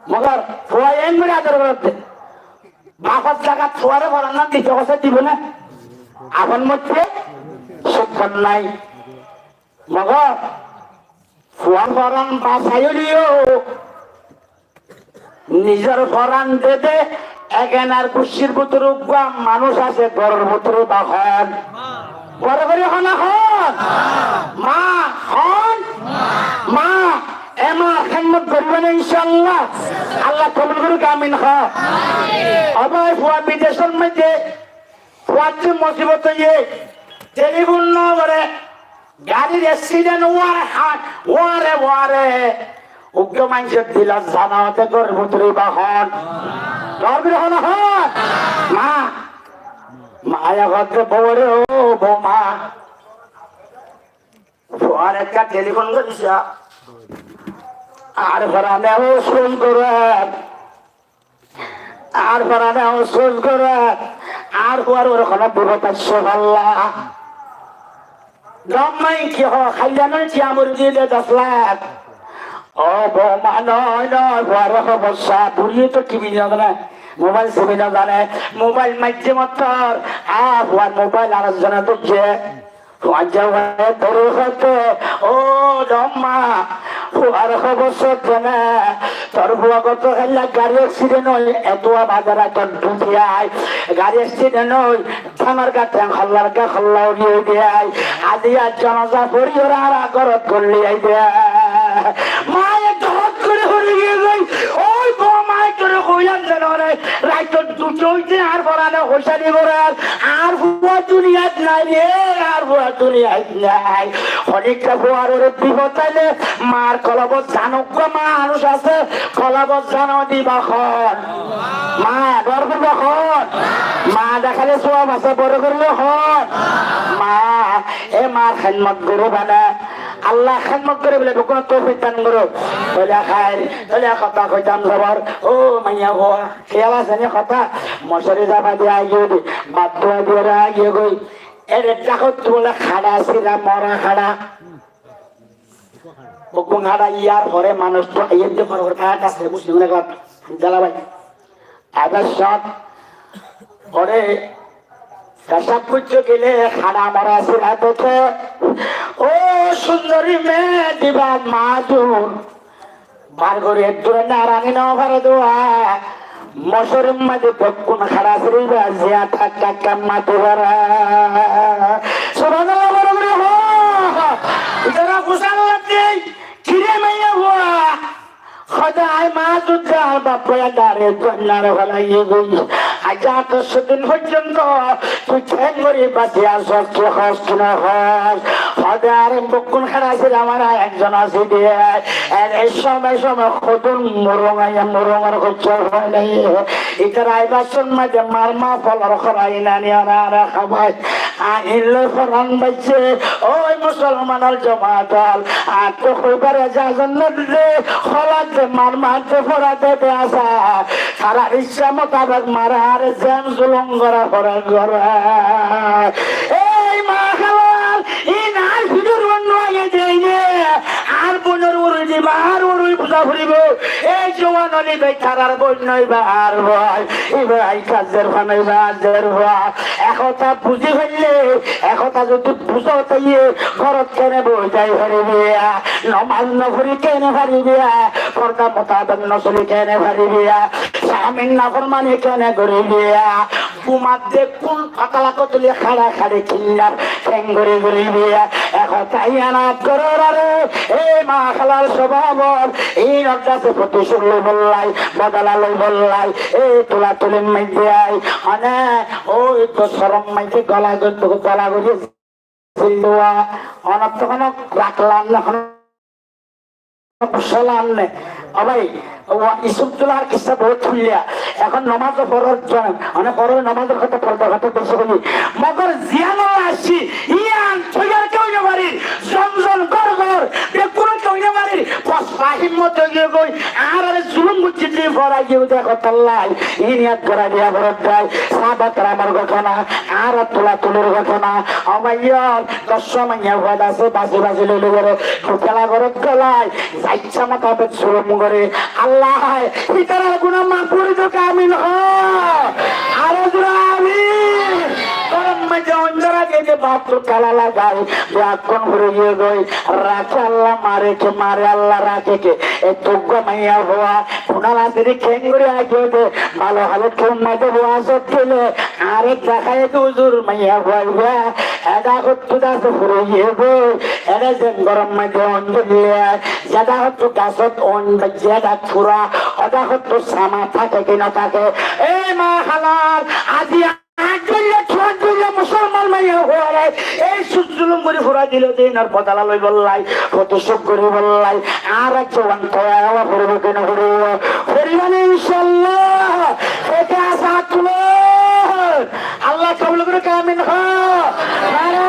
মগর ফোয়া এম করে আদর করতে বাপার জায়গা ফোয়ারে বলার না দিতে কথা দিব না আপন মধ্যে সুখন নাই মগর ফোয়ার ফরান বাসাইলিও নিজের ফরান দেবে এখানার কুশির ভিতরে মানুষ আছে ঘরের ভিতরে বাহন বড় করে হন মা হন মা এমা খেদমত করবেন ইনশাআল্লাহ আল্লাহ কবুল করুক আমিন অবয় ফুয়া বিদেশের মধ্যে ফুয়ার মুসিবত হয়ে টেলিফোন ন করে গাড়ির অ্যাক্সিডেন্ট ওয়ারে উগ্র মানুষের দিলা জানাতে ঘরের ভিতরে বাহন হন মা মায়া ঘরে বউরে ও বৌমা ফুয়ার একটা টেলিফোন করিস আর ফরানে ও সোজ করেন আর ফরানে ও সোজ করেন আর ফুয়ার ওর ওখানে বিপদ আসছে আল্লাহ জমাই কি খাইলানোর চিয়ামুর দিয়ে 10 লাখ ও বৌমা নয় নয় বড় সমস্যা বুড়িয়ে তো টিভি জানে না মোবাইল ছবি না জানে মোবাইল মাধ্যমত মোবাইল আরেকজনে দেখছে ও জম্মা আর খবর জানে তোর বুয়াগত গাড়ি অ্যাক্সিডেন্ট হয় এত বাজার তোর ঢুকিয়ায় গাড়ি অ্যাক্সিডেন্ট হয় থানার কাছে হল্লার কা হল্লা উড়িয়ে দেয় আজি আর জনতা পড়ি ওরা আর আগরত করলে মায়ের ধর করে হরে গিয়ে যাই ওই মায়ের করে কইলাম যেন রাইত দুটোইতে আর বলানো হোসানি করার আর বুয়া দুনিয়াত নাই রে আর বুয়া দুনিয়াত নাই অনেকটা বুয়ার ওরে বিপদ তাইলে মার কলাবত জানক মানুষ আছে কলাবত জানো দিবা খন মা ডর করবো খন মা দেখালে সব আছে বড় করলে হন মা এ মার খেদমত করো বানা আল্লাহ খেদমত করে বলে কোনো তৌফিক দান করো বলে খাই বলে কথা কইতাম সবার ও মাইয়া হওয়া খেয়াল আছে নি কথা মশারি যাবা দিয়ে গিয়ে বাধ্য দিয়ে গিয়ে গই এর দেখো তোলা খাড়া ছিল মরা খাড়া বকুং খাড়া ইয়ার পরে মানুষ তো ইয়ে দিয়ে পর খাট আছে মুসলিম জ্বালা ভাই আবার সব পরে সব কিছু গেলে খাড়া মরা ছিল ও সুন্দরী মেয়ে দিবা মাদুর বার করে দূরে নারায়ণ নভারে দোয়া মশরুম মাঝে পক্ষুন খাড়া শ্রীবা জিয়া থাকা কাম্মা তোরা সুবহানাল্লাহ বড় বড় যারা কুসাল লাগছে কিরে মাইয়া হওয়া খোদায় মা দুজাল বাপয়া দারে কন্যার ভালাইয়ে গই আজ 8 দিন পর্যন্ত তুই ঠ্যাং করে বাঁচিয়ে আসছ কি হস কি না হস খোদার বকুন খাড়াইছিল আমার একজন আছে দিয়ে এই সময় খতুন মরঙার হচ্ছে হয় নাই এটার আইবাসন মাঝে মার মা ফলর খরাই না নিয়ে আর খাবাই আইলে ফরান বাইছে ওই মুসলমানের জমাতল আর তো কইবারে যাজন রে খলাত মার মারতে ফরাতে আসা সারা ইচ্ছা মোতাবেক মারা আর জ্যাম জুলুম করা করা এই মা খালাল এই নাই ভিডিওর অন্য আগে দেয়নি আর বোনের উড়ে দিবা আর উড়ে পূজা ফুরিব এই জওয়ান অলি ভাই তারার বই নইবা আর ভাই এবার এই কাজের বানাইবা আজের ভাই একথা বুঝি ফেললে একথা যদি বুঝো তাইয়ে ঘরত কেনে বই যাই পারিবি নমাজ নফরি কেনে পারিবি পর্দা মোতাবেক নচলি কেনে পারিবি স্বামীর নাফরমানি কেনে করিবি কুমার যে কোন পাতলা কতলি খাড়া খাড়ি কিল্লার ঠ্যাং করে করিবি একথাই আনাত করর আরে এই মা খালার স্বভাব এই রক্তাতে প্রতিশোধ লই বললাই বদলা লই বললাই এই তোলা তুলে মাইতে আই মানে ওই তো সরম মাইতে গলা গড়িয়ে ফেললোয়া অনেক তখন রাখলাম না সালাম নে ভাই ইসুমতুল্লাহ কিসা বহুত খুলিয়া এখন নমাজ পড়ার জন্য মানে পড়ে নমাজের কথা পড়বার কথা বেশি বলি মগর জিয়ান আসছি ইয়ান ছয়ার কেউ না বাড়ির জমজম গড় বেকুন কেউ না বাড়ির পসপা হিম্মত গিয়ে গই আর জুলুম বুঝছি দিয়ে ভরা গিয়ে দেখো তাল্লাই ইনিয়াত করা দিয়া ভরত দেয় সাহাবাতরা আমার ঘটনা আর তোলা তুলের ঘটনা আমাইয়ার 10 মাইয়া ভয় আছে বাজি বাজি লইলে করে খেলা ঘরত গলায় ইচ্ছা মোতাবেক জুলুম করে আল্লাহ ইতারা গুনাহ মাফ করে দাও আমিন আরে জোরে আমিন গরম মধ্যে অন্ধরা যে বাপ কালা লাগাই ব্যাকন হয়ে গিয়ে গই রাখে আল্লাহ মারে কে মারে আল্লাহ রাখে কে এই তোগ্য মাইয়া হওয়া পুনালা দিদি খেং করে আগে দে ভালো হালত কেউ মাঝে হওয়া সত্যিলে আরে দেখায় তো হুজুর মাইয়া হওয়া এটা করতে দাসে ঘুরে গিয়ে গই এটা যে গরম মধ্যে অন্ধলিয়া যেটা হতো গাছত অন্ধ যেটা ছুরা ওটা হতো সামা থাকে কিনা থাকে এই মা হালাল আজি মুসলমান মাইয়া হওয়ার এই সুজুলুম করে ঘোরা দিল দিন আর বদলা লই বললাই কত সুখ করে বললাই আর এক জবান তৈরি করবো কেন করব পরিমাণে ইনশাল্লাহ এটা আশা তুলো আল্লাহ কবুল করে কামিন নারে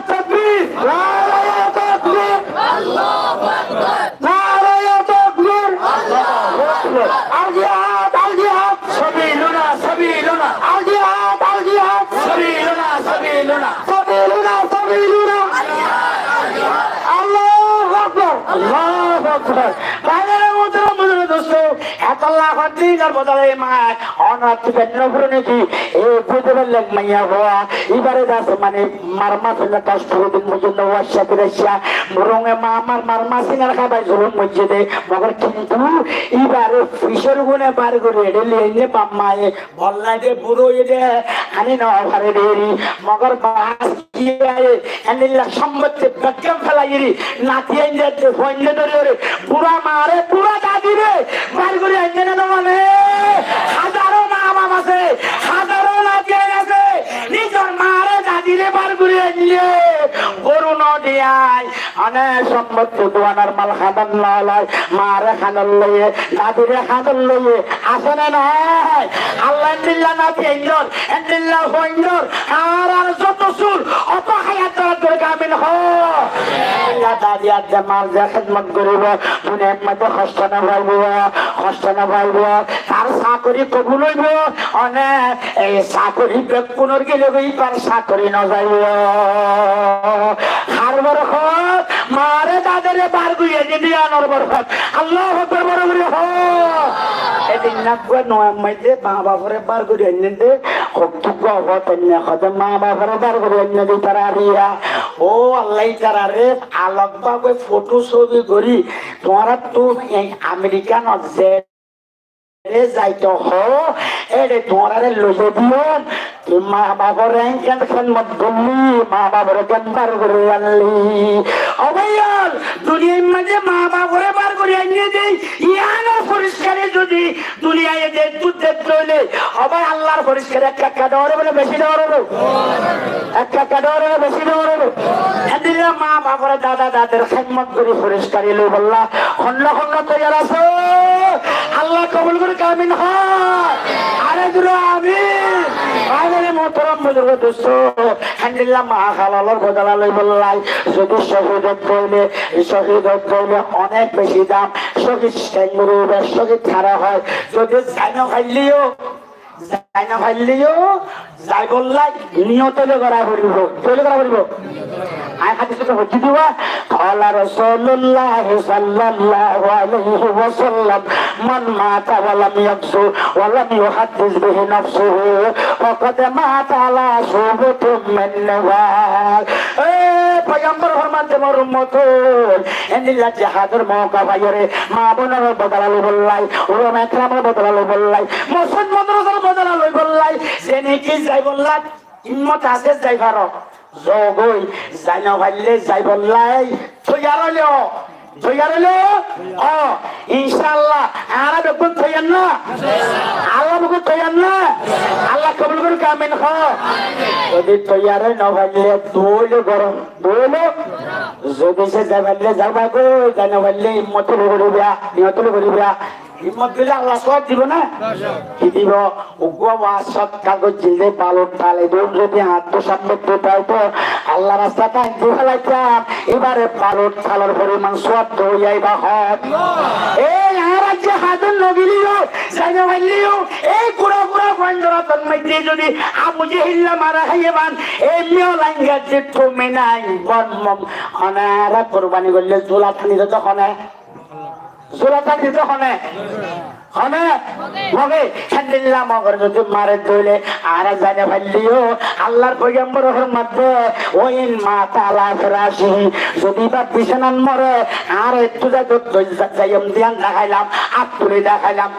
তাকবীর নারে তাকবীর আল্লাহু আকবার নারে তাকবীর আল্লাহু আকবার আল জিহাদ সাবিলুনা সাবিলুনা আল জিহাদ সাবিলুনা সাবিলুনা সাবিলুনা সাবিলুনা মদিনার বদলে মা অনাথ কেন পুরনে কি এ বুঝতে পারলেন মাইয়া হওয়া এবারে দাস মানে মারমা ফেলে কাজ দিন পর্যন্ত ওয়াশা করেছিয়া বরঙে মা আমার মারমা সিনার খাবাই জরুর মসজিদে মগর কিন্তু এবারে ফিসের গুনে বার করে এডেলি এনে বাম্মায়ে বললাই যে বুড়ো এডে আনি না ঘরে দেরি মগর বাস কিয়ায়ে এনিলা সম্মতে বেকম ফেলাইরি নাতিয়ে যে ফন্ডে ধরে পুরা মারে পুরা দাদি রে বার করে এনে না মানে হাজারো মা বাবা আছে হাজারো নাতিয়ে আছে নিজের মারে দাদি রে বার করে এনে গরু নদিয়ায় অনেক সম্মত দোয়ানার মাল খাদান লয় মারে খাদান লয়ে দাদি রে খাদান লয়ে আসে না নয় আল্লাহ দিল্লা নাতি ইন্দর দিল্লা হইন্দর আর আর যত সুর অত হায়াত তোর কামিল হ আল্লাহ দাদি আর মাল যে খিদমত করিব দুনিয়ার মধ্যে কষ্ট না পাইব তার চাকরি কবুল হইব অনেক এই চাকরি বেকুনের গেলে এইবার চাকরি ন যাইব হার বরকত মারে দাদারে বার গুইয়ে দিদি আনর বরকত আল্লাহ আকবার বড় করে হ এদিন নাকবে নয় মাইতে মা বাপরে বার করে এনে দে কর্তব্য হতেন হতে মা বাপরে বার করে এনে দিই তারা রিয়া ও আল্লাহ তারা রে আলোক বাবু ফটো ছবি করি তোমার তো আমেরিকান যে যাইতো হ এরে তোমার লইয়ে দিও মা বাবার কেন খেলমত করলি মা বাবার কেন বার করে আনলি অবয়াল দুনিয়ার মাঝে মা বাবারে বার করে আনিয়ে দেই ইয়ানোর পরিষ্কারে যদি দুনিয়ায় যে দুধের চলে অবাই আল্লাহর পরিষ্কারে এক কাকা দেওয়ারে বলে বেশি দেওয়ার হলো এক কাকা দেওয়ারে বেশি দেওয়ার হলো এদিকে মা বাবারে দাদা দাদের খেদমত করে পরিষ্কারে লই বললা খন্ড খন্ড তৈরি আছো আল্লাহ কবুল করে কামিন হয় আরে দুরা আমিন আরে মোহতরম বুজুর্গ দোস্ত আলহামদুলিল্লাহ মা খালালর বদলা লই বললাই যদি শহীদ হইলে অনেক বেশি দাম শহীদ শহীদ ছাড়া হয় যদি জানো খাইলিও যাই বললাই নিয়তলে করা করিব তৈলে করা করিব আই হাদিসে হচ্ছে দিবা قال رسول الله صلى الله عليه وسلم من مات ولم يغزو ولم يحدث به نفسه فقد مات على شعبة من نفاق পয়গম্বর ফরমাতে মোর উম্মত এন্দিল্লা জিহাদের মওকা পাইরে মা বোনের বদলা লই বললাই ওরা একরামের বদলা লই বললাই মুসলমানদের বদলা লই বললাই জেনে কি যাই বললাই হিম্মত আছে যাই পারো জগই যাই না ভাইলে যাই বললাই তৈয়ার হইলো ইনশাআল্লাহ আর বেগুন তৈয়ার না আল্লাহ বেগুন তৈয়ার না আল্লাহ কবুল করে কামিন হ যদি তৈয়ার না ভাইলে দোলে গরম দোলে যদি সে যাই ভাইলে যাবা গো যাই না ভাইলে হিম্মত করিবা নিয়ত করিবা হিম্মত দিলে আল্লাহ সব দিব না কি দিব সব কাগজ দিলে বালট ঢালে দৌড় যদি আত্মসাম্যত্ব পাই তো আল্লাহ রাস্তা তাই ফেলাইতাম এবারে বালট ঢালার পরিমাণ সব দইয়াইবা হত এই রাজ্যে হাতুন নগিলিও জায়গা মাইলিও এই কুড়া বন্ধরা তন্মাইতে যদি আবু জেহিল্লা মারা খাইয়েবান এমনিও লাইঙ্গা যে তুমি নাই বনমম অনারা কোরবানি করলে জোলা থানি তো তখন জোলাটা দিতে হনে হনে মগে আলহামদুলিল্লাহ মগর যদি মারে দইলে আর জানে ভাইলিও আল্লাহর পয়গম্বরের মধ্যে ওইন মা তালা ফরাসি যদি বা বিছানান মরে আর একটু যাইম দিয়ান দেখাইলাম আত্তুলে দেখাইলাম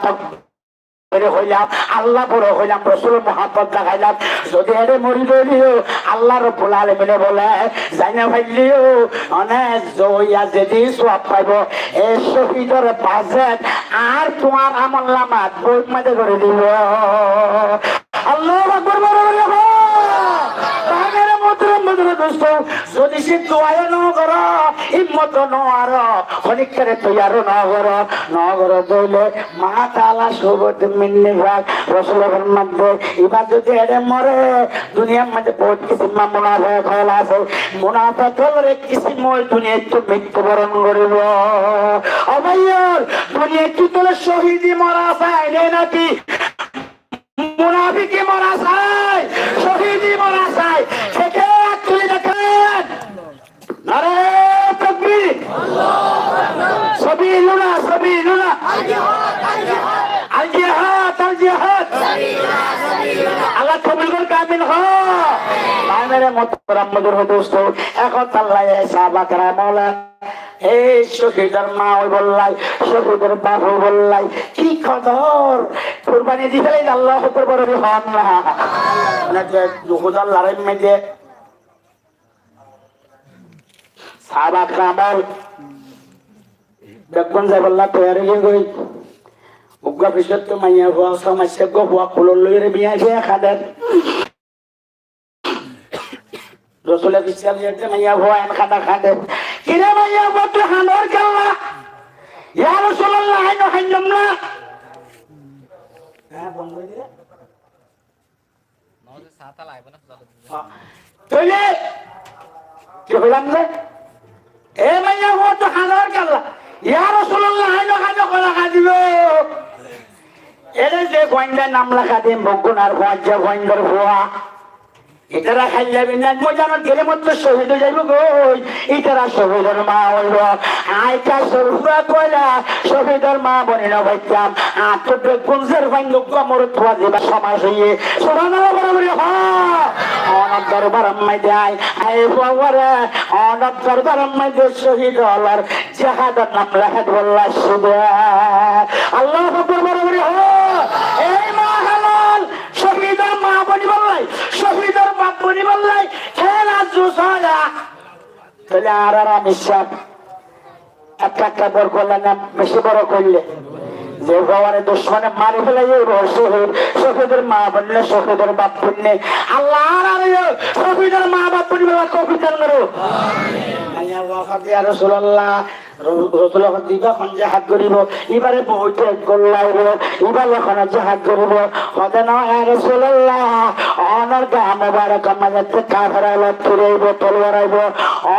হইলাম আল্লাহ বড় হইলাম রসুল মোহাম্মদ দেখাইলাম যদি এরে মরি গেলিও আল্লাহ রব্বুল আলামিন বলে জাইনা ভাইলিও অনেক জয়া যদি সওয়াব পাইব এই শহীদের বাজেট আর তোমার আমলনামাত বই মধ্যে করে দিব আল্লাহু আকবার বড় যদি সে দোয়ায় ন কর হিম্মত নর খনিকারে তৈয়ার নগর দইলে মা তালা সুবত মিন্নি ভাগ রসুলের মধ্যে এবার যদি এরে মরে দুনিয়ার মধ্যে বহুত কিছু মুনাফেক হল আছে মুনাফেক হলে কিছু মই দুনিয়া একটু মৃত্যুবরণ করিব অবৈর দুনিয়া একটু তোলে শহীদি মরা চাই নাকি মুনাফিকি মরা চাই শহীদি মরা চাই থেকে তুলে দেখেন নারে তাকবীর আল্লাহু আকবার সবিলুনা আল জিহাদ কামিল হ লাইনের মোহতারাম মুজুর দোস্ত এখন আল্লাহ সাহাবা کرام এই শহীদের মা ওই বললাই শহীদের বাপ ওই বললাই কি খবর কুরবানি দিতে আল্লাহ আকবার বড় হন না না যে দুহুদার লড়াই মধ্যে সাহাবা کرام দেখুন যে বললা তৈরি হয়ে গই উগ্র বিশ্বত মাইয়া হওয়া সমস্যা গো হওয়া কুলো লইরে বিয়া যে খাদের রসুলের বিশ্বাস যেতে মাইয়া হওয়া এন খাদা খাদের কিরে মাইয়া হওয়া তুই হানোর কাল্লা ইয়া রাসূলুল্লাহ আইনো হাইলাম না হ্যাঁ বন্ধ দিয়ে নজে সাতা লাইব না তুইলে কি বললাম না এ মাইয়া হওয়া তুই হানোর কাল্লা ইয়া রাসূলুল্লাহ আইনো হানো কলা খাদিব এরে যে গোয়েন্দা নাম লেখা দিন বগুনার ভজ্জা গোয়েন্দার ভুয়া ইতারা খাইলে বিনা মজানো গেলে মত শহীদ যাইব গই ইতারা শহীদের মা হইব আইকা সরুরা কইলা শহীদের মা বনিনা ভাইতাম আতবে গুনজের ভাঙ্গ কমর তোয়া দিবা সমাজ হইয়ে সুবহানাল্লাহ বরাবরি হ অনাদ দরবার আম্মাই দেয় আই বাবারে অনাদ দরবার আম্মাই দে শহীদ হলার জিহাদের নাম লেখা বল্লা সুবহান আল্লাহু আকবার বরাবরি হ এই মা হালাল শহীদের মা বনি বললাই শহীদের বাপ বনি বললাই খেলা জুসায়া তাহলে আর আমি সব একটা বড় করলেন না বেশি বড় করলে যে ভগবানের দুশ্মনে মারি ফেলে শহীদের মা বললে শহীদের বাপ বললে আল্লাহ শহীদের মা বাপ বলি বলা কবিতার করো রাসূলুল্লাহ রসুল দিবা খন জাহাজ করিব এবারে বইতে গল্লাইব এবার এখন জাহাজ করিব হতে নয় রাসূলুল্লাহ অনার গা মোবারক মাঝে কাফেরা লড়াইব তলোয়ারাইব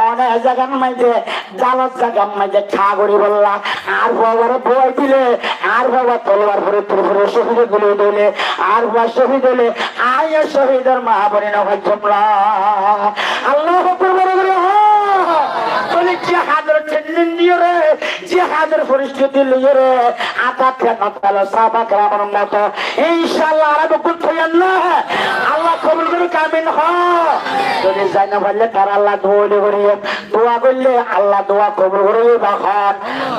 অনেক জায়গার মাঝে জালত জায়গার মাঝে খা করি বললা আর বাবার বই দিলে আর বাবা তলোয়ার ভরে পুরো শহীদ গুলো দিলে আর বাবা শহীদ হলে আয় শহীদের মা বলি না জমলা আল্লাহ বলে জিহাদের ট্রেনিং দিয়ে রে জিহাদের পরিস্থিতি লিয়ে রে আতা ফেনা তালা সাহাবা کرامর মত ইনশাআল্লাহ আর বুকুত হইন না আল্লাহ কবুল করে কামিল হ যদি জানা বললে তার আল্লাহ দোয়া করলে আল্লাহ দোয়া কবুল করে বাখান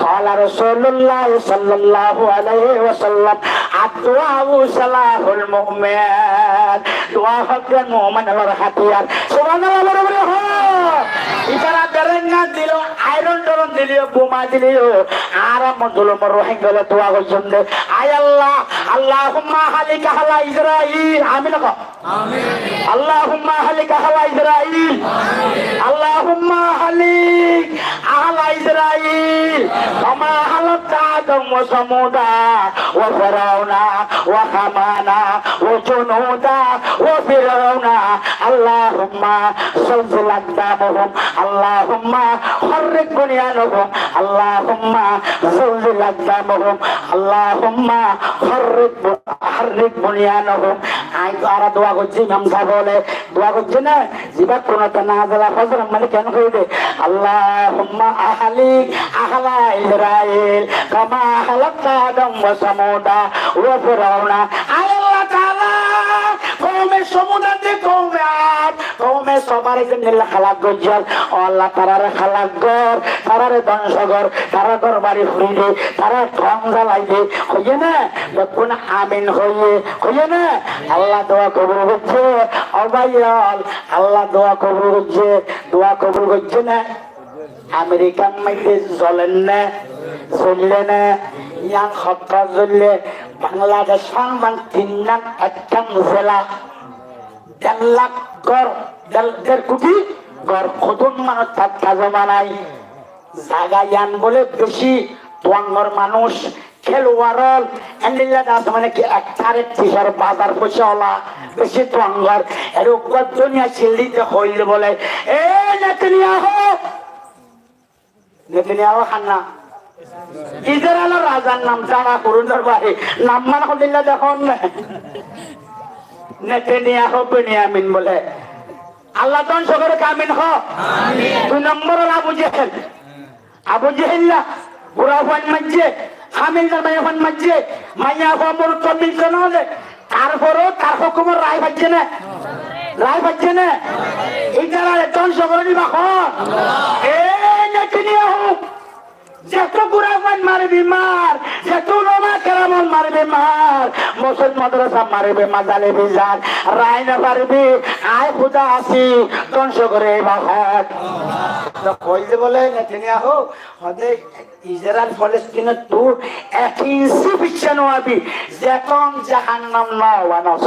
আল্লাহ রাসূলুল্লাহ সাল্লাল্লাহু আলাইহি ওয়াসাল্লাম আদওয়াউ সালাহুল মুমিন দোয়া হচ্ছে মুমিনের হাতিয়ার সুবহানাল্লাহ বরাবর হ ইতারা বেরেঙ্গা দিল আয়রন ডরন দিল বোমা দিল আর মজলুম রোহিঙ্গা দোয়া করছেন আয় আল্লাহ আল্লাহুম্মা হালিকা হালা ইসরাইল আমিন কও আমিন আল্লাহুম্মা হালিকা হালা ইসরাইল আমিন আল্লাহুম্মা হালিক আলা ইসরাইল কামা হালাত আদম ওয়া সামুদা ওয়া ফিরাউনা ওয়া হামানা ওয়া জুনুদা ওয়া ফিরাউনা আল্লাহুম্মা সালজিল আকদামহুম আল্লাহুম্মা হররিক বুনিয়ানহুম আল্লাহুম্মা সালজিল আকদামহুম আল্লাহুম্মা হররিক বুনিয়ানহুম আই আর দোয়া করছি ইমাম সাহেব বলে দোয়া করছে না জিবা কোনটা না জালা ফজর মানে কেন কইবে আল্লাহুম্মা আহলিক আহলা ইসরাইল কামা হালাকতা আদম ওয়া সামুদা ওয়া ফিরাউনা আল্লাহ তাআলা কওমে সমুদা তে কওমে আদ কওমে সবারে জন্য খালাক গজল আল্লাহ তারারে খালাক গর তারারে বংশগর তারা ঘর বাড়ি ফুরিলে তারা ঠং জ্বালাইবে হইয়ে না যখন আমিন হইয়ে না আল্লাহ দোয়া কবুল করছে অবাইল আল্লাহ দোয়া কবুল করছে দোয়া কবুল করছে না আমেরিকান মাইতে জ্বলেন না জ্বললে না ইয়াং সপ্তাহ জ্বললে বাংলাদেশ সংবাদ 3 লাখ 51 জেলা 1.5 লাখ ঘর 1.5 কোটি ঘর কতন মানুষ থাকা জমা নাই জায়গা ইয়ান বলে বেশি তোয়াঙ্গর মানুষ খেলোয়াড় এন্ডিলা দাস মানে কি একটারে টিশার বাজার পয়সাওয়ালা বেশি তোয়াঙ্গর এর উপর দুনিয়া ছিলদিতে হইলে বলে এ নেতানিয়াহু খান্না ইসরায়েলের রাজার নাম জানা করুন দরবারে নাম মান হদিল্লা দেখুন নেতানিয়াহু বেনিয়ামিন বলে আল্লাহ ধ্বংস করে কামিন হ আমিন 2 নম্বর আবু জেহেল না বুড়া ফান মাঝে হামিলদার মাইয়া ফান মাঝে মাইয়া ফামর তমিল কোন হলে তারপরও তার হুকুমের রায় পাচ্ছে না লাই পাচ্ছে না এইটারা ধ্বংস করে দিবা এই নেতানিয়াহু যত গুরামান মারবে মার, যত রমা কেরামন মারবে মার, মসজিদ মাদ্রাসা মারবে মাজালে বিজার, রায় না পারবি আয় খুদা আসি ধ্বংস করে বাহাত। কইলে বলে নেতানিয়াহু হদে ইসরায়েল ফলস্তিনের তুই 1 ইঞ্চি পিছিয়ে নোয়াবি যেতন জাহান্নাম নওয়ানস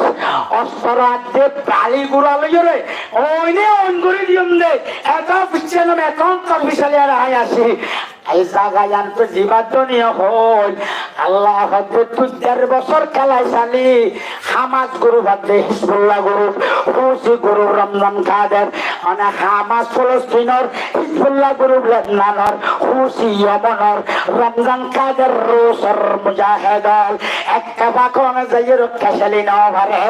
অস্ত্র আদে বালি গুড়া লইরে ওইনে অন করে দিম দে এত পিছিয়ে নাম এত তোর বিশালে আর আয় আসি এই জায়গায় আনতে জীবাদনীয় হল আল্লাহ হতে তুই 1.5 বছর খেলায় চালি হামাজ গুরু বাদে হিজবুল্লাহ গুরু হুসি গুরু রমজান কাদের অনেক হামাজ ফলস্তিনের হিজবুল্লাহ গুরু লেবনানের হুসি ইয়েমেনের রমজান কাদের রুসের মুজাহিদল একটা বাকনে যাই রক্ষা চালি না পারে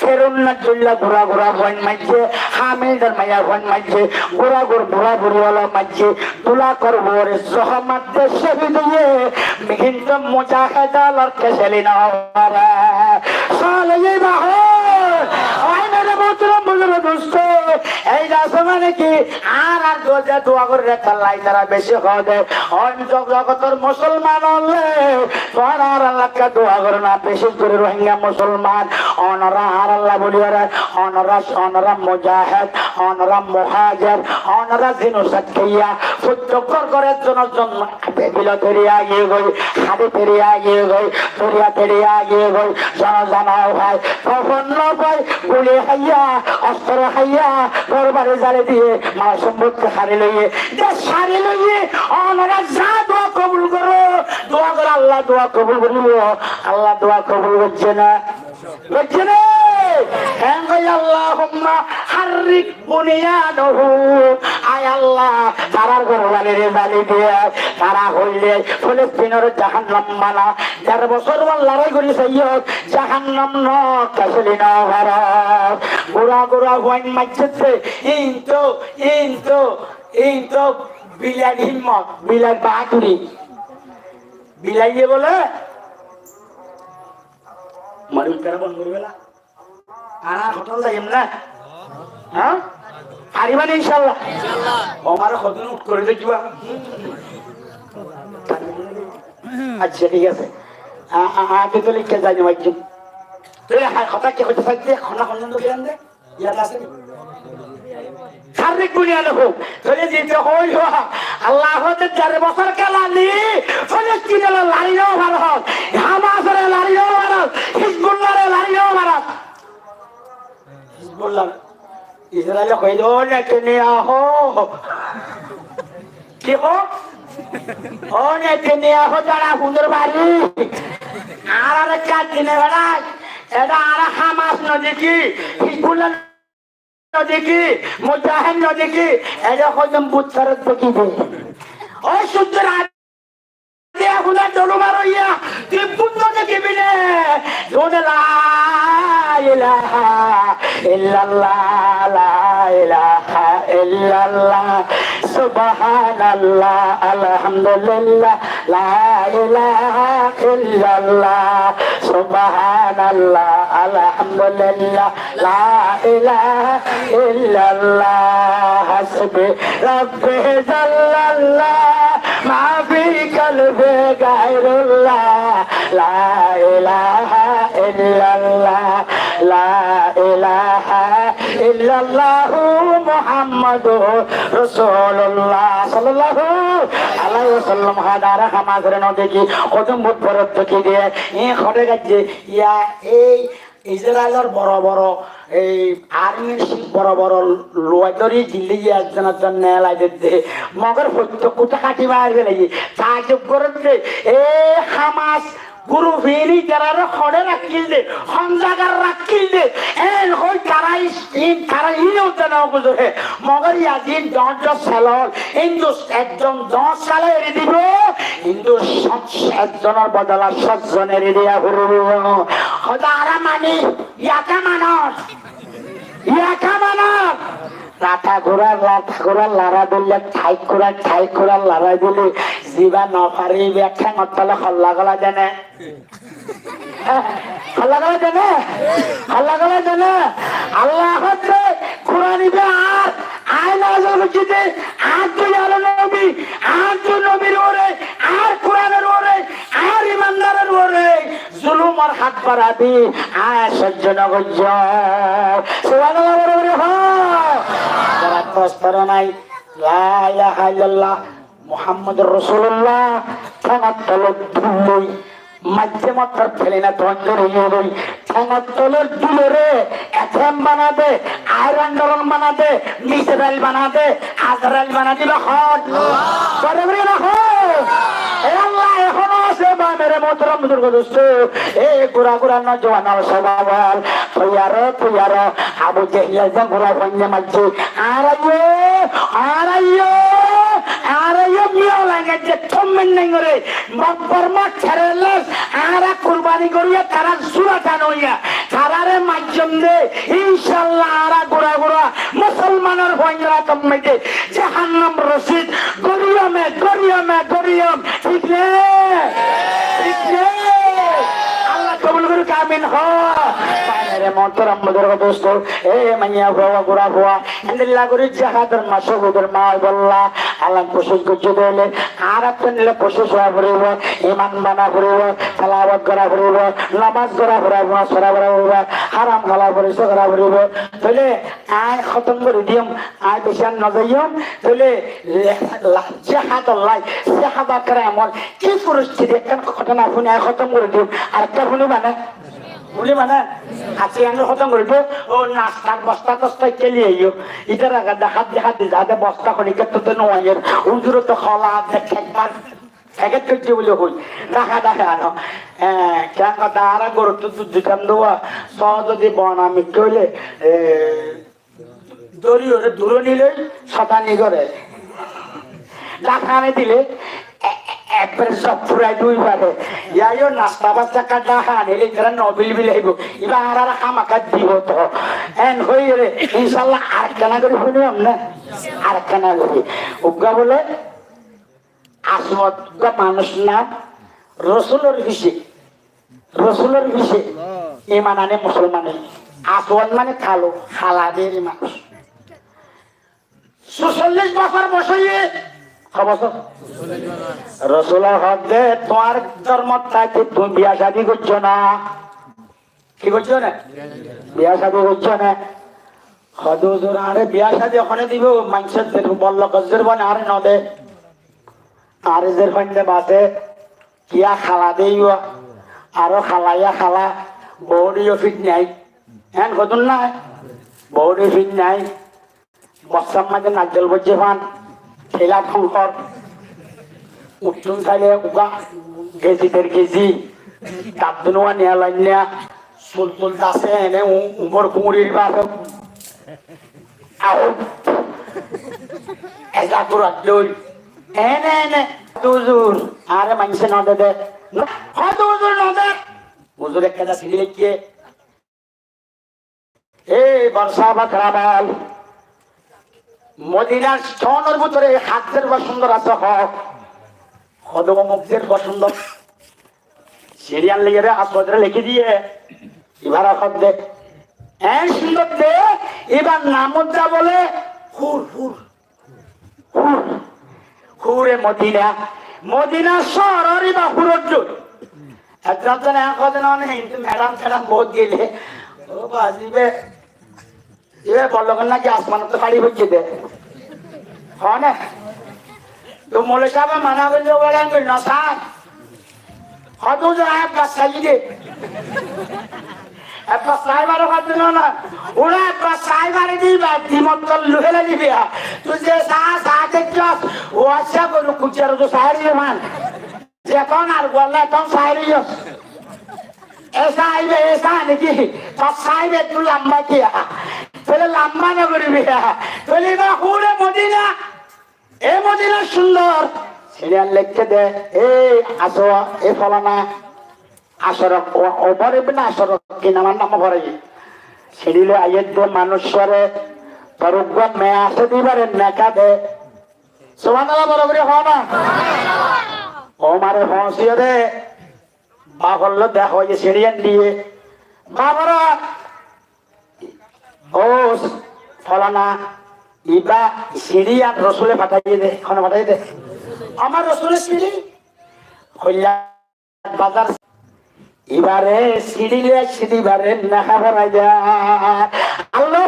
ফেরুন নাজুল্লাহ ঘুরা ঘুরা বন মাঝে হামিদের মায়া বন মাঝে ঘুরা ঘুর ঘুরা ঘুরিওয়ালা মাঝে তুলা করবো রে জহমত দেশে দিয়ে কিন্তু মুজাহিদল রক্ষা চালি না পারে সালে বাহো আইনারে মোহতরম বুজুর্গ দোস্ত এই রাসমানে কি আর দোজা দোয়া করে রাখালাই তারা বেশি হবে অঞ্চল জগতের মুসলমান হলে তোর আর আল্লাহকে দোয়া করে না বেশি করে রোহিঙ্গা মুসলমান অনরা আর আল্লাহ বলিয়ারা অনরা মুজাহিদ অনরা মুহাজির অনরা জিনুসাত কিয়া ফুটকর করে জন্য বেবিল তেরিয়া গিয়ে গই হাদি তেরিয়া গিয়ে গই তোরিয়া তেরিয়া গিয়ে গই জন ভাই কখন ভাই গুলি খাইয়া অস্ত্র খাইয়া দরবারে জালে দিয়ে মা সম্পদকে হারি লইয়ে সারি লইয়ে অনরা যা দোয়া কবুল করো দোয়া করে আল্লাহ দোয়া কবুল করিব আল্লাহ দোয়া কবুল করছে না করছে না আল্লাহুম্মা হাররিক বুনিয়ানহু আয় আল্লাহ তারার ঘরবাড়ি রে জালি দিয়ে তারা হইলে ফিলিস্তিনের জাহান্নাম মানা 1.5 বছর লড়াই করি সৈয়দ জাহান্নাম ন কাছলি না ভারত গোড়া গোড়া ওয়াইন মাইছে ইনতো বিলাল হিম্মত বিলাল বাহাদুরি বিলাইয়ে বলে মারুল তারা বন্ধ করবে না আনা হোটেল যাইম না হ্যাঁ পারিবানি ইনশাআল্লাহ আমার কত নোট করে দেখিবা আচ্ছা ঠিক আছে আগে তো লিখে যাই না একজন তুই কথা কি হতে থাকতে খনা খন্ড করে দে ইয়াদ আছে শারীরিক বুনিয়াদ হোক তাহলে যেতে হই আল্লাহ হতে 4 বছর কালালি ফিলিস্তিনের লাড়িও ভারত হামাসের লাড়িও ভারত হিজবুল্লাহর লাড়িও ভারত হিজবুল্লাহ ইসরায়েল কই দো নেতানিয়াহু কি হো ও নেতানিয়াহু যারা সুন্দর বাড়ি আর কাজ দিনে বেড়া এটা আর হামাস নদী কি হিজবুল্লাহ দেখি মুজাহিদ দেখি এরকম বুতরত দেখি দে ওই সুন্দর আদে হুলা দলু মারইয়া তুই বুত দেখিবি নে দোনে লা ইলাহা ইল্লাল্লাহ লা ইলাহা ইল্লাল্লাহ সুবহানাল্লাহ আলহামদুলিল্লাহ লা ইলাহা ইল্লাল্লাহ সুবহানাল্লাহ আলহামদুলিল্লাহ লা ইলাহা ইল্লাল্লাহ হাসবি রাব্বি জাল্লাল্লাহ মা ফি কলবি গায়রুল্লাহ লা ইলাহা ইল্লাল্লাহ লা ইলাহা ইল্লাল্লাহ মুহাম্মাদুর রাসূলুল্লাহ সাল্লাল্লাহু আলাইহি ওয়াসাল্লাম হাদারা হামাজরে নদী কদম বুত ভরত দেখি দিয়ে এই খড়ে গাছে ইয়া এই ইসরায়েলের বড় বড় এই আর্মির বড় বড় লোয়াদরি দিল্লি একজন নেলাই দিতে মগর প্রত্যেক কোথা কাটি মারবে লাগি তাকে করতে এ হামাস গুরু ফেরি যারা খড়ে রাখিল দে হংজাগার রাখিল দে এন হই তারাই উঠতে না বুঝে মগর ইয়াদিন 10 সাল হিন্দু একজন 10 সালে এড়ে দিব হিন্দু একজনের বদলা 7 জনের এড়িয়া ঘুরব হদারা মানি ইয়াকা মানস রাথা ঘোড়ার লারা দিলে ঠাই ঘোড়ার লারা দিলে জিবা নপারি ব্যাখ্যা নতলে হল্লা গলা জানে হল্লা গলা জানে আল্লাহ কোরআনিবে আর আয়না জগতে আর তুই আলো নবী আর তুই নবীর ওরে আর কোরআনের ওরে আর ইমানদারের ওরে জুলুম আর হাত বাড়াবি আর সহ্য না করছ সুবহানাল্লাহ বলে হয় যারা কষ্টর নাই লা ইলাহা ইল্লাল্লাহ মুহাম্মাদুর রাসূলুল্লাহ তামাত্তালুদ দুলুই মাঝে মাত্র ফেলে না তঞ্জর হই ঠেঙর দুলরে এফএম বানা দে আয়রন ডরন বানা দে মিসরাইল বানা দে আজরাইল বানা দিবে হট করে বলে না হো এ আল্লাহ এখনো আছে বা মেরে মোহতরম বুজুর্গ দোস্ত এ গুরা গুরা নজওয়ান আর সবাল তুইয়ার আবু জেহিল যা গুরা বন্যে মাঝে আরাইয়ো মিয়া লাগে যে থমেন নাই করে বাপর মা ছেড়েলে আরা কুরবানি করিয়া তারা সুরাটা নইয়া তারারে মাধ্যম দে ইনশাআল্লাহ আরা গুরা গুরা মুসলমানের ভয়রা কমতে জাহান্নাম রশিদ গরিয়ম ঠিক নে আল্লাহ কবুল করুক আমিন রে মোহতরম বুজুর্গ দোস্ত এ মাইয়া বাবা গুরা বাবা আল্লাহ করে জাহাদের মাসুদের মা বল্লা আল্লাহ প্রশংসা করতে দিলে আর আপনি প্রশংসা করিব ঈমান বানা করিব তেলাওয়াত করা করিব নামাজ করা করিব সরা করিব হারাম খালা পরিষ্কার করা করিব তাহলে আয় খতম করে দিম আয় বেশি ন যাইম তাহলে জাহাদ আল্লাহ জাহাদা করে আমার কি পরিস্থিতি একটা ঘটনা শুনে খতম করে দিম আর একটা শুনি মানে বলি মানে আজকে আমি খতম করব ও নাস্তা বস্তা টস্তা কেলি আইও ইটার আগে দেখাত যাতে বস্তা খনিকে তো নয় উজুর তো খলা দেখবার একে করছে বলে হই দেখা আনো কেন কথা আর গরু তো দুধ দিতাম দেওয়া স যদি বন আমি কইলে দড়ি ওরে দূরে নিলে শতানি করে ডাকানে দিলে একবার সব পুরাই দুই পারে ইয়াইও নাস্তা বাস্তা কাটা হান এলে যারা নবিল বিলাইব এবার আর আমাকে দিব তো এন হই রে ইনশাল্লাহ আর কেনা করে শুনিলাম না আর কেনা করি উগা বলে আসমত মানুষ নাম রসুলের বিষে ইমান আনে মুসলমানে আসওয়াদ মানে কালো হালাদের মানুষ ৪৬ বছর বসিয়ে রসুলের হক দে তোমার ধর্ম থাকে তুমি বিয়া শাদী করছো না কি করছো না বিয়া শাদী করছো না হদুজুর আরে বিয়া শাদী ওখানে দিব মানুষের বলল গজের বনে আরে নদে আরে যে ফন্ডে বাসে কিয়া খালা দেইব আরো খালাইয়া খালা বৌড়িও ফিট নাই হ্যাঁ কতুন না বৌড়ি ফিট নাই বস্তার মাঝে নাজল বলছে ফান ঠেলা ঠঙ্কর উঠুন খাইলে উগা কেজি ১.৫ কেজি কাপদুনুয়া নিয়া লাইনিয়া চুল দাসে এনে উপর কুমুরির বাসে আও এজা তোরা দই এনে হুজুর আরে মানুষে নদে দে হয়তো হুজুর নদে হুজুর একটা ছিড়ে কে এই বর্ষা বা খারাপ মদিনার ছনের ভিতরে হাতের বসুন্দর আছে হদম মুক্তের বসুন্দর সিরিয়াল লেগে আসরে লিখে দিয়ে এবার এখন দেখ সুন্দর দে এবার নামুদ্রা বলে হুর হুর হুর হুরে মদিনা শহরের বা হুরর জোর একজন এখন ম্যাডাম ফ্যাডাম বহুত গেলে ও বাজিবে এ বললো নাকি আসমান তো শাড়ি হচ্ছে দে হয় না তো মলে সাহেব মানা করলে বলেন না স্যার হয়তো এক বাচ্চা দে একটা সাইবারও খাদ্য না ওরা একটা সাইবারে দিবা দিমত লুহেলে দিবি তুই যে চা দেখছস ও আশা করু কুচার তো সাইরি মান যেতন আর বললে তখন সাইরি এসা আইবে এসা নাকি তোর সাইবে তুই লম্বা কিয়া তাহলে লম্বা না করবি তাহলে বা হুড়ে মদিনা এ মদিনা সুন্দর সিরিয়াল লিখতে দে এই আসো এ ফলানা আসরক ওপরে না আসরক কি নামার নাম ভরে সেদিলে আইয়ের দে মানুষরে তরুগ্য মেয়ে আসে দিবারে নেকা দে সুবহানাল্লাহ বরাবরি হয় না ও মারে হসিয়ে দে বাবল দেখো যে সিরিয়াল দিয়ে বাবারা ও ফলানা ইবা সিঁড়ি আর রসুলে পাঠাইয়ে দে, এখন পাঠাইয়ে দে আমার রসুলের সিঁড়ি হইয়া বাজার এবারে সিঁড়িলে সিঁড়ি বারে নাকা ভরাই দেয় আল্লাহ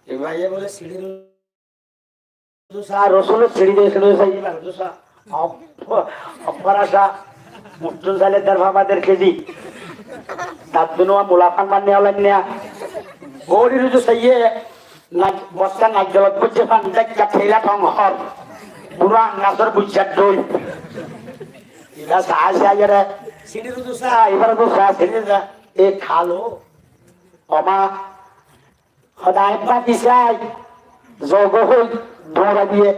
ভাইয়া বলে সিঁড়ি রসুলের সিঁড়ি দিয়ে অপরাশা মুসলিম চাইলে তার বাবাদের কেজি তার জন্য মুলাফান মান নেওয়া লাগ নেয়া গৌরী রুজু চাইয়ে বস্তা নাক জলত বুঝছে পান দেখা ঠেলা ঠং হর পুরা নাচর বুঝছার দই এটা চাহ চাইয়ারে সিঁড়ি রুজু চা এবার তো চা সিঁড়ি যা এ খালো অমা সদায় পাতি চাই যোগ হই দৌড়া দিয়ে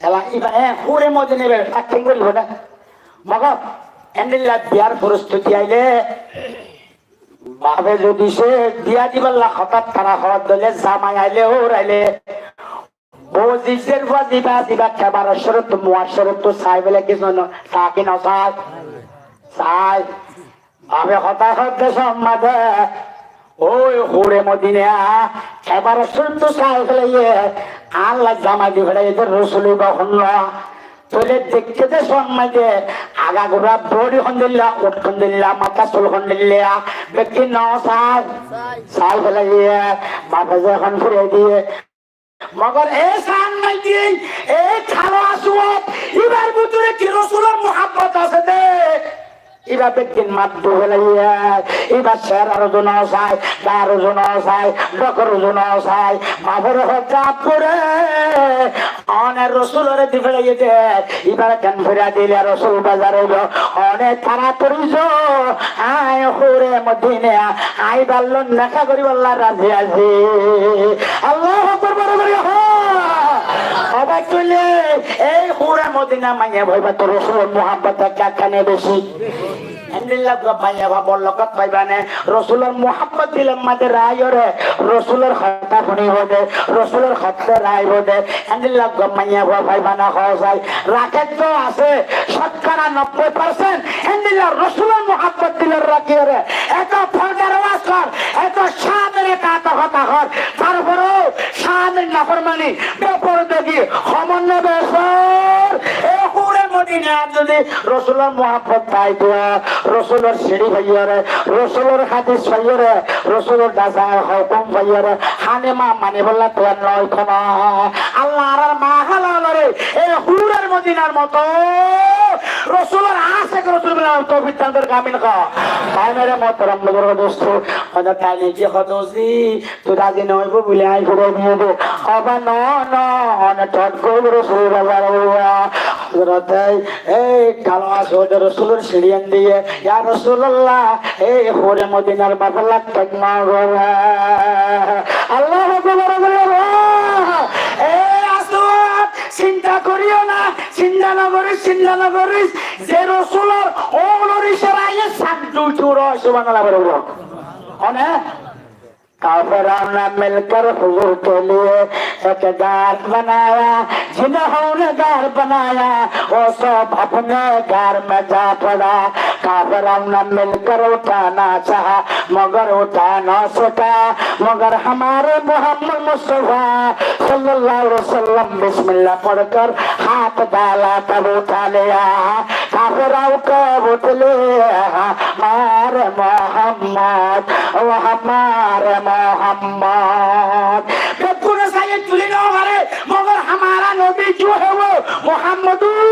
এবার এবার সুরে মজে নেবে পাঠিং করিব না মগ এন্ডিল্লা বিয়ার পরিস্থিতি আইলে বাবে যদি সে বিয়া দিবার হঠাৎ তারা হওয়ার দলে জামাই আইলে ওর আইলে বজিসের বাজিবা দিবা খাবার শরত মুয়ার শরত চাই বলে কিছু চা কি না চাই চাই বাবে হঠাৎ হতে সম্মাদে ওই হুড়ে মদিনা খাবার শরত চাই ফেলে আল্লাহ জামাই দি ফেলে এদের রসুলি কখন তোলে দেখতে দে সম্মাদে আগা গোড়া বড়ি খন্দিল্লা উঠ খন্দিল্লা মাথা চুল খন্দিল্লা ব্যক্তি ন চাই চাই ফেলে বাপে যে এখন ফুরে দিয়ে মগর এ সান নাই দিয়ে এ খালো আসুয়াত এবার ভিতরে কি রসুলের মোহাব্বত আছে দে এবার ব্যক্তির মাত ফেলাইয়া এবার স্যার আরো জন চাই আরো জন চাই ডকর জন চাই বাপের চাপ করে অনেক রসুলের দি ফেলাইয়ে দে এবার কেন ফেরা দিলে রসুল বাজার অনেক তাড়াতাড়ি আয় হুরে মদিনে আই বাল্য দেখা করি আল্লাহ রাজি আছে আল্লাহ অবাক করলে এই হুরে মদিনা মাইয়া ভাইবা তো রসুলের মোহাব্বত কানে বেশি রসুলের মোহাম্মদ দিলাম মাঝে রায় রে রসুলের কথা শুনিব দে রসুলের কথা রায় দে মাইয়া ভাই বানা খাওয়া যায় রাখে তো আছে 90% রসুলের মোহাম্মদ দিলের রাখি রে এত ফলকার ওয়াজ কর এত সাদের কথা কথা কর তারপরেও সাদের নাফরমানি বেপর দেখি সমন্য বেসর এ হুরে মদিনা যদি রসুলের মোহাম্মদ পাই তোয়া রসুলের সিঁড়ি ভাইয়ারে রসুলের হাদিস ভাইয়ারে রসুলের দাসা হুকুম ভাইয়ারে হানে মা মানে বললা তো নয় কোন আল্লাহ আর মা হালালে এই হুরের মদিনার মতো রসুলের আশে রসুল বলা তো বিতান্তর কামিল কা তাই মেরে মোহতরম নগর দোস্ত ওটা তাই নিজে হদোসি তো রাজি নইব বলে আই ঘুরে দিয়ে দে অবা ন ন অনে টট গো রসুল বাবার হযরত এই কালো আসোদের রসুলের সিঁড়িয়ান দিয়ে ইয়া রাসূলুল্লাহ এই হুরে মদিনার বাবা তকমা গোরা আল্লাহু আকবার আল্লাহ এই আসওয়াত চিন্তা করিও না চিন্তা না করিস যে রসুলের ওগুলোর ইশারায় সাদু চুরো সুবহানাল্লাহ বলো অনে काफिरों ने मिलकर हुजूर के लिए एक घर बनाया जिन्होंने ने घर बनाया वो सब अपने घर में जा पड़ा काफिरों ने मिलकर उठाना चाहा मगर उठा न सका मगर हमारे मोहम्मद मुस्तफा सल्लल्लाहु अलैहि वसल्लम बिस्मिल्लाह पढ़कर हाथ डाला तब उठा लिया काफिरों को उठ लिया हमारे मोहम्मद वो हमारे मोहम्मद पूरे साये चुली ना हमारे मगर हमारा नबी जो है वो मोहम्मदुर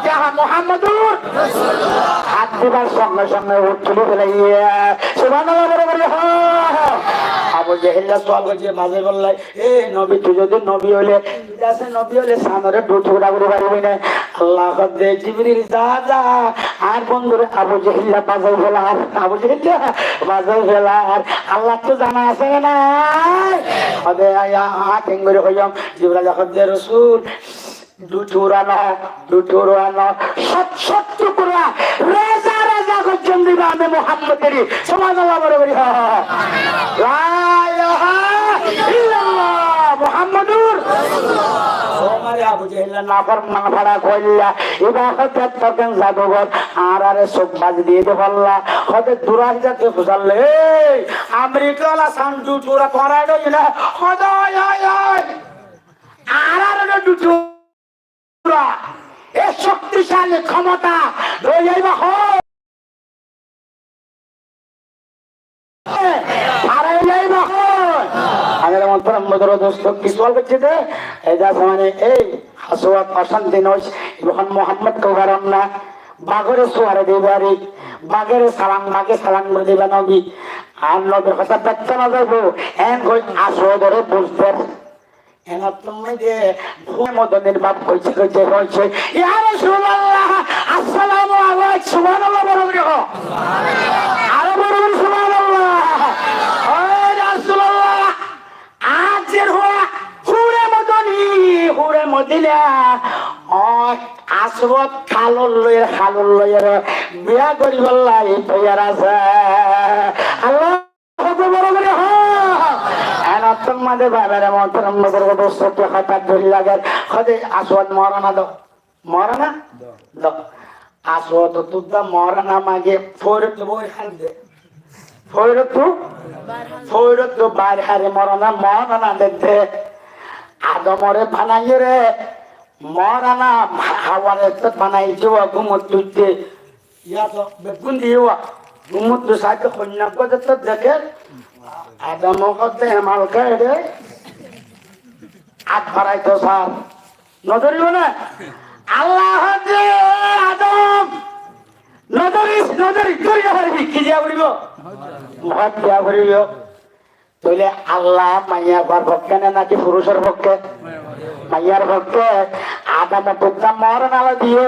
क्या है मोहम्मदुर हाथ दीवार संग संग उठ चुली बोलिए सुभानअल्लाह बराबर हो আবু জেহেল সওয়াল করছে মাঝে বললে এ নবী তুই যদি নবী হলে দাসে নবী হলে সামনে টুকরা করে পারবি না আল্লাহ কবে জিবরিল যা আর বন্ধুরে আবু জেহেল বাজাই ফেলা আবু জেহেল বাজাই ফেলা আল্লাহ তো জানা আছে না হবে আয়া হাকিং করে কইম জিবরাইল কবে রাসূল দুটুরানো সত টুকরা রেজা রেজা করছেন দিবা আমি মুহাম্মদের সুবহানাল্লাহ বলে বলি লা ইলাহা ইল্লাল্লাহ মুহাম্মাদুর রাসূলুল্লাহ তোমারে আবু জাহেল নাফরমান ভাড়া কইলা এবার হতে তখন জাদুঘর আর আরে সব বাজ দিয়ে দে বললা হতে দুরাজ যাতে বুঝালে এই আমেরিকালা সান্ডু তোরা করাই দই না হদয় আর আরে দুটুরা এ শক্তিশালী ক্ষমতা রইবা হয় আর এইবা হয় আগের মত মদর দোস্ত কি সওয়াল করছে দে এই যা মানে এই হাসওয়াত অশান্তি নয় ইবন মোহাম্মদ কওয়ারন না বাগরে সোয়ারে দেবারি বাগরে সালাম করে দিবা নবী আর নবীর কথা দেখতে না যাবো এন কই আসো ধরে বুঝতে এন তুমি যে মদনের বাপ কইছে হইছে ইয়া রাসূলুল্লাহ আসসালামু আলাইকুম সুবহানাল্লাহ বলবি গো আরে বলুন সুবহানাল্লাহ ও রাসূলুল্লাহ আজের হুরে মদিনা ও আসবত খালল লয়ের বিয়া করি বললাই তৈয়ার আছে আল্লাহ কত বড় করে তোমাদের বাবার মতরম মদর দোস্ত হঠাৎ ধরি লাগে হদে আসবত মরানা দাও আসবত তুদা মরানা মাগে ফোরত বই খান দে ফোরত বাইর হারে মরানা দে আদমরে বানাই রে মরানা হাওয়ারে তো বানাই যাওয়া ঘুমত তুইতে ইয়া তো বেগুন দিওয়া ঘুমত তো সাথে কন্যা করে তো দেখে আদম করতে হেমাল খায় রে আট ভরাই তো সার নজরিও না আল্লাহ আদম নজরি করিয়া পারবি কি দিয়া করিব মহাত দিয়া করিব তাহলে আল্লাহ মাইয়া বার পক্ষে না নাকি পুরুষের পক্ষে মাইয়ার পক্ষে আদাম পুত্রা মরণ আলো দিয়ে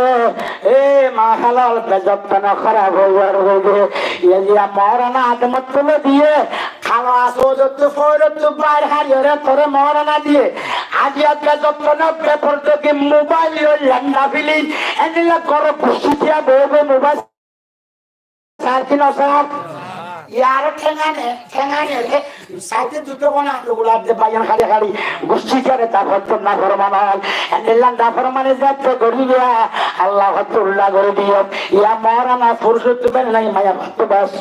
এ মা হালাল বেজপ্তান খারাপ হয়ে দিয়া মরণ আদম তুলে দিয়ে খাওয়া আসত ফরত বাইর হারিয়ে তোরে মরণ দিয়ে আজিয়া বেজপ্তান পেপর থেকে মোবাইল ল্যান্ডা ফিলি এনিলা করে খুশি দিয়া বইবে মোবাইল সার কি না সার यार ठेंगाने रे साथे दुটো কোনা গোলাপ দে বায়ান খালি গুষ্টি করে তারপর তো না ফরমানাল এন্ডেলান দা ফরমানে যাচ্ছে গরিয়া আল্লাহ তুল্লাহ করে দিও ইয়া মরানা ফুরসত বেন নাই মায়া ভাত বাস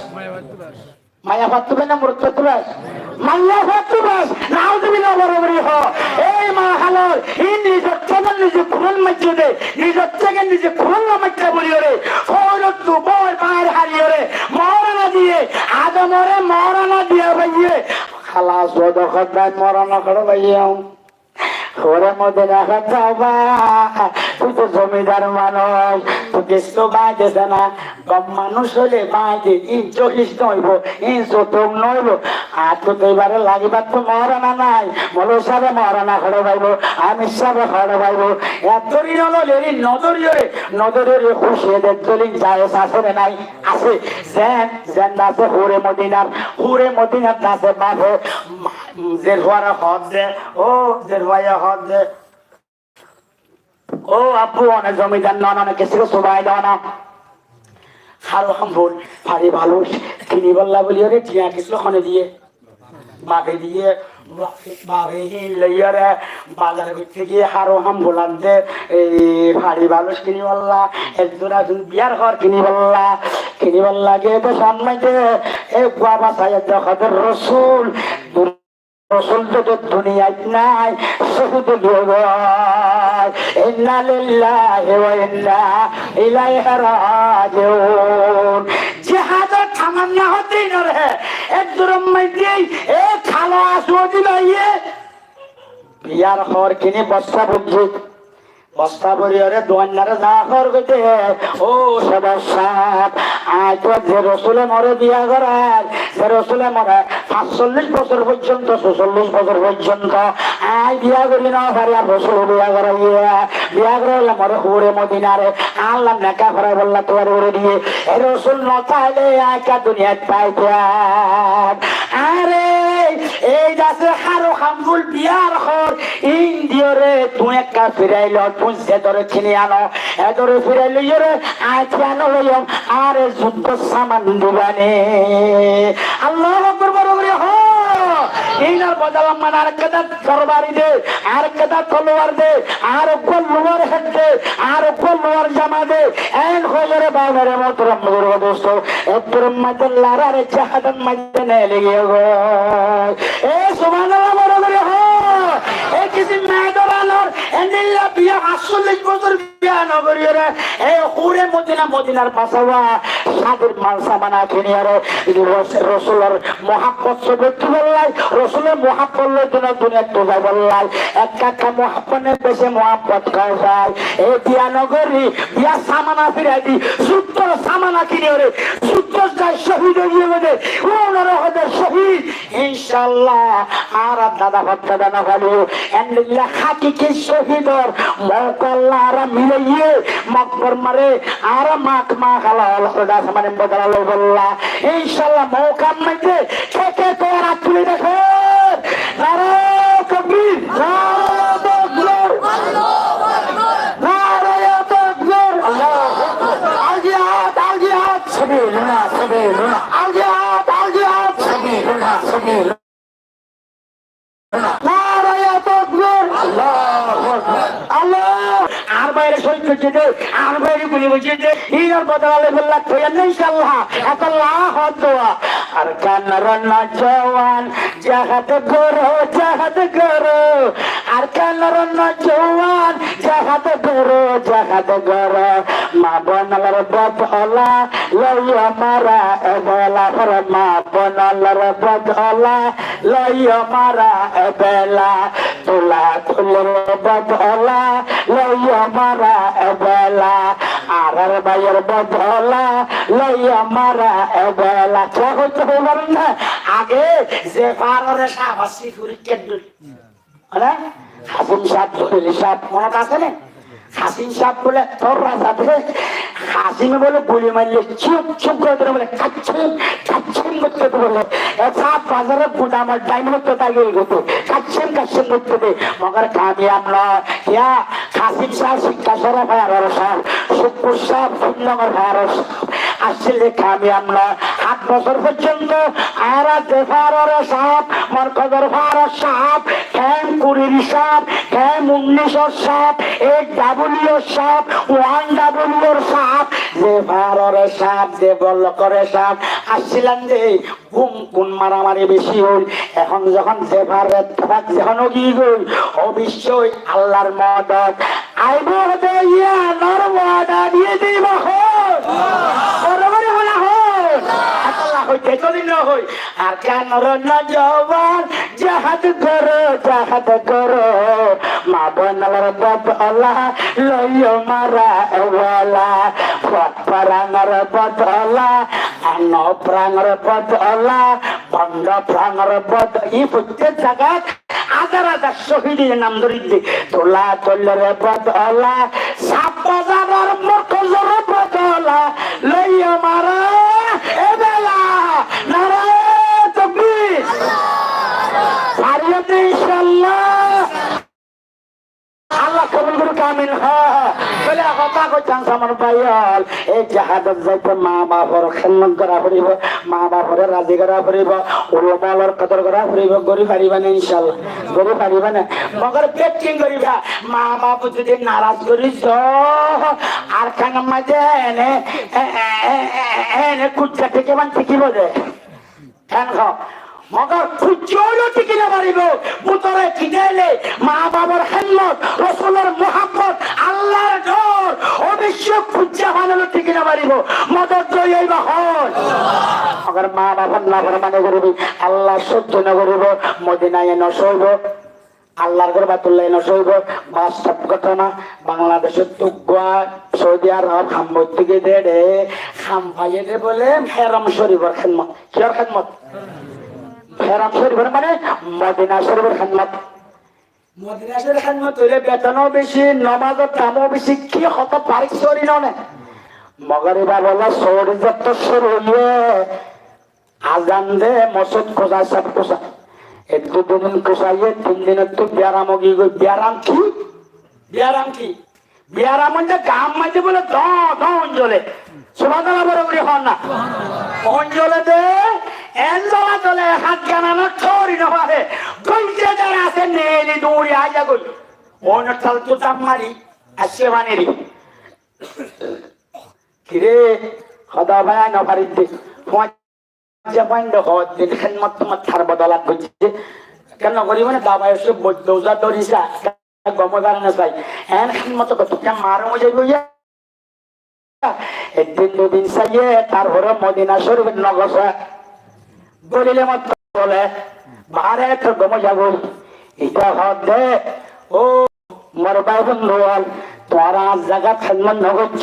মায়া ভাত বেন মরত বাস মায়া ভাত বাস নাউযুবিল্লাহ বরাবরি হ এই মা হালাল ইন নিজের থেকে নিজে কুরআন মসজিদে নিজের থেকে নিজে কুরআন মসজিদে বলিও রে ফরত তো বল বাইরে হারিয়ে রে মরানা দিয়ে আদমরে মরানা দিয়ে ভাইয়ে খালাস বড় খদায় মরানা করে ভাইয়া ওরে মদিনা খাওয়া তুই তো জমিদার মানুষ তুই কিছু বাজে না কম মানুষ হলে বাজে ইঞ্চিস নইব ইঞ্চতম নইব আর তো এবারে লাগিবার তো মরানা নাই বলো সাবে মরানা খড়ে পাইব আমি সাবে খড়ে পাইব এতরি নলেরি নদরে খুশিয়ে দলিন যায় আসরে নাই আছে জেন আছে হুরে মদিনার আছে বাপে যে হওয়ার হদ দে ও যে হওয়া হদ দে ও আব্বু অনেক জমিদার নন অনেক কিছু সবাই দাও না খারো হাম্বুল ফারি ভালো কিনি বললা বলি রে টিয়া কিছু খনে দিয়ে বাপে দিয়ে বাপে লইয়া রে বাজার করতে গিয়ে হারো হাম্বুল আনতে এই ফারি ভালো কিনি বললা একজোড়া বিয়ার ঘর কিনি বললা গিয়ে তো সম্মাইতে এ বাবা সাহেব দেখো রসুল রসুল তো দুনিয়ায় নাই শুধু ইন্না লিল্লাহি ওয়া ইন্না ইলাইহি রাজিউন জিহাদের তামান্না হতে না রে একদম মধ্যে এ খালো আসো দিলাইয়ে বিয়ার ঘর কিনে বস্তা ভরিয়ে দোয়ান্নারে যা ঘর গেছে ও সবাব আজ যে রসুলে মরে বিয়া করার যে রসুলে মরে ৪৫ বছর পর্যন্ত ৪৬ বছর পর্যন্ত আই বিয়া করি না পারি আর রসুল বিয়া করাইলে মরে হুরে মদিনারে আল্লাহ নেকা করাই বললা তোমার উড়ে দিয়ে এই রসুল নথাইলে একা দুনিয়ায় পাইতে আরে এই যাচ্ছে হারো হামবুল বিয়ার ঘর ইন্দিয়রে তুই একা ফিরাইল পুঁজে ধরে কিনে আনো এদরে ফিরাইল রে আজকে আনো লইম আরে যুদ্ধ সামান দিবানে আল্লাহ আকবার বড় করে হ ইনার বদলাম মানে আরেকটা তরবারি দে, আরেকটা তলোয়ার দে, আর গোল লোয়ার হেড দে, আর গোল লোয়ার জামা দে। এন হজরে বাবারে মোহতরম বুজুর্গ দোস্ত, একদম মাদাল্লার আরে জাহাদান মাইতে নে লেগে গো। এ সুবহানাল্লাহ বড় করে হ। এ কিছু মেয়েদরানোর এন্ডিল্লা বিয়া ৪৮ বছর বিয়া নগরীরে এ হুরে মদিনা মদিনার পাশাওয়া সাদের মাল সামানা কিনে আর রসুলের মহাব্বত সবকি বললাই, রসুলের মহাব্বত লই দুনিয়া তো যাই বললাই। এক কাকা মহাব্বতের বেশি মহাব্বত খাওয়া যায়। এই বিয়া নগরী বিয়া সামানা ফিরাই দি, সূত্র সামানা কিনে রে সূত্র যায় শহীদ হয়ে গেছে, ওনারা হবে শহীদ ইনশাআল্লাহ। আর দাদা ভাত দাদা ভালো এন্ডিল্লা হাকিকি শহীদর মৌকাল্লা আর মিলাইয়ে মকবর মারে আর মাক মা খালা খোদা সামনে বদলালো বললা ইনশাআল্লাহ। মৌকা মাইতে কে কে তোর হাত তুলে দেখো। নারে তাকবীর, নারে তাকবীর, আল্লাহু আকবার, নারে তাকবীর, আল্লাহু আকবার। আল জিহাদ, আল জিহাদ, সাবিলুল্লাহ, সাবিলুল্লাহ, আল জিহাদ, আল জিহাদ, সাবিলুল্লাহ, সাবিলুল্লাহ। আর বাইরে শহীদ করছে দে, আর বাইরে গুলি বলছে দে, ইনার বদলালে বললা তোয়া ইনশাআল্লাহ আল্লাহ হদওয়া। আর কানার নজওয়ান জাহাদ করো, জাহাদ করো, আর কানার নজওয়ান জাহাদ করো, জাহাদ করো। মা বনালার বদলা লইয়া মারা এবলা, মা বনালার বদলা লইয়া মারা বেলা, তোলা তুলের বদলা লইয়া মারা বেলা, আর ভাইয়ের বদলা লইয়া মারা বেলা। কে হইতে পারেন না আগে যে পারে সাবাসি ফুরি কেন্দ্র হাসিম সাহেব জহির সাহেব মনে আছে না? হাসিম সাহেব বলে তোর রাজাতে হাসিমে বলে গুলি মারলে চুপ চুপ করে বলে কাচ্ছিম কাচ্ছিম করতে বলে সাপ বাজারে বুঝা আমার ডাইমন্ড তো তাই গেতো কাচ্ছিম কাচ্ছিম করতে দে মগর কামিয়াব নয়। ইয়া হাসিম সাহেব শিক্ষা সরা ভাইয়ার সাহেব শুকুর সাহেব সুন্দর ভাইয়ার আসলে কামিয়াব নয়। ৮ বছর পর্যন্ত আরা দেফারের সাহেব মরকজর ভাইয়ার সাহেব ক্যাম কুড়ির সাহেব ক্যাম ১৯০০ সাহেব 8W সাহেব 1W সাহেব যে ভারর সাহেব যে বল করে সাহেব আসছিলেন যে ঘুম কোন মারামারি বেশি হল। এখন যখন যে ভারত যখন গিয়ে গই অবশ্যই আল্লাহর মদত আইব হতে ইয়া নরমাদা দিয়ে দিব বরাবরই বলা হয় আল্লাহ হইতে চলিন হই। আর কেন নজওয়ান জাহাদ করো, জাহাদ করো, মা বনালার বদলা লইয়া মারা ওয়ালা, প্রাঙর বদলা আন প্রাঙর বদলা বন্ধ প্রাঙর বদ ই প্রত্যেক জায়গায় হাজার হাজার শহীদের নাম ধরিতে তোলা তোলের বদলা সাপ বাজারের মরকজের বদলা লইয়া মারা এবেলা। নারে তাকবীর, পারিয়াতে ইনশাআল্লাহ আল্লাহ কবুল করুক আমিন। বলে কথা কইতাম আমার ভাইয়াল এই জাহাজত যাইতে মা বাবার খেদমত করা পড়িব, মা বাবার রাজি করা পড়িব, ওলমার কদর করা পড়িব। গরি পারিবা না ইনশাআল্লাহ, গরি পারিবা না মগর পেটিং করিবা। মা বাপ যদি নারাজ করিস আর খান মাঝে এনে এনে কুচ্চা থেকে মান ঠিকই বোঝে ফ্যান খাও মগর খুঁজল টিকি না পারিব বুতরে খিদেলে মা বাবার খেদমত রসুলের মোহাব্বত আল্লাহর ডর অবশ্য খুঁজা বানানো টিকি না পারিব মদত জয় বা হয়। মগর মা বাবার না মানে করবি আল্লাহ সহ্য না করিব মদিনায় নসইব আল্লাহর গরবাতুল্লাহ নসইব। বাস্তব ঘটনা বাংলাদেশের তুগুয়া সৌদি আরব খাম্বর থেকে দেড়ে খাম ভাইয়ে বলে হেরম শরীফের খেদমত। কিয়র খেদমত? হেরাম শরীফের মানে মদিনা শরীফের খেদমত। মদিনা শরীফের খেদমত হইলে বেতনও বেশি, নমাজের দামও বেশি। কি কত বারিক সরি ননে মগর এবার বলে সৌরি যত শুরু হইয়ে আজান দে মসজিদ কোসা সব কোসা এক ২ দিন কোসাইয়ে ৩ দিনের তো ব্যারাম গিয়ে গই। ব্যারাম কি? ব্যারাম কি? ব্যারাম মানে গাম মাঝে বলে দ অঞ্চলে সুবহানাল্লাহ বরাবরই হন না অঞ্চলে দে এনজলা চলে হাত গানানো চোরি নহে গইতে যারা আছে নেলি দৌড়ি আইয়া গই ওন চাল তো চাপ মারি আসছে বানেরি কিরে খদা ভাই না ফারিদ দে পয়সা পাইন্দ হদ দেখেন মত মত থার বদলাত গইছে কেন করি মানে দাবা এসে দৌজা দরিসা গমদার না চাই এন মত কত মারো মজে গইয়া একদিন দুদিন চাইয়ে তারপরে মদিনা শরীফ নগসা বলিলে মাত্র বলে বারে তো গমে যাব এটা হদ দে ও মোর ভাই বন্ধু তোরা জায়গা খেদমত নগরছ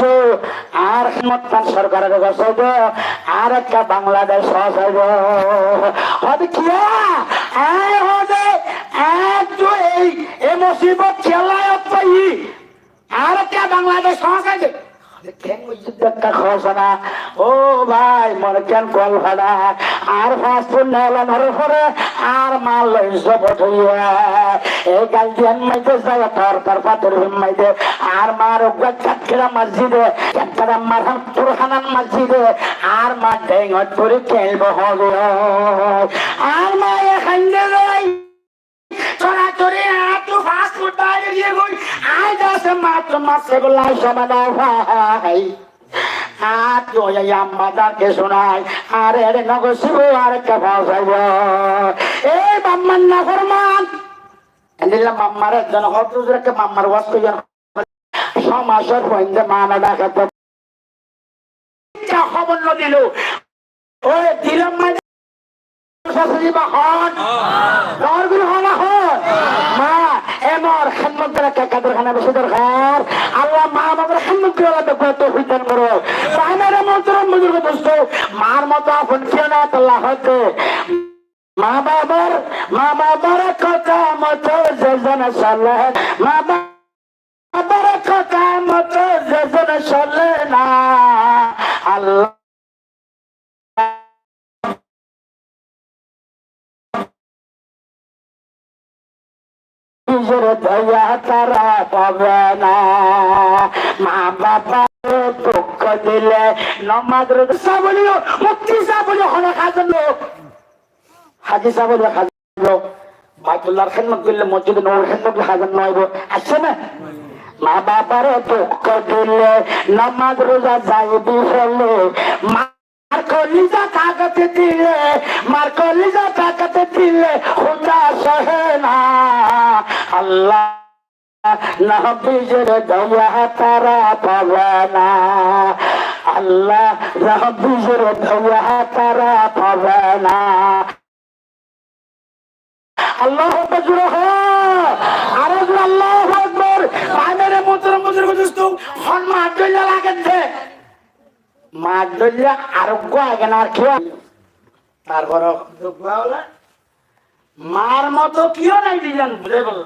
আর খেদমত তার সরকারের কাছে আর একটা বাংলাদেশ হসাইব হতে কিয়া আয় হদে এক তো এই মুসিবত খেলায় পাই আর একটা বাংলাদেশ হসাইবে ও ভাই মনে কেন কল ভাড়া আর ফাস্টফুড নেলানোর পরে আর মাল লইস এই গাল দিয়ান মাইতে যায় তর পাথর মাইতে আর মার চাটকেরা মসজিদে একটা মার তুরখানান মসজিদে আর মা ডেঙ্গত করে খেলব হবে আর মা এখানে যাই চড়াচড়ি একটু ফাস্ট ফুড বাইরে গিয়ে গই আজ আছে মাত্র মাসে বলাই সমানা ভাই আর তো আম্মাদারকে শোনাই আর এর নগর শিব আর একটা ভাষাইব এই বাম্মার না ফরমান দিলাম মাম্মার একজন হতকে মাম্মার ওয়াজ কইয়া সমাসের পয়েন্টে মানা ডাকাত খবর ন দিল ওই দিলাম মানে আল্লাহ মা বাবার মার মতো আপন কেউ না তোল্লা হতে মা বাবার কথা মতো যেজন চলে মা বাবার কথা মতো যেজন চলে না আল্লাহ দয়া তারা পাবে না মা বাবা দুঃখ দিলে নমাজ রোজা বলিও মুক্তি বলিও হলে খাজল হাজি বলিও খাজল বাইতুল্লাহর খেদমত করলে মসজিদে নবীর খেদমত খাজন নইব আসছে না মা বাবার দুঃখ দিলে নমাজ রোজা যাইবি ফেলে মার কলিজা তাকাতে দিলে খোদা সহে না আল্লাহ নবীর দয়া তারা পাবে না আল্লাহ নবীর দয়া তারা পাবে না আল্লাহ আকবার আরে আল্লাহু আকবার পায়রে মুতর দোস্ত হন মাদুল্লাহ লাগেছে মাদুল্লাহ আরোগ্য আগে না আর কি তারপর দুঃখলা মার মতো কিও নাই দিলেন বুঝে বল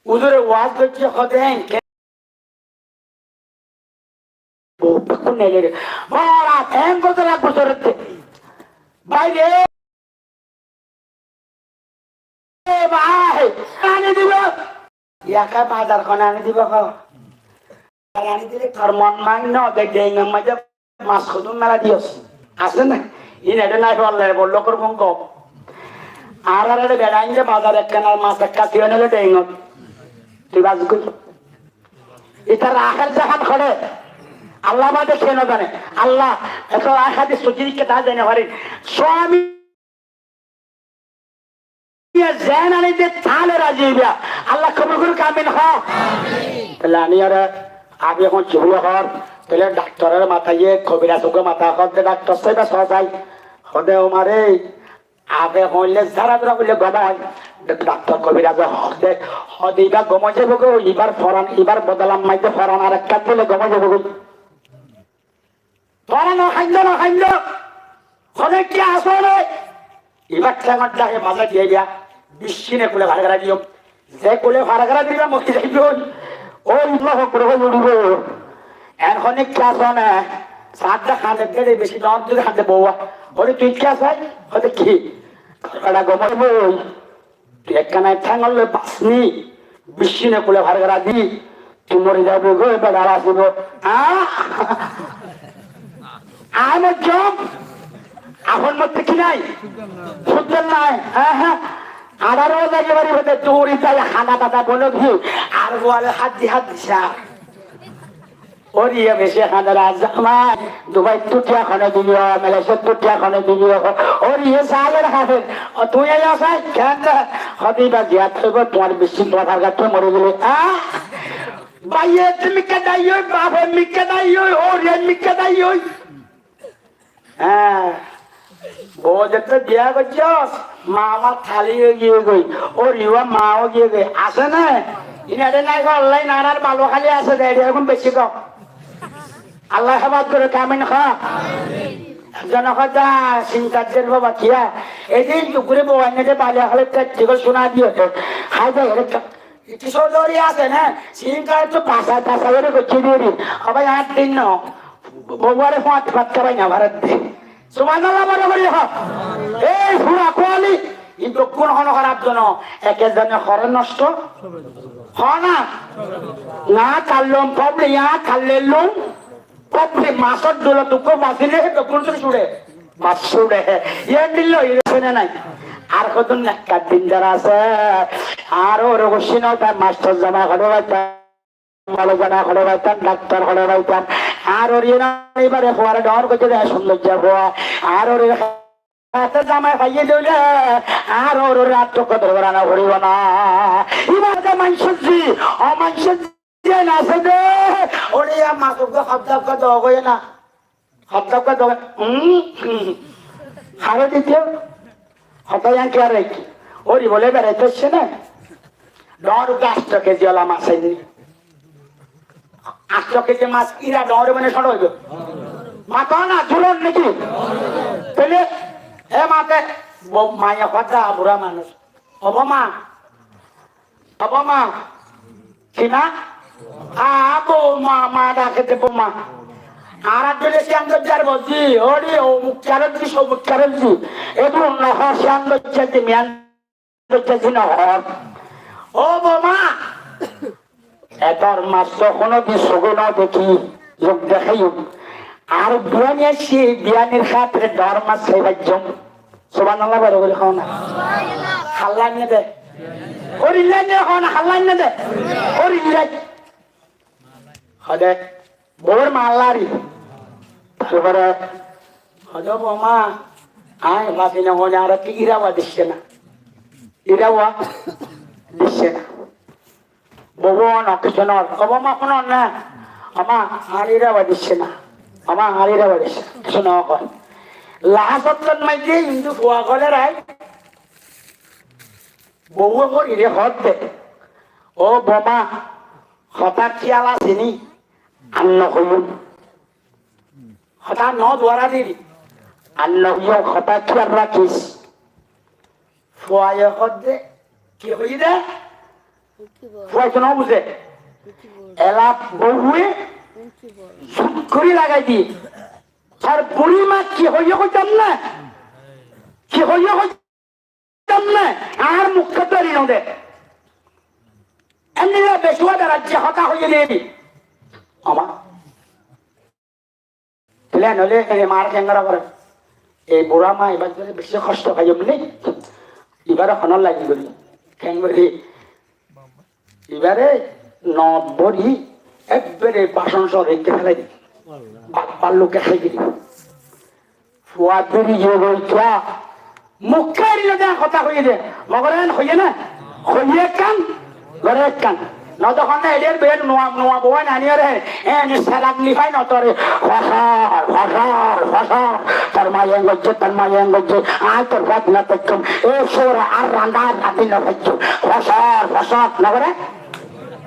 উদরে ওয়াজ করছে হদেন কোন নেলে রে বড়া ফ্যান কত লাগবে তোরতে বাইরে ভাই আনি দিব একা বাজার কোন আনি দিব আনি দিলে তোর মন মাইন দেখে মাঝে মাছ খুদুন মেলা দিয়েছ আছে না ইনেটা নাই বললো লোকের মঙ্গ আর বেড়াই যে বাজার একখানার মাছ একটা দিয়ে নিলে ডেঙ্গ তুই বাজ কই এটা রাখার জাহান খড়ে আল্লাহ বাদে খেয়ে না জানে আল্লাহ এখন আখাতে সচিকে তা জানে পারি স্বামী জেন আনিতে তাহলে রাজি হইবা আল্লাহ কবুল করুক কামিন হ তাহলে আমি আর আগে এখন চুল হর তাহলে ডাক্তারের মাথায় কবিরাজকে মাথা করতে ডাক্তার সাহেব সহায় হদে মারে আগে হইলে যারা যারা বললে গমায় ডাক্তার কবিরাজ হদে হদিবা গমে যাবো গো এবার বদলাম মাইতে ফরান আর একটা বলে গমে যাবো গো ফরান খাইল হদে কি আসলে এবার ঠেঙর ডাকে মাথা দিয়ে দিয়া বিশিনে কোলে ভাড়া দিও যে কোলে ভাড়া দিবা মতি যাইব ওই করে উড়িব এখন ক্লাস না সাতটা খাঁতে গেলে বেশি জন যদি খাঁতে বউয়া ওরে তুই ক্লাস হয় হতে কি কটা গমাইব তুই একখানা ঠেঙর বাসনি বিশিনে কোলে ভাড়া দি তুই মরে যাবো গো এবার আর আসিব I'm a job বাহন মধ্যে কি নাই সুন্দর নাই হ্যাঁ হ্যাঁ আবারও লাগে বাড়ি হতে দৌড়ি তাই খানা পাতা বলে ঘি আর বলে হাত দিছা ওরিয়ে বেশি খানারা জামাই দুবাই টুটিয়া খানে দিবি মালয়েশিয়া টুটিয়া খানে দিবি ওরিয়ে সালের খাবেন তুই আসাই কেন হবি বা জিয়া থাকব তোমার বেশি কথার কাছে মরে গেলে বাইয়ে তুমি কেদাই ওই বাপে মিকেদাই ওই ওরিয়ে মিকেদাই ওই হ্যাঁ বউ যেতে বিয়া করছ মা আমার খালি গিয়ে গই ওর ইউয়া মাও গিয়ে গে আসে না ইনারে নাই অনলাইন আনার ভালো খালি আছে এখন বেশি কম আল্লাহ হেফাজত করে কামিন খা জনকতা চিন্তার বাবা কিয়া এদিন টুকুরে বউয়াইনে বালিয়া খালি ঠিক শোনা দিয়ে খাই যায় কিশোর দৌড়ি আছে না চিন্তার তো পাশা টাশা করে করছি দিয়ে আবার 8 দিন ন বউয়ারে 5 ভাত খাবাই না ভারত দিয়ে সুবহানাল্লাহ বড় করি হোক এই পুরা কোয়ালি কিন্তু কোন হন খারাপ জন একেজনে খর নষ্ট হ না না কাল্লম পাবলে ইয়া কাল্লেলুম পাবলে মাসর দোলা দুকো বাসিলে তো কোন থেকে ছুড়ে মাছ ছুড়ে ইয়া দিল ইরেনে নাই আর কত নাকা দিন যারা আছে আর ওর গোসিনো তার মাস্টার জামা করে বাইতা ভালো জানা করে বাইতাম ডাক্তার করে বাইতাম আর ওর এবারে হওয়ার ডর করছে সৌন্দর্য হওয়া আর ওর জামাই খাইয়ে দিলে আর ওর আত্মকথা করানো করিব না এবার মাংসজি অমাংসজি নাচে দে ওরে মাকে শব্দ দেওয়া না শব্দ দেওয়া খাবে দ্বিতীয় হতাই কি আর রেখি ওরি বলে বেড়াইতেছে না ডর 8 কেজি ওলা মাছ আইনি 8 কেজি মাছ ইরা ডরে মানে ছোট হইব মাথা না ঝুলন নাকি তাহলে হে মাতে মায়া কথা বুড়া মানুষ অবমা কিনা বৌমা মা ডাকে বৌমা আর একজনে শ্যামদজ্জার বলছি ওরে ও মুখ্যারজি সৌমুখ্যারজি এগুলো নহর শ্যামদজ্জাজি মিয়ানদজ্জাজি নহর ও বৌমা এটার মাছ কোনো বিশ্বকে না দেখি লোক দেখাই আর বিয়ানি আসছি বিয়ানির খাতে ডর মাছ খাই ভাজ্যম সুবহানাল্লাহ বড় করে খাও না হাল্লাই না দে ওরিল্লাই না খাও না হাল্লাই না দে ওরিল্লাই হদে বউর মাল্লারি তারপরে হদে বৌমা আয় বাসি না হলে আর কি ইরাওয়া দিচ্ছে না বউ নকশনের অবমা শোনন না আমা হারিরা বাদিচ্ছে না আমা হারিরা বাদিচ্ছে কিছু না কয় লাহাজত মাইতে কিন্তু খোয়া গলে রাই বউ করিলে হত দে ও বোমা হঠাৎ খেয়াল আসেনি আন্ন হইম হঠাৎ ন দ্বারা দিলি আন্ন হইম হঠাৎ খেয়াল রাখিস ফুয়ায় হত দে কি হই দে ফুয়াইছো না বুঝে এলা বহুয়ে করে লাগাই দি আর বুড়ি মা কি হইয়া কইতাম না কি হইয়া কইতাম না আর মুখ তৈরি নদে এমনি বেশুয়া রাজ্যে হতা হইয়ে নেবি আমা প্ল্যান হলে মার ক্যাঙ্গারা করে এই বুড়া মা এবার বেশি কষ্ট খাই এমনি এবারে হনর লাগি করি ক্যাঙ্গরি এবারে নবরি একবারে বাসন সহ রেখে ফেলাই দি বাপ্পার লোকে খাই দিলি ফুয়া তৈরি যে বইটা মুখে কথা হয়ে দে মগরেন হইয়ে না হইয়ে কান ঘরে কান নতক্ষণ না এদের বেড নোয়া বই নানিয়ে রে সালাক লিখাই নতরে তার মায়ের গজ্জে আর তোর ভাত না পেছম এ সোর আর রান্না রাতি না পেছম ফসর নগরে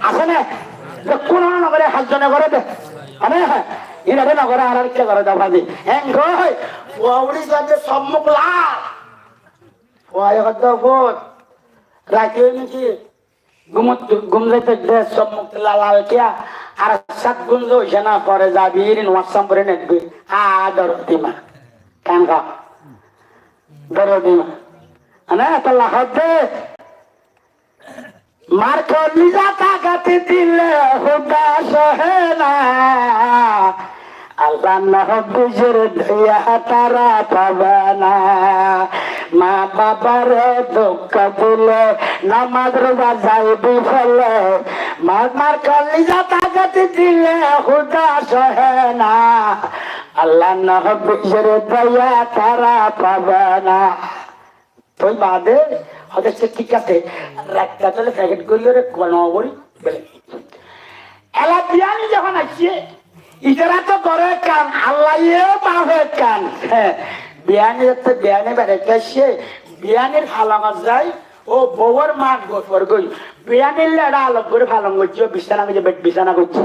আছে না কোন নগরে হাজনে করে দে আমি ইনারে নগরে আর কে করে দাবা দি হ্যাঁ গই ওড়ি যাবে সম্মুখ লাল ওই কত ভোট রাখিও নাকি ঘুম যাইতে দেশ সম্মুখ লাল কিয়া আর সাত গুঞ্জ হইছে না পরে যাবি নোয়াসাম করে নেবি দরদিমা কান খা দরদিমা না তো লাহাত দে মার কলিজা তাকাতে দিলে হুদা সহে না আল্লাহ নবীর দয়া তারা পাবে না মা বাবার দুঃখ দিলে নামাজ রোজা যাইবি ফেলে মার কলিজা তাগত দিলে হুদা সহে না আল্লাহ নবীর দয়া তারা পাবে না তুই বাদে হচ্ছে ঠিক আছে রাখতে চলে প্যাকেট করি রে কোন বলি এলা বিয়ানি যখন আসছে ইতারা তো করে কান আল্লাহ বাপের কান বিয়ানি যাতে বিয়ানি বেড়াইতে আসছে বিয়ানির ফালাঙত যায় ও বউর মাঠ গোসর গই বিয়ানির লেড়া আলোক করে ফালং করছে বিছানা করছে বেড বিছানা করছে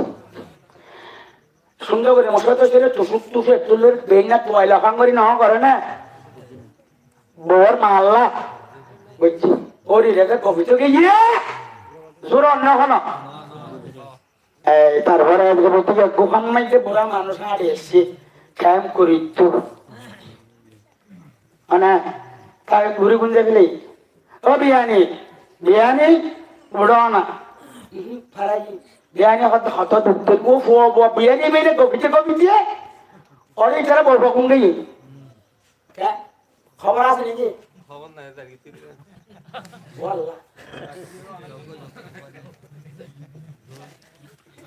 সুন্দর করে মশলা তো ছেলে টুসুক টুসু তুলের বেইনা তোয়াইলা খান করি না করে না বউর মাল্লা বুঝছি ওরি রেখে কবিতা গিয়ে জোর অন্য কোনো তারপরে বলতে গোখান মাইতে বুড়া মানুষ হাড়ি এসছে কায়েম করি তো মানে তাই ঘুরি গুঞ্জে গেলে ও বিয়ানি বিয়ানি বুড়ো না বিয়ানি হত ঢুকতে বিয়ানি মেয়ে কবিতে কবিতে অনেক তারা বলবো কোন গিয়ে খবর আছে নাকি খবর নাই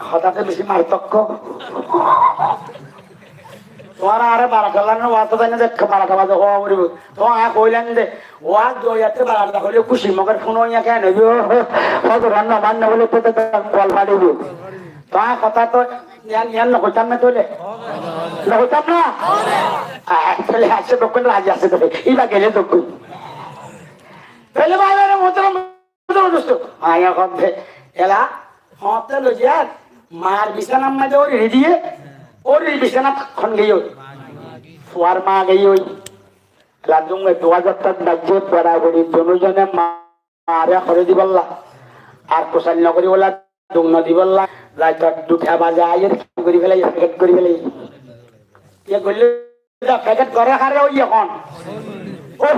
হঠাৎ বেশি মারতক্ষ তোমার আরে বারাটা লাগানো ওয়াজ তাই না দেখ বারাটা বাজে হওয়া করিব তোমার কইলেন যে ওয়াজ দইয়াতে বারাটা হলে খুশি মগের ফোন হইয়া কেন নেবি হয়তো রান্না বান্না বলে তো কল ফাড়িব তোমার কথা তো ইয়ান নকইতাম না তোলে নকইতাম না তাহলে আসে দক্ষিণ রাজি আছে তোলে ইবা গেলে দক্ষিণ তাহলে বাইরে মোতরম দোস্ত আয়া কথা এলা হতে লজিয়ার মার বিছানার মধ্যে ওর দিয়ে ওর বিছানা খন গই ফুয়ার মা গই ওই লাদুং 2000 বাজে বরাবরি দুজনে মারে করে দিবল্লা আর কোসাল নগরী বলা দুং নদী বললা রাত 2টা বাজে আয়ের করি ফেলাই প্যাকেট করি ফেলাই এ গলে প্যাকেট করে হারে ওই এখন ওই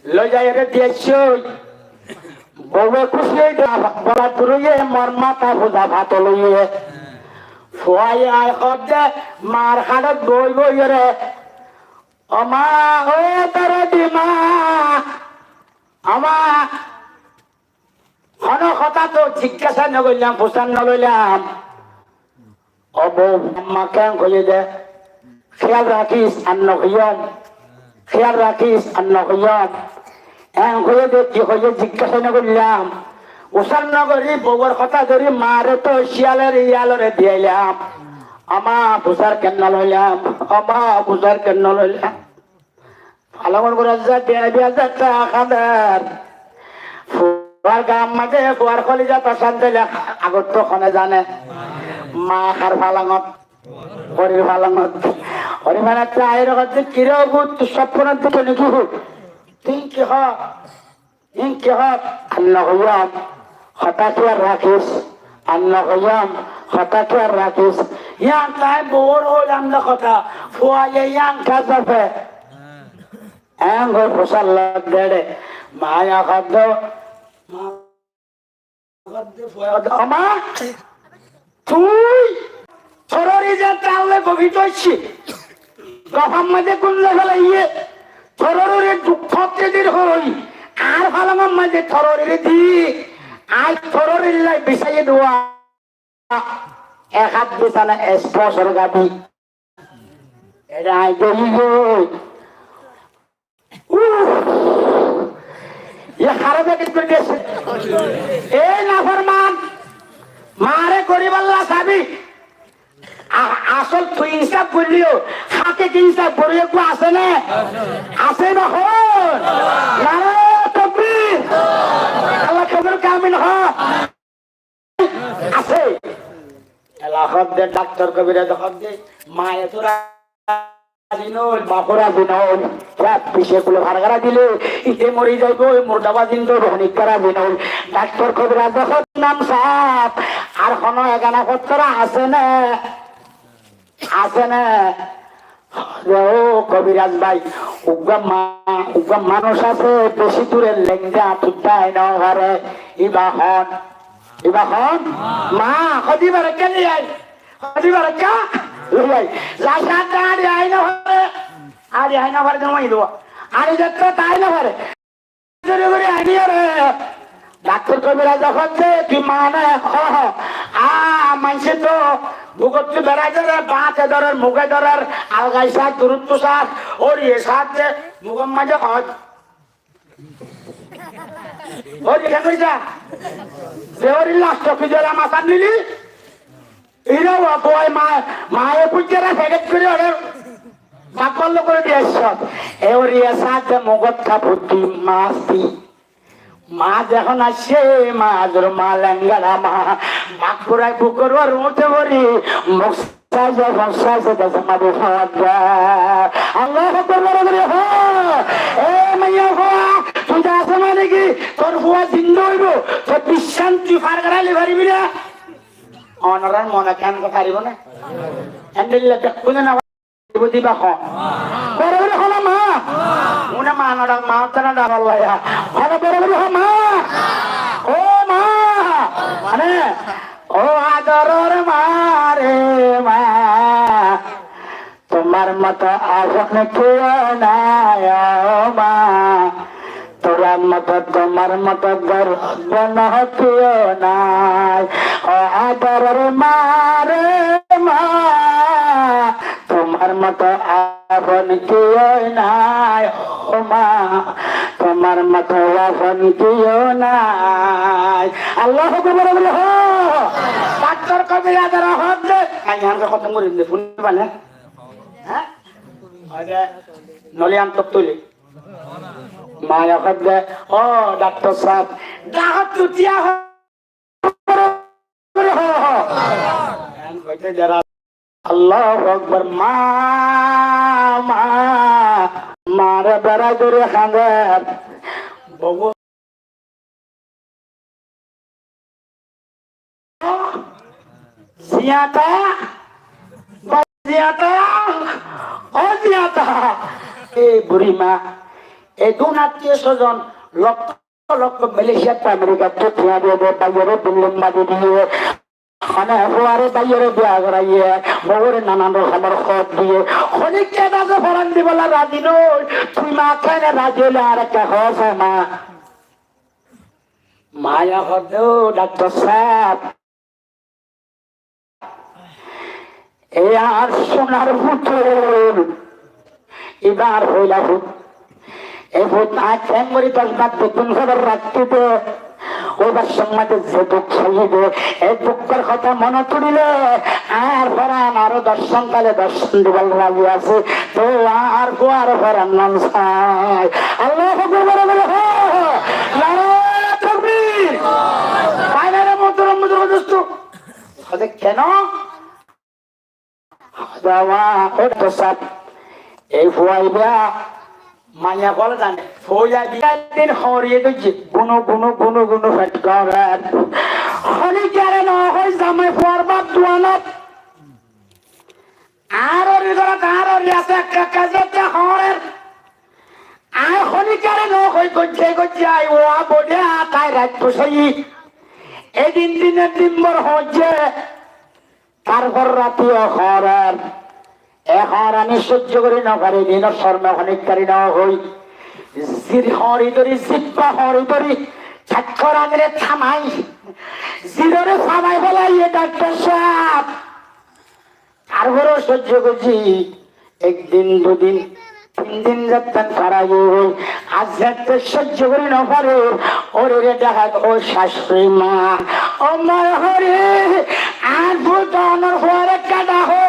লই যায় রে দিয়েছো বউে খুশি বলা তুরুয়ে মর মাথা ভোজা ভাত লইয়ে ফুয়াই আয় খবজে মার হাড়ত বই বই রে অমা ও তোর দিমা আমা হন কথা তো জিজ্ঞাসা নগরলাম পোষান নলইলাম ও বউ আম্মা কেন কইয়ে দে খেয়াল রাখিস আর নকইয়ম খেয়াল রাখিস আর নকইয়ম হয়ে দেখি হয়ে জিজ্ঞাসা না করলাম ওসান নগরী বউর কথা ধরি মারে তো শিয়ালের ইয়ালরে দিয়াইলাম আমা বুঝার কেন লইলাম আমা বুঝার কেন লইলাম ফালামন করে খাদার ফুয়ার গাম মাঝে ফুয়ার খলি যা প্রশান্ত আগত তো খনে জানে মা খার ফালাঙত হরির ফালাঙত হরি মানে আয়ের কথা কিরে বুত স্বপ্ন তো নাকি হুক ইনকি হক আন্নহয়াম হঠাৎ রাখিস আন্নহয়াম হঠাৎ রাখিস ইয়ান তাই বোর হইলাম না কথা ফুয়াইয়ে ইয়ান কাজাফে ঘর ফসল দেড়ে মায়া খাদ্য আমা তুই সররি যে তাহলে গভীর হচ্ছি গফার মধ্যে কুনলে ফেলে ইয়ে থররে দুঃখ দিন হই আর ফালাঙ্গার মাঝে থররে দি আজ থররে লাই বিছাইয়ে দেওয়া এক হাত বিছানা স্পর্শর গাবি এটা আই গলি গই ইয়া খারাপ এক করে গেছে এই নাফরমান মারে করিবাল্লা সাবি আসল তুই হিসাব করলিও হাতে কি হিসাব করে একটু আসে না আসে না আল্লাহ খবর কামিল আছে এলাকাত দে ডাক্তার কবিরা দেখাত দে মায়ে তোরা দিনল বাপরা দিনল রাত পিছে গুলো ভাড়া দিলে ইতে মরি যাইব মুর্দাবাদ দিন তো রহনিক করা দিনল ডাক্তার কবিরা দেখাত নাম সাপ আর কোনো এগানা পত্র আছে না আছে না ও কবিরাজ ভাই উগ্র মানুষ আছে বেশি দূরের লেঙ্গা তুতাই নরে ইবাহন মা হদিবার কেলি আই হদিবার কা ভাই যা সাথে আরে আইনা পারে আরে আইনা পারে জমাই দেবো আরে যাত্রা তাই না পারে আইনি রে ডাক্তার কবিরা যখন যে তুই মানে মানছে তো ভূগত বেড়াই ধরে বাঁচে ধরার মুখে ধরার আলগাই শাক দূরত্ব শাক ওর ইয়ে শাক যে মুখের মাঝে হয় ওর এখানে কইছা যে ওর লাস্ট কি জোড়া মাথার নিলি এরাও বয় মায়ে পুজোরা ফেরত করে ওরে বাকল্য করে দিয়ে সব ওর ইয়ে শাক মুখটা বুদ্ধি মাস্তি মা যখন আসে মা আদর মা লেঙ্গারা মা মাকুরাই বুকুর ওর উঠে বলি তোর ফুয়া জিন্দ হইব তোর বিশ্বাস তুই ফার করাইলে পারিবি না অনারার মনে কেন পারিব না কোন না দিবা বড় বড় হলো মা উনা মা নড়া মা তারা ডাবাল্লায়া ভালো বড় বড় হো মা ও মা মানে ও আদরের মা রে মা তোমার মতো আপন কেউ নাই মা তোরার মতো তোমার মতো গর্ব কেউ নাই ও আদরের মা রে মা তোমার মতো আপন কেউ নাই ও মা তোমার মতো আপন কেউ নাই আল্লাহ বলে বলে হো ডাক্তার কবে আদার হবে আইনকে কত করে দিলে ফোন বানে হ্যাঁ আরে নলি আম তক তুলি মায়া হবে ও ডাক্তার সাহেব ডাক্তার তুতিয়া হো এন কইতে যারা আল্লাহু আকবার মা মা মারে বেড়া করে খাঁদে বউ জিয়াতা জিয়াতা ও জিয়াতা এই বুড়ি মা এই দুন আত্মীয় স্বজন লক্ষ লক্ষ মালয়েশিয়া আমেরিকা তো ঠিয়া দিয়ে বাইরে বিল্ডিং বাড়ি দিয়ে মানে ফুয়ারে বাইরে বিয়া করাইয়ে বউরে নানান রকমের খত দিয়ে অনেককে রাজা ফরান দিবলা রাজি নই তুই মা খাই না রাজি হলে আর একটা খস মা মায়া হদ ডাক্তার সাহেব এ আর সোনার পুতুল এবার হইলা ভূত এই ভূত আজ ফ্যাঙ্গরি দশবার বেতন খবর রাখতে ওইবার সমাজে যে দুঃখ হইবে এই দুঃখের কথা মনে তুলিলে আর ফেরান আরো দর্শন কালে দর্শন দিবার রাজি আছে তো আর গো আর ফেরান নাম চাই আল্লাহ কেন এই ফুয়াইবা মাইয়া বলে জানে ফুয়া দিন হরিয়ে দিচ্ছে গুনো গুনো গুনো গুনো ফেট করেন হলি কেন না হয় জামাই ফুয়ার বাপ দুয়ানত আর ওর ভিতরে তার ওর আছে একটা কাজে একটা হরের আর হলি কেন না হয় করছে করছে আই ও বলে তাই রাত বসাই এদিন দিনের দিনভর হচ্ছে তারপর রাতিও হরের এখন আমি সহ্য করি না পারি দিন স্বর্ণ অনেককারী না হই হরি ধরি জিব্বা হরি ধরি চাক্ষর আগে থামাই জিরোরে থামাই বলাই ডাক্তার সাহেব তারপরেও সহ্য করছি একদিন দুদিন 3 দিন যাচ্ছেন খারাপ আজ যাতে সহ্য করি না পারে ওরে দেখা ও শাশুড়ি মা ও মা হরে আর ভূতানোর পরে কাটা হো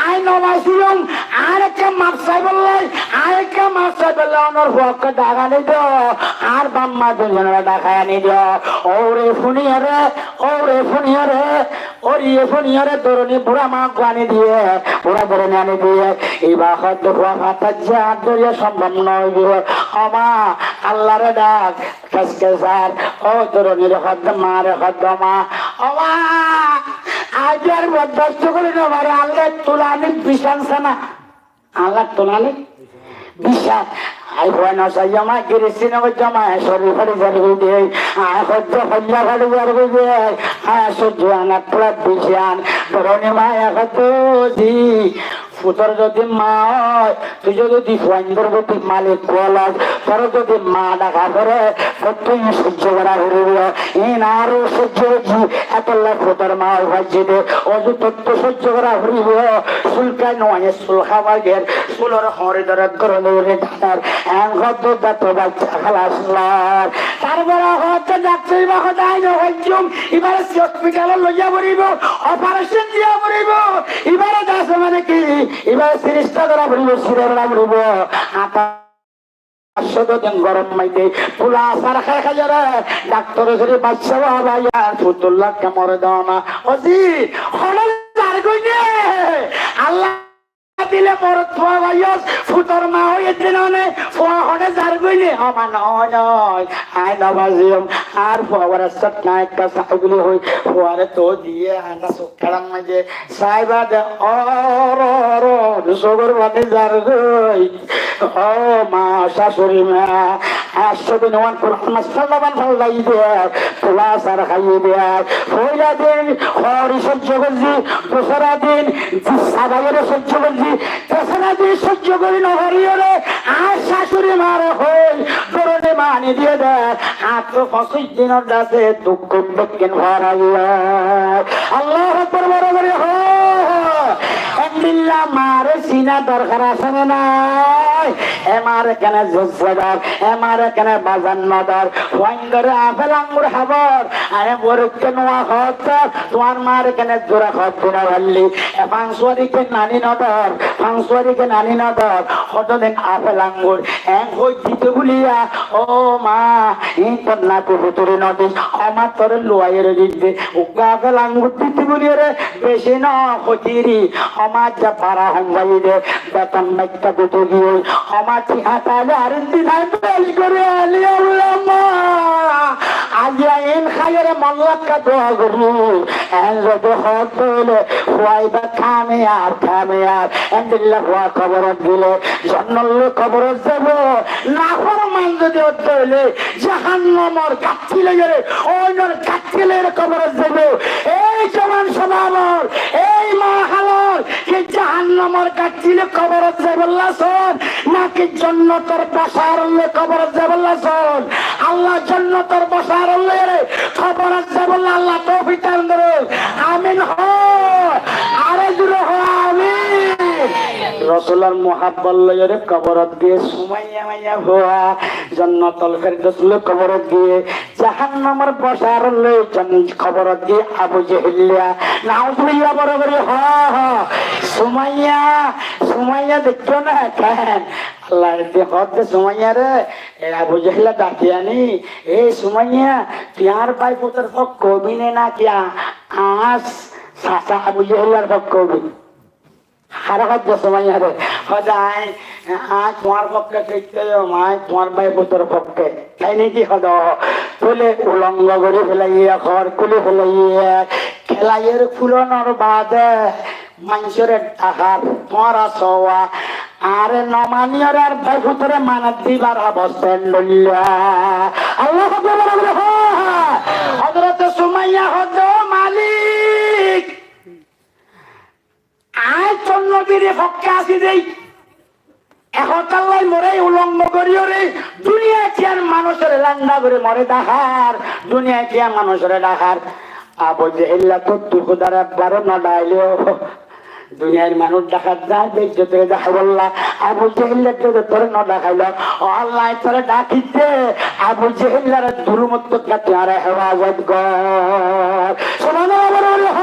আই নমাইছিলাম আর একটা মাপ চাই বললে আর একটা মাপ চাই বললে ওনার ভোগকে ডাকা নিত আর বাম্মা দুজনের ডাকায় আনি দিও ওরে ফুনিয়ারে ওরিয়ে ফুনিয়ারে দরনি বুড়া মা আনি দিয়ে বুড়া দরনি আনি দিয়ে এইবার হয়তো হাতার যে হাত ধরিয়ে সম্ভব নয় আমা আল্লাহরে ডাক কাজকে স্যার ও দরনির হদ্দ মারে হদ্দ মা আমা আজ আর বরদাস্ত করি না মারে আল্লাহ তোলানি বিশাল না আল্লাহ তোলানি বিশাল আই হয় না সাইয়া মা গিরিসি না জমা শরীর ফাড়ি জারি দে আয় হজ্জ হল্লা ফাড়ি জারি দে আয় সহ্য আনা প্লাট বিশান ধরনে মা এত দি ফুতর যদি মা হয় তুই যদি ফুয়াইন্দর প্রতি মালিক বলাস তোর যদি মা ডাকা করে তুই সহ্য করা হইব ইন আরো সহ্য করছি এত লাখ ফুতর মা ভাজি দে অজু তত্ত্ব সহ্য করা হইব চুলকায় নয় চুল খাবার গের চুলর হরে ধরে গরমে ঢাকার এঙ্গত দাঁত বাচ্চা খালাস তারপরে হয়তো ডাক্তার বা হতাই নহ্যম এবারে হসপিটালে লইয়া পড়িব অপারেশন দিয়া পড়িব এবারে দাস মানে কি এবারে চিকিৎসা করা পড়িব সিরে করা পড়িব আটা গরম মাইতে পুলা আসার খাই খাই ডাক্তার ধরে বাচ্চা বাবা ফুতুল্লাহ কেমরে দেওয়া না অজি হলে যার কইনে আল্লাহ দিলে মরত ফোয়া ভাইয়স ফুতর মা হয়ে দিন ফোয়া হনে যার কইলে আমার নয় নয় আয় নবাজিম আর ফোয়ার সব না একটা সাইগুলি হই ফোয়ারে তো দিয়ে আনা সুকারাম মাঝে সাইবা দে অর অর সগর বাদে যার কই ও মা শাশুড়ি মা আসবে নওয়ান কোরআন মাসাল্লাবান ফাল্লাই দে তোলা সার খাইয়ে দে পয়লা দিন হরি সহ্য করছি দোসরা দিন সাবাইরে সহ্য করছি তেসরা দিন সহ্য করি না হরিয়রে আর শাশুড়ি মারে হই দরনে মানি দিয়ে দে আত্র 25 দিনের দাসে দুঃখ দক্ষিণ ভরাইয়া আল্লাহ আকবার বড় করে হো আলহামদুলিল্লাহ মারে সিনা দরকার আছে না এমার কেন জোসদার এমার কেন বাজার নদার ওয়াইন্দরে আপেল আঙ্গুর হাবর আরে বরকে নোয়া হত তোমার মার কেন জোড়া হত না ভাল্লি ফাংসুয়ারি কে নানি নদর ফাংসুয়ারি কে নানি নদর হত দেন আপেল আঙ্গুর এক হই দিতে বলিয়া ও মা এই তোর নাতি ভিতরে নদী আমার তোর লোয়াইয়ের দিতে উগা আপেল আঙ্গুর দিতে বলিয়া রে বেশি ন হতিরি আমার যা পারা হঙ্গাই রে বেতন মেঘটা দিতে গিয়ে আমার ঠিকাটা আর দিনাই বেলি করে আলিয়া উলামা আজিয়া ইন খাইরে মল্লাকা দোয়া করি এন যদি হতলে ওয়াইবা খামে আর এন্দিল্লাহ ওয়া কবরত দিলে জন্নলে কবরত যাব না ফরমান যদি হতলে জাহান্নামের কাঠি লাগে ওইনর কাঠিলের কবরত যাব এই জমান সমাবর এই মাহালর কি জাহান্নামের কাঠিলে কবরত যাব আল্লাহ সন নাকি জান্নাতের বসারলে কবরত যাব আল্লাহ সন আল্লাহ জান্নাতের বসারলে কবরত যাব আল্লাহ তৌফিক দান করুন আমিন হয় আরে জুড়ে হয় আমিন রসুলার মোহাব্বত লইরে কবরত দিয়ে সুমাইয়া মাইয়া ভোয়া জান্নাতুল ফেরদৌসলে কবরত দিয়ে জাহান্নামের বসারলে কবরত দিয়ে আবু জেহেলিয়া নাউজুবিল্লাহ বরাবরি সুমাইয়া দেখছো না কেন আল্লাহ দেখত সুমাইয়া রে আবু জেহেলা ডাকি আনি এই সুমাইয়া তোমার ভাই পুত্র সব কবি নে না কিয়া আস সাসা আবু জেহেলার সব কবি হারাকাত সুমাইয়া রে সদায় তোমার পক্ষে দেখতে মায় তোমার ভাই পুত্র পক্ষে তাই নাকি সদ তুলে উলঙ্গ করে ফেলাইয়া ঘর খুলে ফেলাইয়া খেলাইয়ের ফুলনোর বাদে মানুষের টাকার মরা সওয়া আরে নমানিয়র আর ভাই পুত্রে মানত দিবার অবস্থান লইয়া আল্লাহ হযরত সুমাইয়া হদ মালিক আয় চন্ন বীরে পক্ষে আসি দেই একতাল্লাই মরে উলঙ্গ করিও রে দুনিয়া কি আর মানুষের লান্ডা করে মরে ডাহার দুনিয়া কি আর মানুষের ডাহার আবু জেহেল্লা তো তুকুদার একবারও না ডাইলেও দুনিয়ার মানুষ ডাকাত যায় বেজ্জতে দেখা বললা আবু জেহেল্লার তোরে না দেখাইল আল্লাহ তোরে ডাকিতে আবু জেহেল্লার দুর্মত্ত কাতে আর হেফাজত কর সুবহানাল্লাহ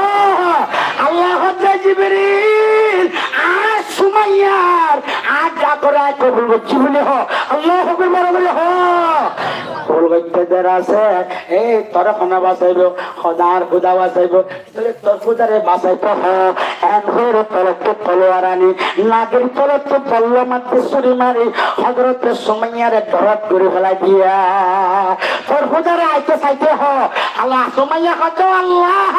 আল্লাহ হযরত জিবরিল আজ সুমাইয়ার আজ যা করে আজ কবুল করছি বলে হ আল্লাহু আকবার বলে হ কবুল করতে দের আছে এই তোর খানা বাঁচাইব খোদার খুদা বাঁচাইব তোর খুদারে বাঁচাইতে হ এন হইরে তলতে তলোয়ার আনি নাগের তলতে পল্ল মারতে ছুরি মারি হযরত সুমাইয়ারে ধরত করে ফেলাই দিয়া তোর খুদারে আইতে চাইতে হ আল্লাহ সুমাইয়া কত আল্লাহ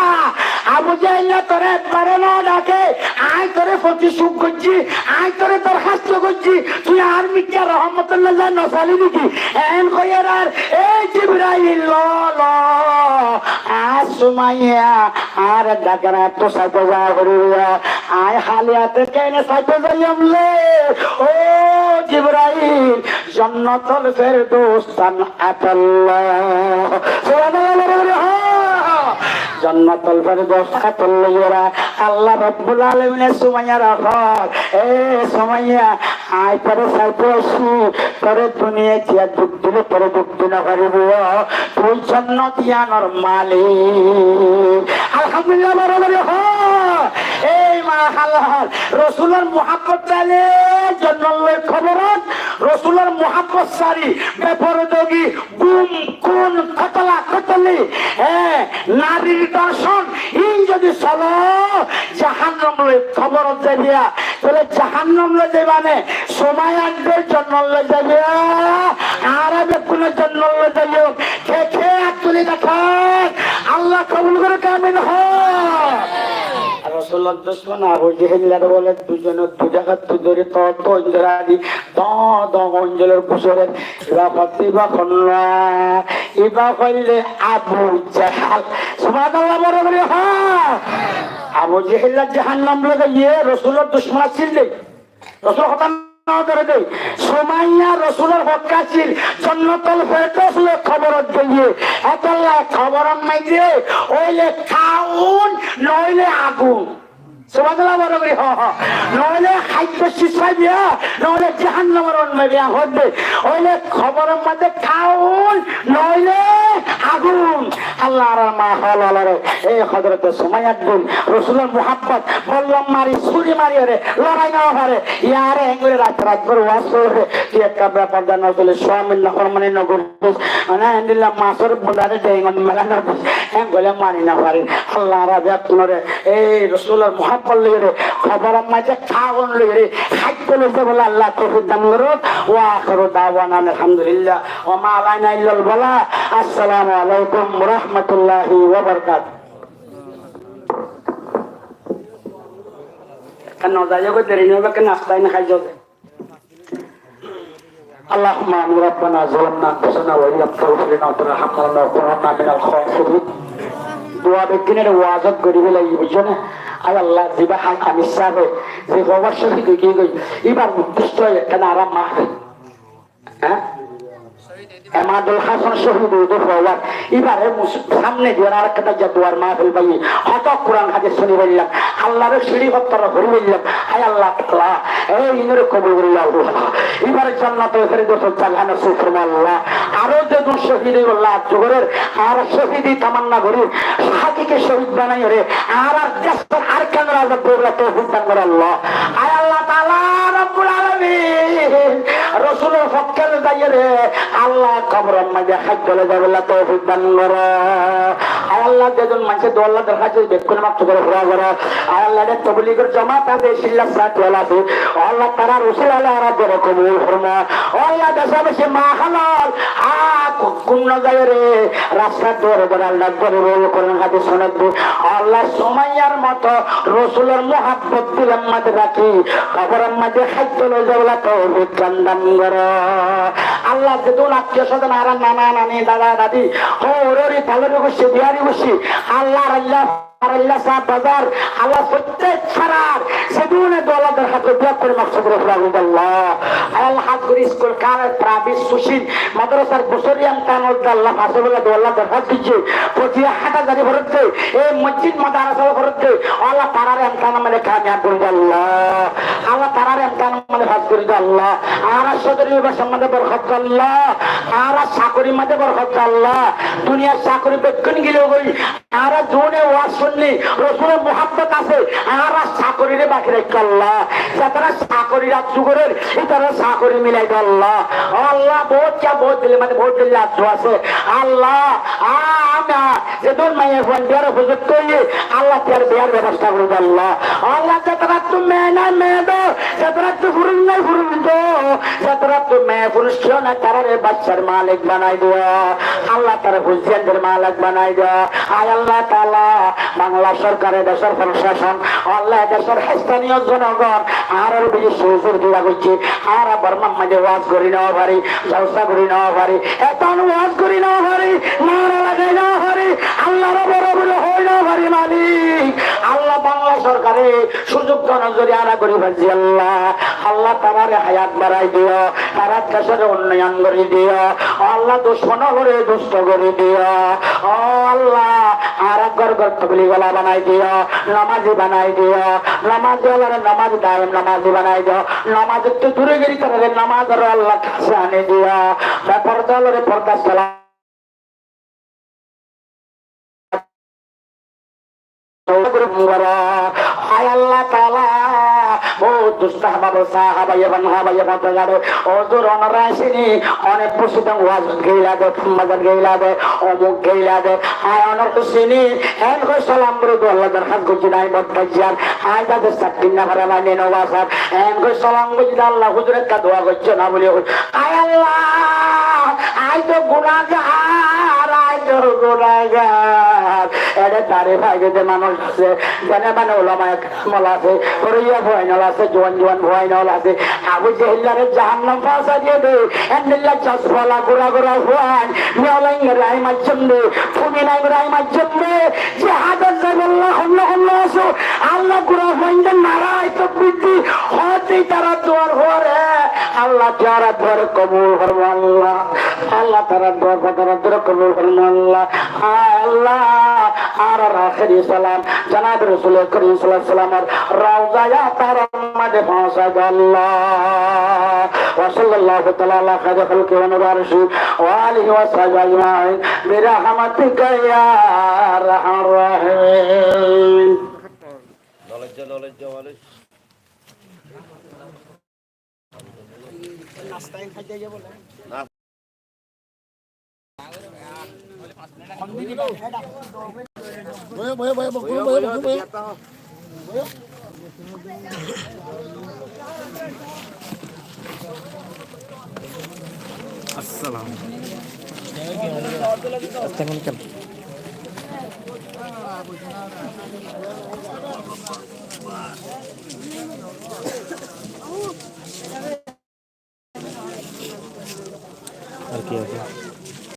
আবু জেহেল তোরে একবারে না ডাকে আয় তোরে প্রতিশোধ করছি আয় তোরে দরখাস্ত করছি তুই আর মিকা রহমতুল্লাহ নসালি নাকি এন কইয়ার আর এই জিবরাইল ল আর সুমাইয়া আর ডাকরা তো সাইতে যা করিয়া আয় হালিয়াতে কেনে সাইতে যাইমলে ও জিবরাইল জান্নাতুল ফেরদৌস তান আতাল্লাহ সুবহানাল্লাহ জান্নাতুল ফেরদৌস আতাল্লাহ আল্লাহ রাব্বুল আলামিনের সুমাইয়া রাখল এ সুমাইয়া আয় পরে সাইতে আসি পরে দুনিয়া চিয়া দুঃখ দিলে পরে দুঃখ দিনা পারিব তুই জান্নাত ইয়ানোর মালিক আলহামদুলিল্লাহ বরাবর এই মাশাআল্লাহ রাসূলের মুহাব্বত জানে জান্নাতের খবরত রাসূলের মুহাব্বত সারি বেপরদগি গুম কোন কতলা কতলি নারীর দর্শন এই যদি চলো জাহান্নাম লই খবরত যাইয়া তাহলে জাহান্নাম লই যাইবানে সময় আনবে জান্নাত লই যাবে আর আবে কোন জান্নাত লই যাইও কে কে তুলি দেখান আল্লাহ কবুল করে কামিল হয় রাসূলুল্লাহ দুশমন আবু জেহেল বলে দুজনে দু জায়গা ধরে তো ইন্দ্রাদি দ অঞ্জলের কুশলের ইবা খন্না ইবা কইলে আবু জাহাল সুবহানাল্লাহ বরাবর হ্যাঁ আবু জেহেল জাহান্নাম লগে রাসূলুল্লাহ দুশমন ছিল রাসূল কথা করে দেই সুমাইয়া রাসূলের হক ছিল জান্নাতুল ফেরদৌস লে খবর দিয়ে আল্লাহ খবর মাইছে ওইলে খাউন নইলে আগুন সুবহানাল্লাহ বরাবর নইলে খাদ্য শিশাই দিয়া নইলে জাহান্নামের অন্যবিয়া হবে ওইলে খবরের মধ্যে খাউন নইলে আগুন আল্লাহর মা হলারে এই হযরত সুমাইয়া বল রাসূলের মুহাব্বত বললাম মারি ছুরি মারি রে লড়াই না পারে ইয়ারে এঙ্গুলে রাত করে ওয়াসরে কি একটা ব্যাপার জানা চলে স্বামী নফরমানি নগর আনা এন্ডিলা মাসর বদারে দেঙ্গন মেলানা এঙ্গুলে মারি না পারে আল্লাহর ব্যাপারে এই রাসূলের মুহাব্বত লইরে খবর মাঝে খাওন লইরে খাদ্য লইতে বলে আল্লাহ তৌফিক দান করুন ওয়া আখিরু দাওয়ানা আলহামদুলিল্লাহ ওয়া মা আলাইনা ইল্লাল বালা আসসালামু আলাইকুম ওয়া রাহমাতুল্লাহি ওয়া বারাকাতুহু কেন যাইও কই দেরি হবে কেন নাস্তা না খাই যাও اللهم امين ربنا ظلمنا انفسنا وان لم تغفر لنا وترحمنا لنكونن من الخاسرين দোয়া বেকিনের ওয়াজত করিবে লাগি বুঝছো আয় আল্লাহ জিবা হান আমি সাবে যে খবর শহীদ কি গই এবার উদ্দেশ্য একটা আরাম মাহফিল হ্যাঁ এমাদুল হাসান শহীদ উদু ফওয়ার এবারে সামনে দিয়ে আরেকটা জাদুয়ার মাহফিল ভাই হত কোরআন হাদিস শুনি বললাম আল্লাহর সিঁড়ি পত্র ধরে বললাম আয় আল্লাহ তাআলা এই ইনরে কবুল করিয়া আল্লাহ এবারে জান্নাতুল ফেরদৌস জাহান্নাম সুবহানাল্লাহ আরো যে দুই শহীদ আল্লাহ জোরের আর শহীদি তামান্না করি সাথীকে শহীদ বানাই রে আর দেশের আর কেন রাজা বড় তৌফিক দান করে আল্লাহ আয় আল্লাহ তাআলা রব্বুল আলামিন রাসূলের হককে দাইয়ে রে আল্লাহ কবরের মাঝে খাদ্য লইতে বলে তৌফিক দান করো আয় আল্লাহ যেজন মানুষের দোয়াল্লা দেখাচ্ছে বেকুন মাত্র করে ঘোরা করো আয় আল্লাহ রে তবলিগের জামাত আছে শিল্লা সাথ ওয়ালা আছে আল্লাহ তারা রসুল আল্লাহ রাব্বুর কবুল ফরমা আল্লাহ দেশে মা হালাল কোন যায় রে রাস্তা ধরে ধরে আল্লাহ করে বল করেন হাতে শোনাব আল্লাহ সুমাইয়ার মতো রসুলের মুহাব্বত দিলের মাঝে রাখি কবরের মাঝে খাদ্য লইতে বলে তৌফিক দান করো আল্লাহ যেদিন আত্মীয় স্বজন আর নানা নানি দাদা দাদি হরি তালের বসে বিহারি বসি আল্লাহ আল্লাহ আল্লাহ সাহেব বাজার আল্লাহ প্রত্যেক ছাড়ার সেদিনে দোলাদের হাতে বিয়াক করে মাকসুদ রহমানুল্লাহ আল্লাহ হাত করে স্কুল কালে প্রাইভেট সুশীল মাদ্রাসার বছরিয়ান কানুদ্দ আল্লাহ ফাসবেলা দোলাদের হাত দিচ্ছে প্রতি হাটা জারি ভরতে এই মসজিদ মাদ্রাসা ভরতে আল্লাহ তারার এমকান মানে কামিয়াব করে আল্লাহ আল্লাহ তারার এমকান মানে ভাগ করে আল্লাহ আর সদরি ভাষার মধ্যে বরকত আল্লাহ আর চাকরি মধ্যে বরকত আল্লাহ দুনিয়ার চাকরি বেক্ষণ গেলেও কই আর জোনে ওয়াজ শুনলি রসুলের মুহাব্বত আছে আর চাকরিরে বাকি রাখতে আল্লাহ যারা চাকরি রাজ্য করেন তারা চাকরি মিলাই দেয় আল্লাহ আল্লাহ বহুত কে বহুত দিলে মানে বহুত দিলে রাজ্য আছে আল্লাহ আমরা যেদিন মায়ের ফোন দেওয়ার উপযোগ করি আল্লাহ তার বিয়ার ব্যবস্থা করে দেয় আল্লাহ আল্লাহ যারা তুমি মেয়ে না মেয়ে দো যারা তো ফুরুন নাই ফুরুন দো যারা তো মেয়ে পুরুষ কেউ না তারা তারে বাচ্চার মালিক বানাই দিও, আল্লাহ তারে হুজেনদের মালিক বানাই দিও। আয় আল্লাহ তাআলা বাংলা সরকারের দেশের প্রশাসন আল্লাহ দেশের স্থানীয় জনগণ আর বেশি সুযোগ দিয়া করছে, আর আবার মাঝে ওয়াজ করি নেওয়া পারি, জলসা করি নেওয়া পারি, এতন ওয়াজ করি নেওয়া পারি, নারা লাগাই নেওয়া পারি, আল্লাহর বড় বড় হয়ে নেওয়া পারি মালিক। আল্লাহ বাংলা সরকারে সুযোগ নজরে আনা করি ভাবছি আল্লাহ, আল্লাহ তারারে হায়াত বাড়াই দিও, তারা দেশের উন্নয়ন করে দিও আল্লাহ, দুশ্মন করে দুষ্ট করে দিও ও আল্লাহ। আর ঘর ঘর তবলি গলা বানাই দিও, নামাজি বানাই দিও, নামাজি আল্লাহর নামাজ দায়েম নামাজি বানাই দিও, নামাজ একটু দূরে গেলি তাদের নামাজ আরো আল্লাহ কাছে আনে দিও, পর্দা আল্লাহরে পর্দা সালাম আয় আল্লাহ তাআলা ও দুষ্ট হাবাব সাহাবা ইয়াবান হাবা ইয়াবান তাগারে ওজুর অনরাসিনি অনেক প্রসিদ্ধ ওয়াজ গেইলা দে মাজার গেইলা দে অমুক গেইলা দে আয় অনর হুসেনি এন কো সালাম বড় আল্লাহ দরখাস করছি নাই বদকাজিয়ার আয় তাদের সাকিন না করে মানে নওয়াসার এন কো সালাম করছি আল্লাহ হুজুরের কা দোয়া করছে না বলে আয় আল্লাহ আয় তো গুনাহগার, আয় তো গুনাহগার এর তারে ভাইতে মানুষ আছে জানে মানে ওলামায়ে কেরাম আছে, করিয়া ভয়নাল আছে, জোয়ান জোয়ান ভয়নাল আছে, আবু জেহেলের জাহান্নাম ফাঁসা দিয়ে দে এন্ডিল্লা চাসফলা গোরা গোরা ভয়ান মিয়ালাই রাই মাঝম দে ফুমি নাই রাই মাঝম দে যে হাজার জাল্লাহ আল্লাহ আল্লাহ আসো আল্লাহ গোরা ভয়ন নারাই তো বৃদ্ধি হতে তারা দোয়ার হরে আল্লাহ তারা দোয়ার কবুল করবো আল্লাহ, আল্লাহ তারা দোয়ার দোয়ার কবুল করবো আল্লাহ। আল্লাহ আর আখেরি সালাম জনাব রাসূল করিম সাল্লাল্লাহু আলাইহি ওয়াসাল্লামের রওজায়ে তারাম্মাদে পৌঁছা গেল। ওয়া সাল্লাল্লাহু তাআলা আলা খায়রি খালকি ওয়া নূরিহি ওয়া আলিহি ওয়া সাহবিহি আজমাইন বিরহমাতিকা ইয়া আরহামার রাহিমিন। নাস্তায় খাইতে যাব না আসসালাম আর কি আছে